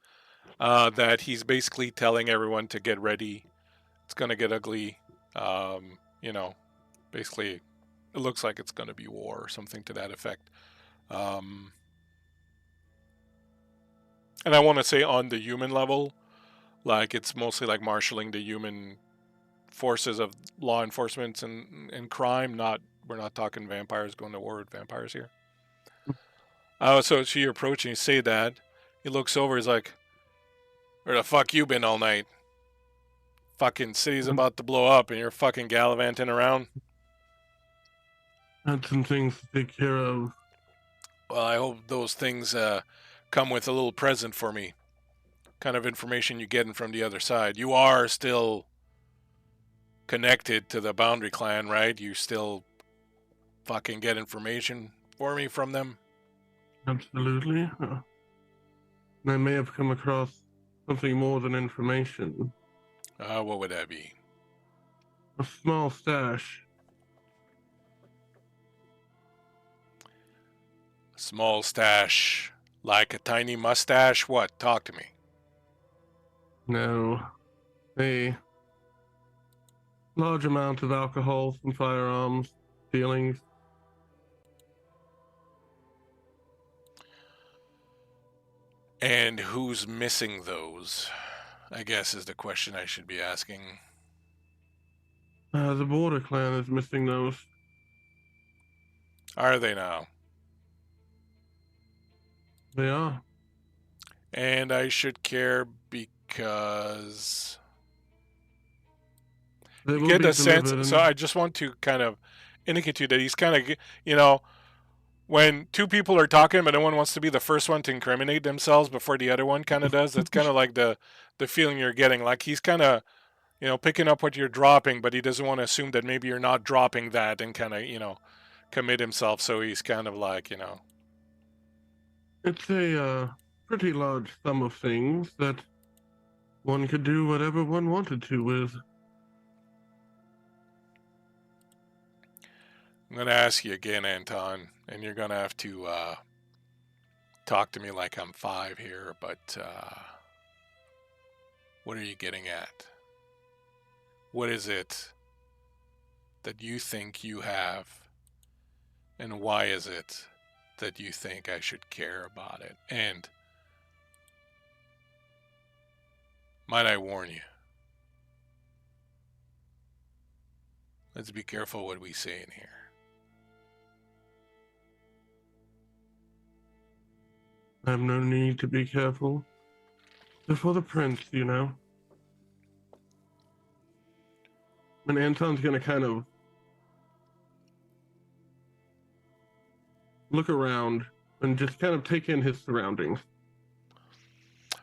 A: that he's basically telling everyone to get ready. It's gonna get ugly. You know, basically, it looks like it's gonna be war or something to that effect. And I want to say on the human level, like it's mostly like marshaling the human forces of law enforcement and crime. We're not talking vampires going to war with vampires here. So you approach and you say that. He looks over. He's like, "Where the fuck you been all night? Fucking city's about to blow up, and you're fucking gallivanting around."
C: Had some things to take care of.
A: Well, I hope those things come with a little present for me. Kind of information you getting from the other side. You are still connected to the Boundary Clan, right? You still fucking get information for me from them?
C: Absolutely. I may have come across something more than information.
A: What would that be?
C: A small stash.
A: Small stash. Like a tiny mustache? What? Talk to me.
C: No. A large amount of alcohol, some firearms, feelings.
A: And who's missing those? I guess is the question I should be asking.
C: The Border Clan is missing those.
A: Are they now?
C: They are.
A: And I should care because
C: They
A: you
C: will
A: get
C: be
A: a sense.
C: delivered
A: So I just want to kind of indicate to you that he's kind of, you know, when two people are talking, but no one wants to be the first one to incriminate themselves before the other one kind of does. That's kind of like the feeling you're getting. Like he's kind of, you know, picking up what you're dropping, but he doesn't want to assume that maybe you're not dropping that and kind of, you know, commit himself. So he's kind of like, you know.
C: It's a pretty large sum of things that one could do whatever one wanted to with.
A: I'm going to ask you again, Anton, and you're going to have to talk to me like I'm 5 here, but what are you getting at? What is it that you think you have, and why is it that you think I should care about it? And might I warn you, let's be careful what we say in here.
C: I have no need to be careful. They're for the prince, you know. And Anton's gonna kind of look around and just kind of take in his surroundings.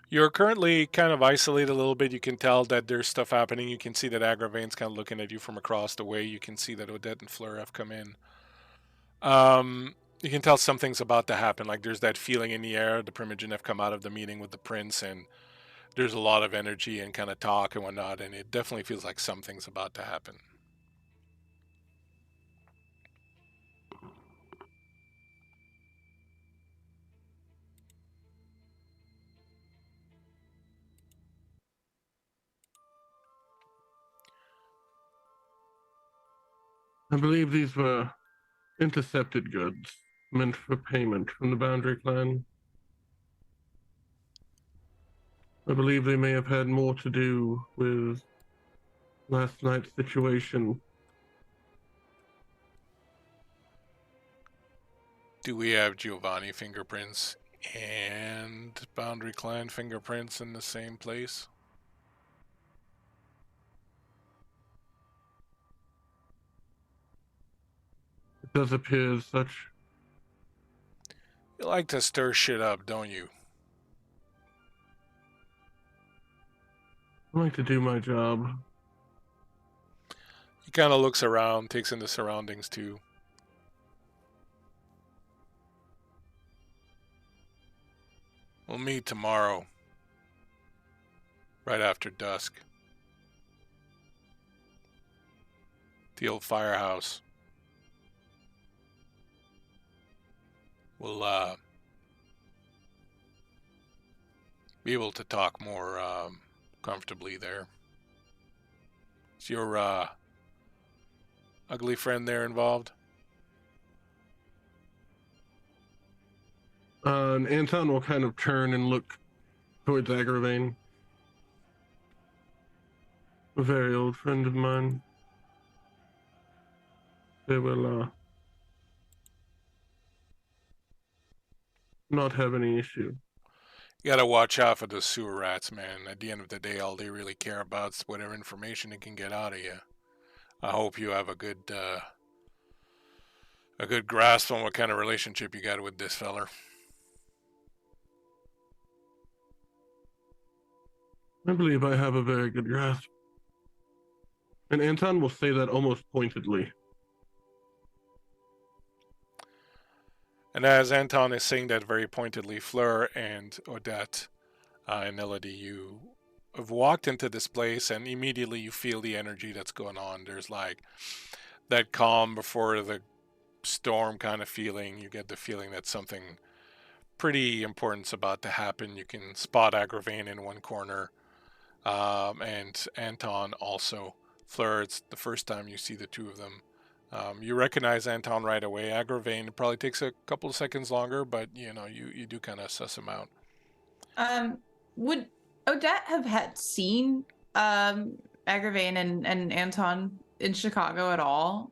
A: You're currently kind of isolated a little bit. You can tell that there's stuff happening. You can see that Agravain's kind of looking at you from across the way. You can see that Odette and Fleur have come in. You can tell something's about to happen. Like there's that feeling in the air. The Primogen have come out of the meeting with the prince, and there's a lot of energy and kind of talk and whatnot. And it definitely feels like something's about to happen.
C: I believe these were intercepted goods meant for payment from the Boundary Clan. I believe they may have had more to do with last night's situation.
A: Do we have Giovanni fingerprints and Boundary Clan fingerprints in the same place?
C: It does appear as such.
A: You like to stir shit up, don't you?
C: I like to do my job.
A: He kind of looks around, takes in the surroundings too. We'll meet tomorrow. right after dusk. The old firehouse. We'll be able to talk more comfortably there. Is your ugly friend there involved?
C: And Anton will kind of turn and look towards Agravain. A very old friend of mine. They will not have any issue.
A: You gotta watch out for those sewer rats, man. At the end of the day, all they really care about is whatever information they can get out of you. I hope you have a good grasp on what kind of relationship you got with this feller.
C: I believe I have a very good grasp. And Anton will say that almost pointedly.
A: And as Anton is saying that very pointedly, Fleur and Odette and Elodie, you have walked into this place and immediately you feel the energy that's going on. There's like that calm before the storm kind of feeling. You get the feeling that something pretty important's about to happen. You can spot Agravain in one corner, and Anton also. Fleur, it's the first time you see the two of them. You recognize Anton right away. Agravain, it probably takes a couple of seconds longer, but you know, you do kind of suss him out.
B: Would Odette have had seen Agravain and Anton in Chicago at all?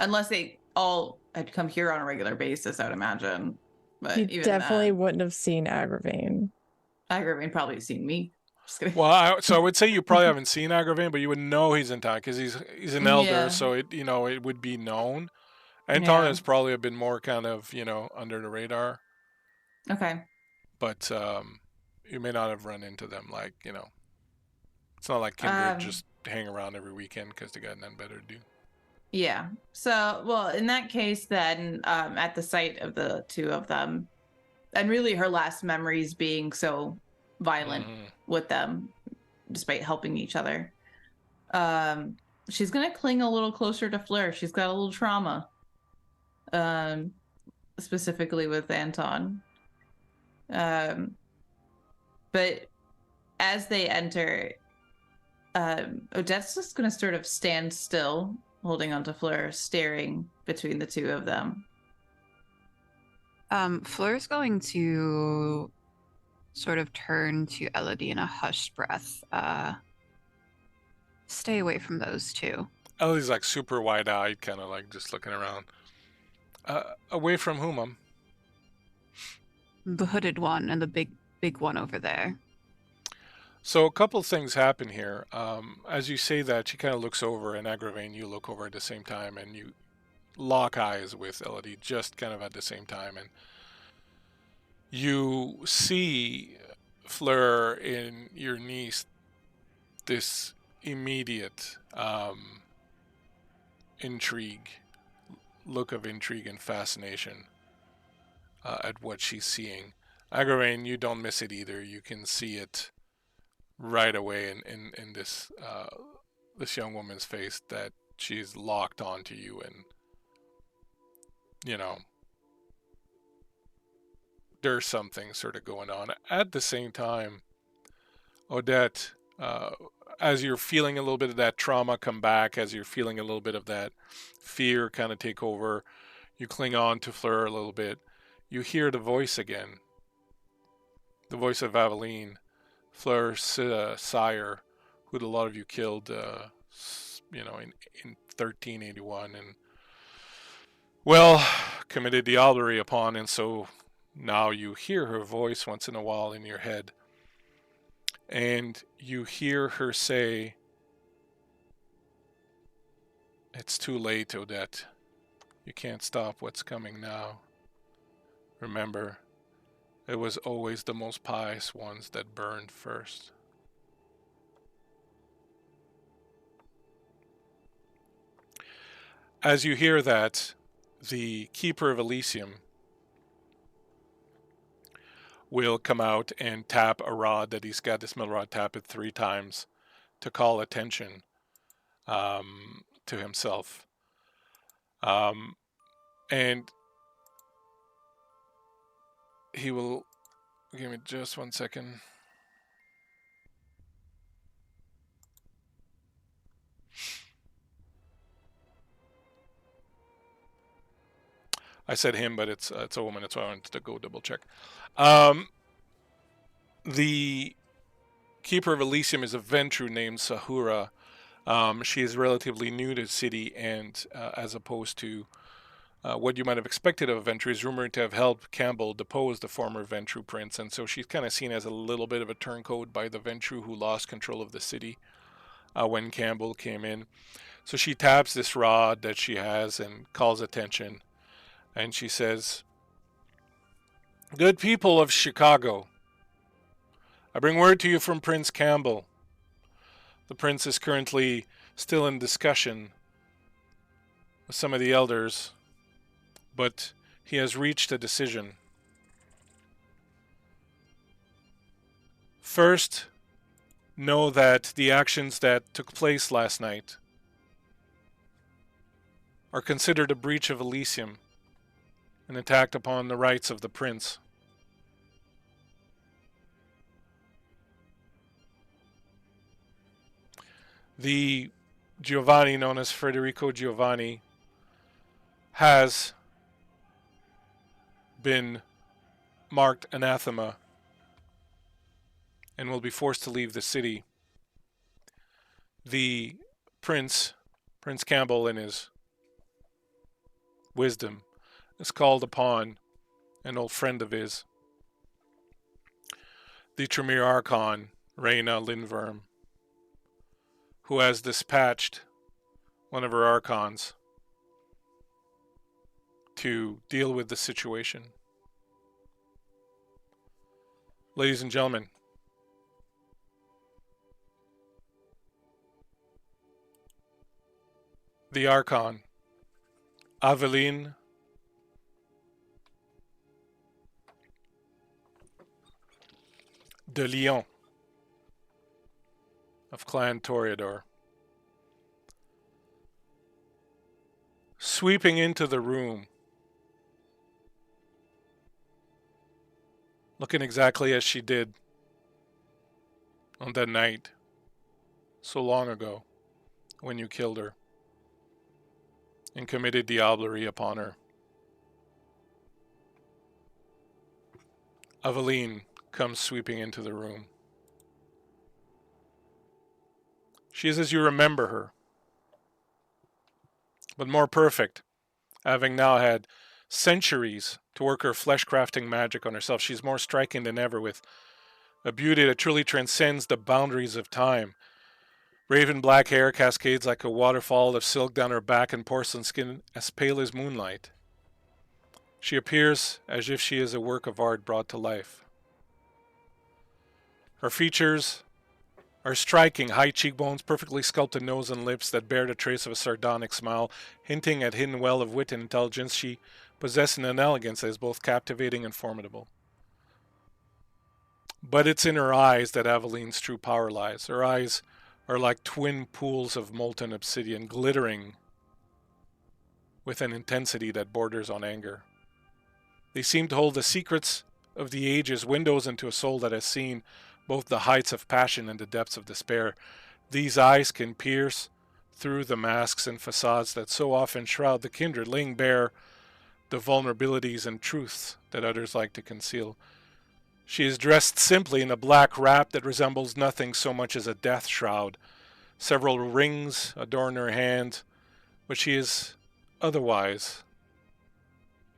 B: Unless they all had come here on a regular basis, I would imagine. But
E: You
B: even
E: definitely
B: then,
E: wouldn't have seen Agravain.
B: Agravain probably seen me. Just kidding.
A: Well, so I would say you probably haven't seen Agravain, but you would know he's in town because he's an elder,
B: Yeah.
A: so it would be known. Anton
B: Yeah.
A: has probably been more kind of under the radar,
B: Okay.
A: but you may not have run into them it's not like Kindred just hang around every weekend because they got nothing better to do.
B: Yeah. So, well, in that case, then, at the sight of the two of them, and really her last memories being so violent with them, despite helping each other, she's gonna cling a little closer to Fleur. She's got a little trauma, specifically with Anton. But as they enter, Odette's just gonna sort of stand still, holding onto Fleur, staring between the two of them.
D: Fleur's going to sort of turn to Elodie in a hushed breath. Stay away from those two.
A: Ellie's like super wide-eyed, kind of like just looking around. Away from whom,
D: The hooded one and the big one over there.
A: So a couple of things happen here. As you say that, she kind of looks over, and Agravain, you look over at the same time, and you lock eyes with Elodie just kind of at the same time, and you see Fleur in your niece this immediate look of intrigue and fascination at what she's seeing. Agravain, you don't miss it either. You can see it right away in this young woman's face that she's locked onto you, and there's something sort of going on. At the same time, Odette, as you're feeling a little bit of that trauma come back, as you're feeling a little bit of that fear kind of take over, you cling on to Fleur a little bit. You hear the voice again, the voice of Aveline, Fleur's sire, who a lot of you killed, in 1381, and committed diablerie upon, and so now you hear her voice once in a while in your head, and you hear her say, "It's too late, Odette. You can't stop what's coming now. Remember, it was always the most pious ones that burned first." As you hear that, the Keeper of Elysium will come out and tap a rod that he's got this metal rod, tap it 3 times to call attention to himself. And he will, give me just 1 second. I said him, but it's a woman. That's why I wanted to go double check. The keeper of Elysium is a Ventru named Sahura. She is relatively new to the city, and as opposed to what you might have expected of a Ventru, is rumored to have helped Campbell depose the former Ventru prince, and so she's kind of seen as a little bit of a turncoat by the Ventru who lost control of the city when Campbell came in. So she taps this rod that she has and calls attention. And she says, "Good people of Chicago, I bring word to you from Prince Campbell. The prince is currently still in discussion with some of the elders, but he has reached a decision. First, know that the actions that took place last night are considered a breach of Elysium, an attack upon the rights of the prince. The Giovanni, known as Federico Giovanni, has been marked anathema and will be forced to leave the city. The Prince Campbell, in his wisdom, is called upon an old friend of his, the Tremere Archon, Reyna Lindworm, who has dispatched one of her Archons to deal with the situation. Ladies and gentlemen, the Archon, Aveline de Lyon of Clan Toreador, sweeping into the room, looking exactly as she did on that night so long ago when you killed her and committed diablerie upon her. Aveline comes sweeping into the room. She is as you remember her, but more perfect, having now had centuries to work her flesh-crafting magic on herself. She's more striking than ever, with a beauty that truly transcends the boundaries of time. Raven black hair cascades like a waterfall of silk down her back, and porcelain skin as pale as moonlight. She appears as if she is a work of art brought to life. Her features are striking: high cheekbones, perfectly sculpted nose and lips that bear the trace of a sardonic smile, hinting at hidden well of wit and intelligence. She possesses an elegance that is both captivating and formidable. But it's in her eyes that Aveline's true power lies. Her eyes are like twin pools of molten obsidian, glittering with an intensity that borders on anger. They seem to hold the secrets of the ages, windows into a soul that has seen both the heights of passion and the depths of despair. These eyes can pierce through the masks and facades that so often shroud the kindred, laying bare the vulnerabilities and truths that others like to conceal. She is dressed simply in a black wrap that resembles nothing so much as a death shroud. Several rings adorn her hand, but she is otherwise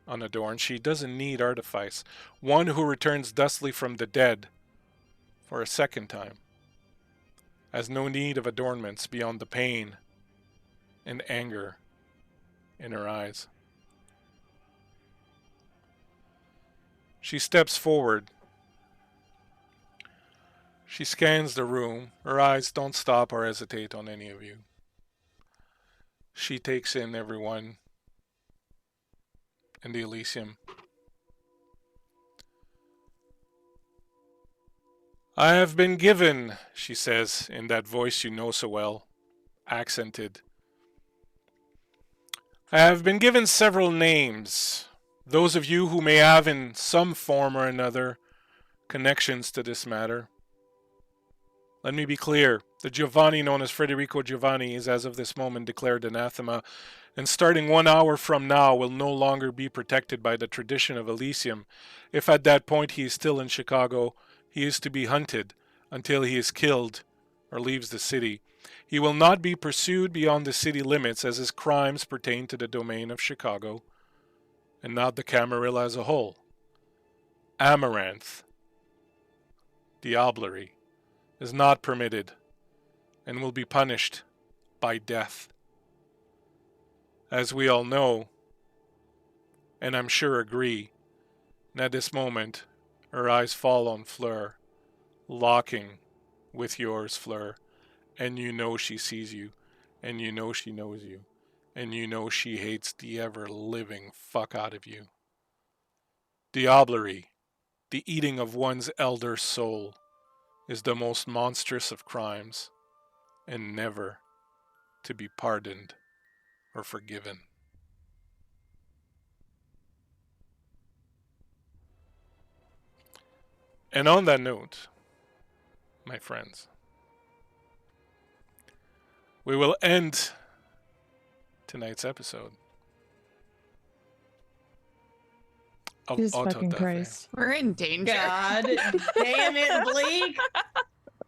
A: unadorned. She doesn't need artifice. One who returns dustily from the dead for a second time has no need of adornments beyond the pain and anger in her eyes. She steps forward. She scans the room. Her eyes don't stop or hesitate on any of you. She takes in everyone in the Elysium. I have been given, she says, in that voice you know so well, accented. I have been given several names. Those of you who may have in some form or another connections to this matter. Let me be clear. The Giovanni known as Federico Giovanni is as of this moment declared anathema, and starting 1 hour from now will no longer be protected by the tradition of Elysium. If at that point he is still in Chicago, he is to be hunted until he is killed or leaves the city. He will not be pursued beyond the city limits as his crimes pertain to the domain of Chicago and not the Camarilla as a whole. Amaranth, diablerie, is not permitted and will be punished by death. As we all know, and I'm sure agree, and at this moment her eyes fall on Fleur, locking with yours, Fleur, and you know she sees you, and you know she knows you, and you know she hates the ever-living fuck out of you. Diablerie, the eating of one's elder soul, is the most monstrous of crimes, and never to be pardoned or forgiven. And on that note, my friends, we will end tonight's episode of
E: Jesus
A: Auto
E: fucking
A: da Fe.
E: Christ.
D: We're in danger.
B: God damn it, Blake.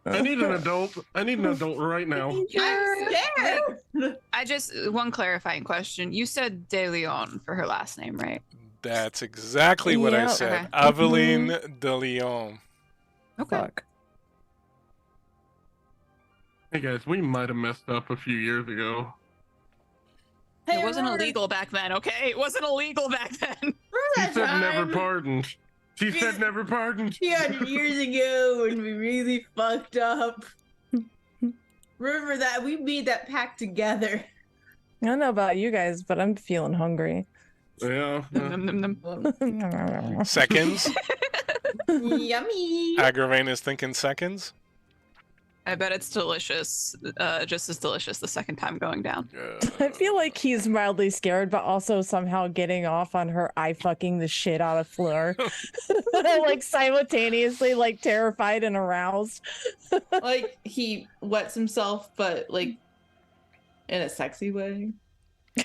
C: I need an adult. I need an adult right now.
B: I'm scared.
D: I just one clarifying question. You said De Leon for her last name, right?
A: That's exactly what I
E: Yep.
A: said.
D: Okay.
A: Aveline de Leon.
D: Okay.
E: Fuck.
C: Hey guys, we might have messed up a few years ago.
B: Hey,
D: It wasn't
B: remember-
D: illegal back then, okay? It wasn't illegal back then.
B: remember
C: She
B: that
C: said never
B: time
C: pardoned. She
B: We-
C: said never pardoned.
B: 200 years ago when we really fucked up? Remember that? We made that pact together.
E: I don't know about you guys, but I'm feeling hungry.
C: Yeah.
D: Num, num, num.
A: Seconds.
B: Yummy.
A: Agravain is thinking seconds.
D: I bet it's delicious. Just as delicious the second time going down.
E: I feel like he's mildly scared, but also somehow getting off on her eye fucking the shit out of Fleur. Like simultaneously, like terrified and aroused.
B: Like he wets himself, but like in a sexy way.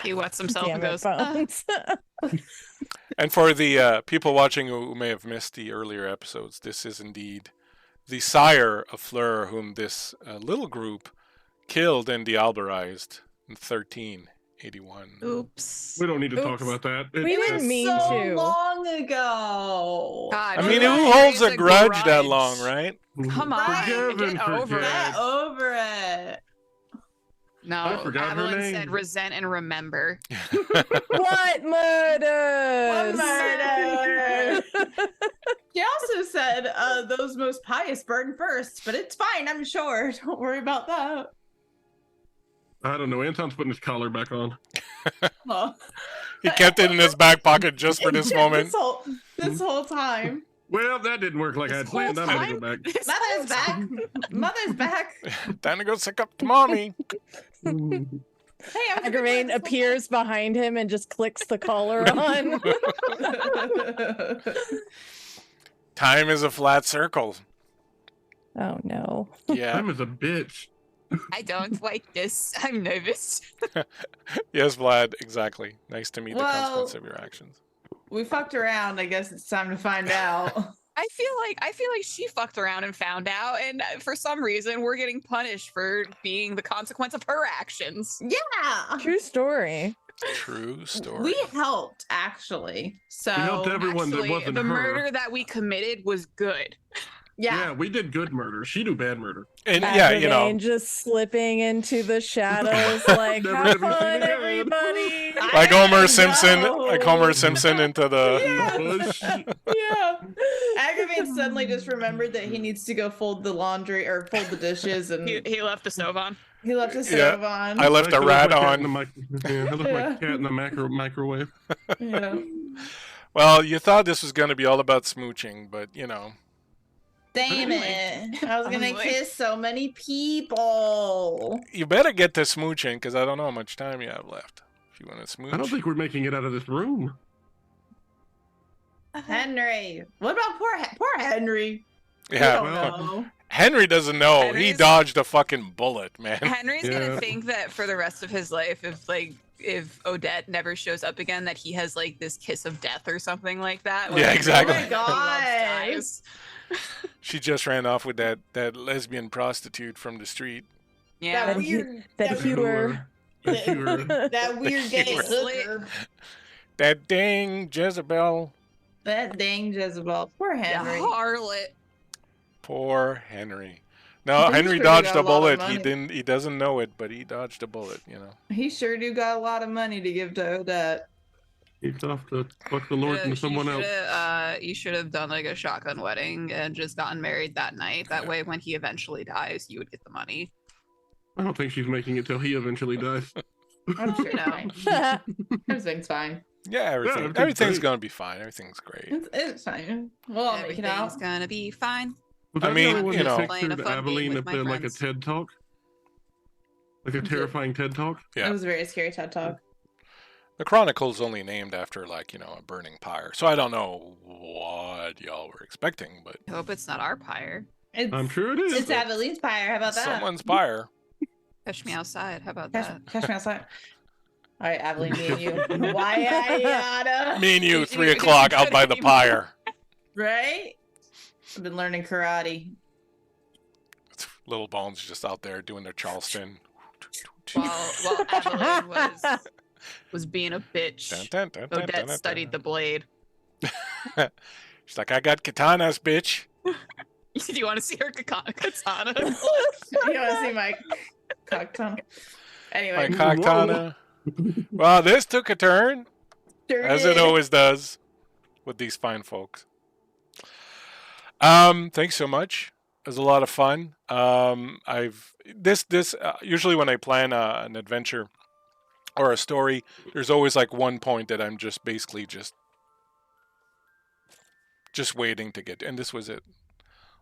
D: He wets himself
E: Damn
D: and
E: it,
D: goes,
E: Bones.
A: And for the people watching who may have missed the earlier episodes, this is indeed the sire of Fleur, whom this little group killed and diablerized in 1381.
D: oops.
C: We don't need to talk
E: Oops.
C: about that.
E: We
C: It's
E: didn't
C: just-
E: mean
B: so
E: to.
B: long ago.
D: God,
A: I mean,
D: who
A: who holds a grudge that
D: grudge?
A: long, right?
D: Come on,
C: Forgive and
D: get over
C: forget.
B: Get over it.
D: No,
C: I forgot her
D: Avalon
C: name.
D: said resent and remember.
E: What murders?
B: What murder? She also said those most pious burn first, but it's fine, I'm sure. Don't worry about that.
C: I don't know. Anton's putting his collar back on.
B: Oh.
A: He kept it in his back pocket just for this moment.
B: This whole time.
C: Well, that didn't work like I had
D: This whole
C: planned. I'm gonna go
D: time?
C: back.
D: This
B: Mother's
D: whole
B: back.
D: time.
B: Mother's back.
A: Time to go sick up to mommy.
B: Hey, I'm gonna
E: Agravain
B: do this
E: appears behind him and just clicks the collar on.
B: whole-
A: Time is a flat circle.
E: Oh no.
A: Yeah.
C: Time is a bitch.
D: I don't like this. I'm nervous.
A: Yes, Vlad, exactly. Nice to meet the
B: Well-
A: consequence of your actions.
B: We fucked around. I guess it's time to find out.
D: I feel like she fucked around and found out, and for some reason we're getting punished for being the consequence of her actions.
B: Yeah.
E: True story.
A: True story.
B: We helped actually. So
C: We helped everyone that
D: Actually,
C: wasn't
D: the
C: her.
D: murder that we committed was good.
B: yeah.
C: We did good murder. She do bad murder.
A: And yeah, you know,
E: Agravain just slipping into the shadows, like
C: Never
E: have
C: have you seen
E: fun,
C: again."
E: everybody.
A: like Homer
B: I
A: Simpson,
B: know.
A: like Homer Simpson into the.
C: Bush.
B: Yeah. Agravain suddenly just remembered that he needs to go fold the laundry or fold the dishes, and
D: He left the stove on.
B: he left his
A: Yeah.
B: stove on.
A: I left a
C: Actually,
A: rat
C: my cat
A: on.
C: in the I left my
B: Yeah.
C: cat in the microwave.
B: Yeah.
A: Well, you thought this was going to be all about smooching, but you know,
B: Damn it. I was gonna kiss so many people.
A: You better get to smooching, because I don't know how much time you have left. If you want to smooch.
C: I don't think we're making it out of this room.
B: Henry. What about poor Henry?
A: Yeah,
B: We don't know.
A: Henry doesn't know. He
D: Henry's-
A: dodged a fucking bullet, man.
D: Henry's gonna
C: Yeah.
D: think that for the rest of his life, if Odette never shows up again, that he has like this kiss of death or something like that.
A: Yeah, exactly.
B: Oh my God.
A: She just ran off with that lesbian prostitute from the street.
D: Yeah.
E: That
B: weird,
E: that hewer.
C: The hewer.
B: that weird gay
A: Hewer.
B: hooker.
A: That dang Jezebel.
B: That dang Jezebel. Poor Henry.
D: Harlot.
A: Poor Henry. No,
B: He
A: Henry
B: sure
A: dodged
B: got
A: a
B: a lot of
A: bullet. He
B: money.
A: didn't. He doesn't know it, but he dodged a bullet. You know.
B: He sure do got a lot of money to give to Odette.
C: He's off to fuck the Lord and someone else.
D: You should have done like a shotgun wedding and just gotten married that night. That way, when he eventually dies, you would get the money.
C: I don't think she's making it till he eventually dies.
B: I'm sure.
D: No.
B: Fine. Everything's fine.
A: Yeah,
C: everything's
A: everything's
C: great.
A: gonna be fine. Everything's great.
B: It's fine. We'll all make it out.
D: Everything's gonna be fine.
C: Was
A: I
C: that
A: mean,
C: the one
A: you
C: that
A: know.
D: Playing a
C: pictured
D: fun game
C: Aveline
D: with
C: up
D: my
C: there like a
D: friends.
C: TED talk? Like a terrifying TED talk?
A: Yeah.
B: It was a very scary TED talk.
A: The Chronicle's only named after, like, you know, a burning pyre. So I don't know what y'all were expecting, but
D: I hope it's not our pyre.
C: I'm sure it is.
B: It's Aveline's pyre. How about that?
A: someone's pyre.
D: Catch me outside. How about
B: Catch,
D: that?
B: catch me outside. All right, Aveline, me and you. Why
A: Me and you,
D: You-
A: 3
D: you-
A: o'clock
D: you
A: out by the
D: couldn't
A: pyre.
B: Right? I've been learning karate.
A: Little Bones just out there doing their Charleston.
D: While Aveline was being a bitch,
A: Dun, dun, dun, dun, dun,
D: Odette
A: dun,
D: studied the blade.
A: She's like, I got katanas, bitch.
D: Do you want to see her katana?
B: You want to see my cocktail? Anyway,
A: My katana. Well, this took a turn,
B: sure
A: as it
B: did.
A: always does with these fine folks. Thanks so much. It was a lot of fun. Usually when I plan an adventure or a story, there's always like one point that I'm just basically just waiting to get, and this was it.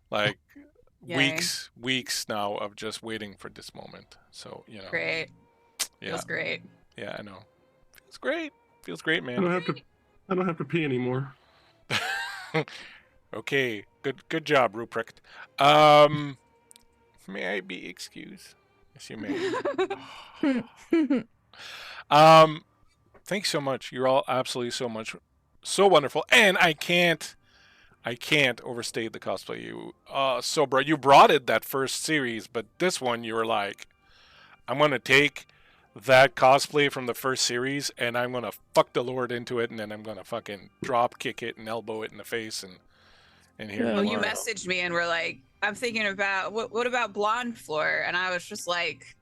A: Like
D: Yay.
A: weeks now of just waiting for this moment. So, you know.
D: Great.
A: Yeah.
D: Feels great.
A: Yeah, I know. Feels great,
C: I
A: man.
C: don't have to pee anymore.
A: Okay, good job, Ruprecht. May I be excused? Yes, you may. Thanks so much. You're all absolutely so wonderful, and I can't overstate the cosplay. You brought it that first series, but this one you were like, I'm gonna take that cosplay from the first series and I'm gonna fuck the Lord into it, and then I'm gonna fucking drop kick it and elbow it in the face and here
E: Oh,
D: Well,
A: you
D: you
A: are.
D: messaged me and were like, I'm thinking about what about blonde floor? And I was just like,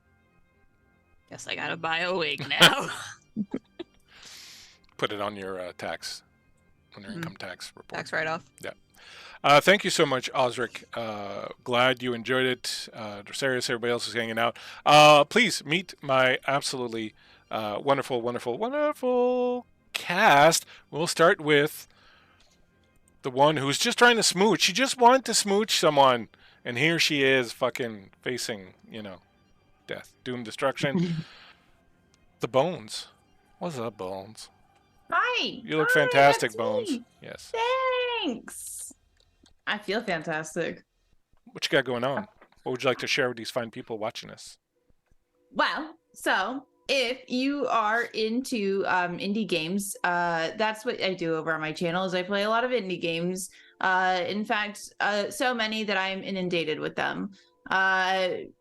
D: guess I gotta buy a wig now.
A: Put it on your on your
D: Mhm.
A: income tax report.
D: Tax write off.
A: Thank you so much, Osric. Glad you enjoyed it. Dracarius, everybody else is hanging out. Please meet my absolutely wonderful cast. We'll start with the one who's just trying to smooch. She just wanted to smooch someone, and here she is fucking facing, death, doom, destruction. The Bones. What's up, Bones?
B: Hi.
A: You look
B: Hi,
A: fantastic,
B: that's
A: Bones.
B: me.
A: Yes.
B: Thanks. I feel fantastic.
A: What you got going on? What would you like to share with these fine people watching us?
B: Well, so if you are into indie games, that's what I do over on my channel. Is I play a lot of indie games. In fact, so many that I'm inundated with them.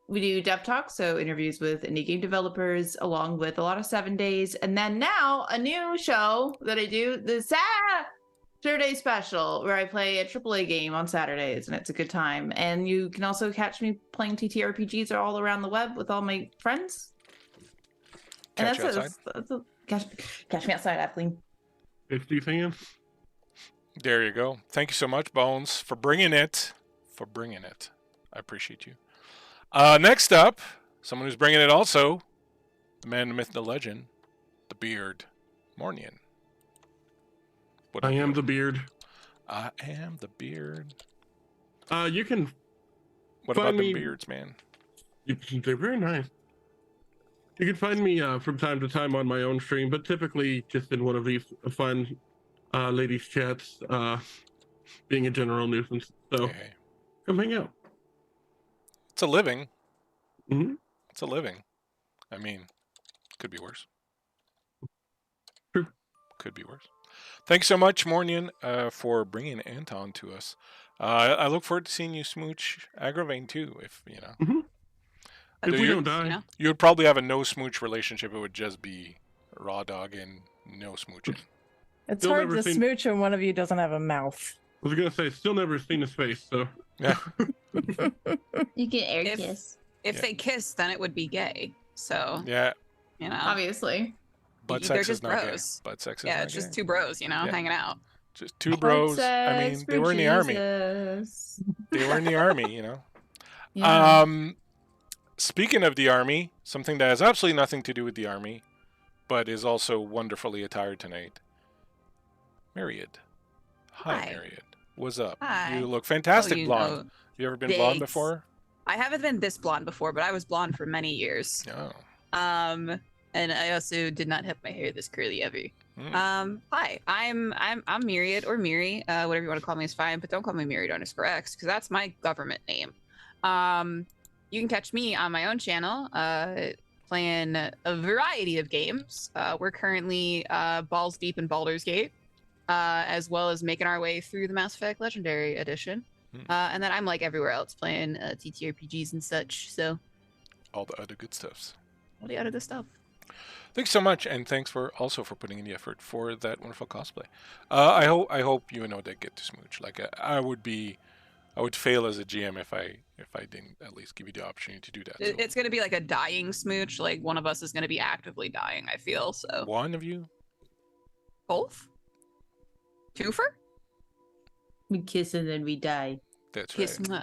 B: We do dev talks, so interviews with indie game developers, along with a lot of 7 days, and then now a new show that I do, the Saturday special, where I play a AAA game on Saturdays, and it's a good time. And you can also catch me playing TTRPGs all around the web with all my friends. And
A: Catch you outside?
B: Catch me outside, Athleen.
C: 50 fans?
A: There you go. Thank you so much, Bones, for bringing it. I appreciate you. Next up, someone who's bringing it also, the man, the myth, the legend, the beard, Mornian. What
C: I
A: up,
C: am
A: yo?
C: the beard.
A: I am the beard.
C: You can
A: What
C: find
A: about the
C: me-
A: beards, man?
C: They're very nice. You can find me from time to time on my own stream, but typically just in one of these fun ladies' chats, being a general nuisance. So
A: Hey.
C: come hang out.
A: It's a living.
C: Mhm.
A: It's a living. I mean, could be worse.
C: True.
A: Could be worse. Thanks so much, Mornian, for bringing Anton to us. I look forward to seeing you smooch Aggravain too, if you know.
C: Mhm. If we
A: you-
C: don't die.
D: You know?
A: You would probably have a no smooch relationship. It would just be raw dog and no smooching.
E: It's
C: Still
E: hard
C: never
E: to
C: seen-
E: smooch when one of you doesn't have a mouth.
C: I was gonna say, still never seen his face, so
A: Yeah.
B: You can air
D: If-
B: kiss,
D: If
A: Yeah.
D: they kiss, then it would be gay. So,
A: Yeah.
D: you know.
B: obviously.
A: Butt
D: They're
A: sex is
D: just
A: not
D: bros.
A: gay. Butt sex is
D: Yeah,
A: not
D: it's just
A: gay.
D: two bros,
A: Yeah.
D: hanging out.
A: Just two bros. I mean, they were in the army. They were in the army, you know.
B: Yeah.
A: Speaking of the army, something that has absolutely nothing to do with the army, but is also wonderfully attired tonight. Myriad. Hi,
D: Hi.
A: Myriad. What's up?
D: Hi.
A: You look fantastic
D: you
A: blonde.
D: know,
A: Have you ever been blonde
D: thanks.
A: before?
D: I haven't been this blonde before, but I was blonde for many years.
A: No.
D: And I also did not have my hair this curly ever.
A: Mm.
D: Hi, I'm Myriad or Miri, whatever you want to call me is fine, but don't call me Myriad_X because that's my government name. You can catch me on my own channel, playing a variety of games. We're currently balls deep in Baldur's Gate, as well as making our way through the Mass Effect Legendary Edition. And then I'm like everywhere else playing TTRPGs and such. So
A: All the other good stuffs.
D: all the other stuff.
A: Thanks so much, and thanks for putting in the effort for that wonderful cosplay. I hope you and Odette get to smooch. Like I would fail as a GM if I didn't at least give you the opportunity to do that. So
D: It's gonna be like a dying smooch. Like one of us is gonna be actively dying. I feel so.
A: one of you.
D: Both. Twofer.
B: We kiss and then we die.
A: That's
D: Kiss.
A: right.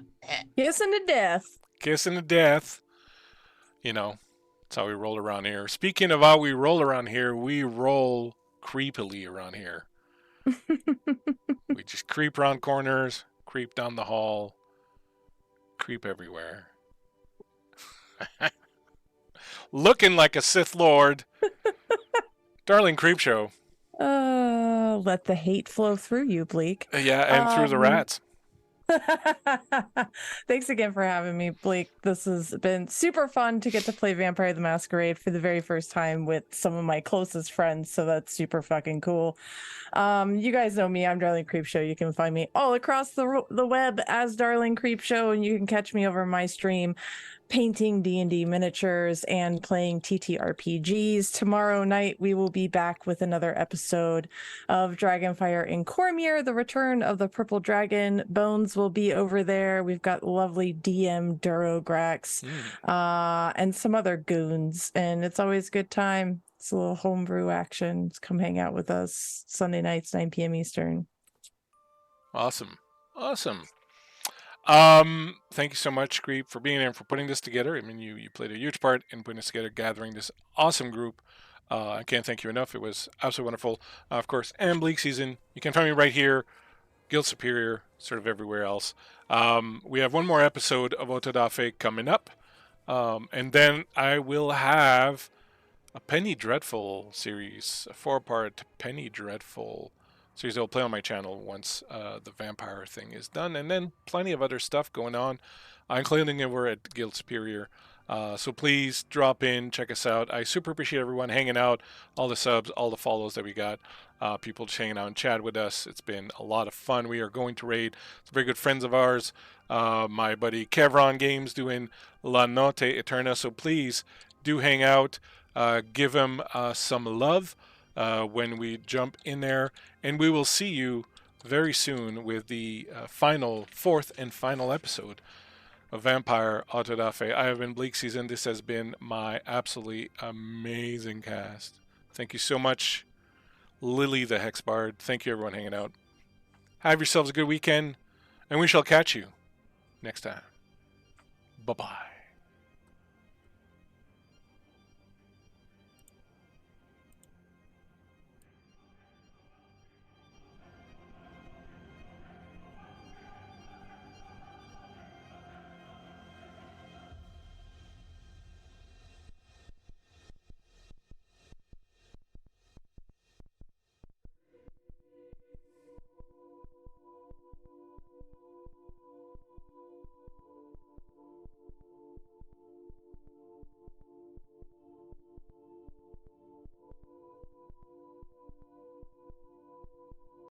E: Kissing to death.
A: Kissing to death. You know, that's how we roll around here. Speaking of how we roll around here, we roll creepily around here. We just creep around corners, creep down the hall, creep everywhere. Looking like a Sith Lord. Darling Creep Show.
E: Let the hate flow through you, Bleak.
A: Yeah, and through the rats.
E: Thanks again for having me, Blake. This has been super fun to get to play Vampire the Masquerade for the very first time with some of my closest friends, so that's super fucking cool. You guys know me, I'm Darling Creep Show. You can find me all across the web as Darling Creep Show, and you can catch me over my stream painting D&D miniatures and playing TTRPGs. Tomorrow night we will be back with another episode of Dragonfire in Cormier, the return of the purple dragon. Bones will be over there. We've got lovely DM Durograx and some other goons, and it's always a good time. It's a little homebrew action. Come hang out with us Sunday nights, 9 p.m. Eastern.
A: Awesome. Thank you so much, Creep, for being there and for putting this together. I mean, you played a huge part in putting this together, gathering this awesome group. I can't thank you enough. It was absolutely wonderful. Of course, and Bleak Season. You can find me right here, Guild Superior, sort of everywhere else. We have one more episode of Otodafe coming up. And then I will have a Penny Dreadful series, a 4-part Penny Dreadful series that will play on my channel once the vampire thing is done, and then plenty of other stuff going on, including over at Guild Superior. So please drop in, check us out. I super appreciate everyone hanging out, all the subs, all the follows that we got, people just hanging out and chat with us. It's been a lot of fun. We are going to raid some very good friends of ours. My buddy Kevron Games doing La Notte Eterna, so please do hang out. Give him some love when we jump in there, and we will see you very soon with the fourth and final episode of Vampire Autodafe. I have been Bleak Season. This has been my absolutely amazing cast. Thank you so much, Lily the Hexbard. Thank you, everyone hanging out. Have yourselves a good weekend, and we shall catch you next time. Bye-bye.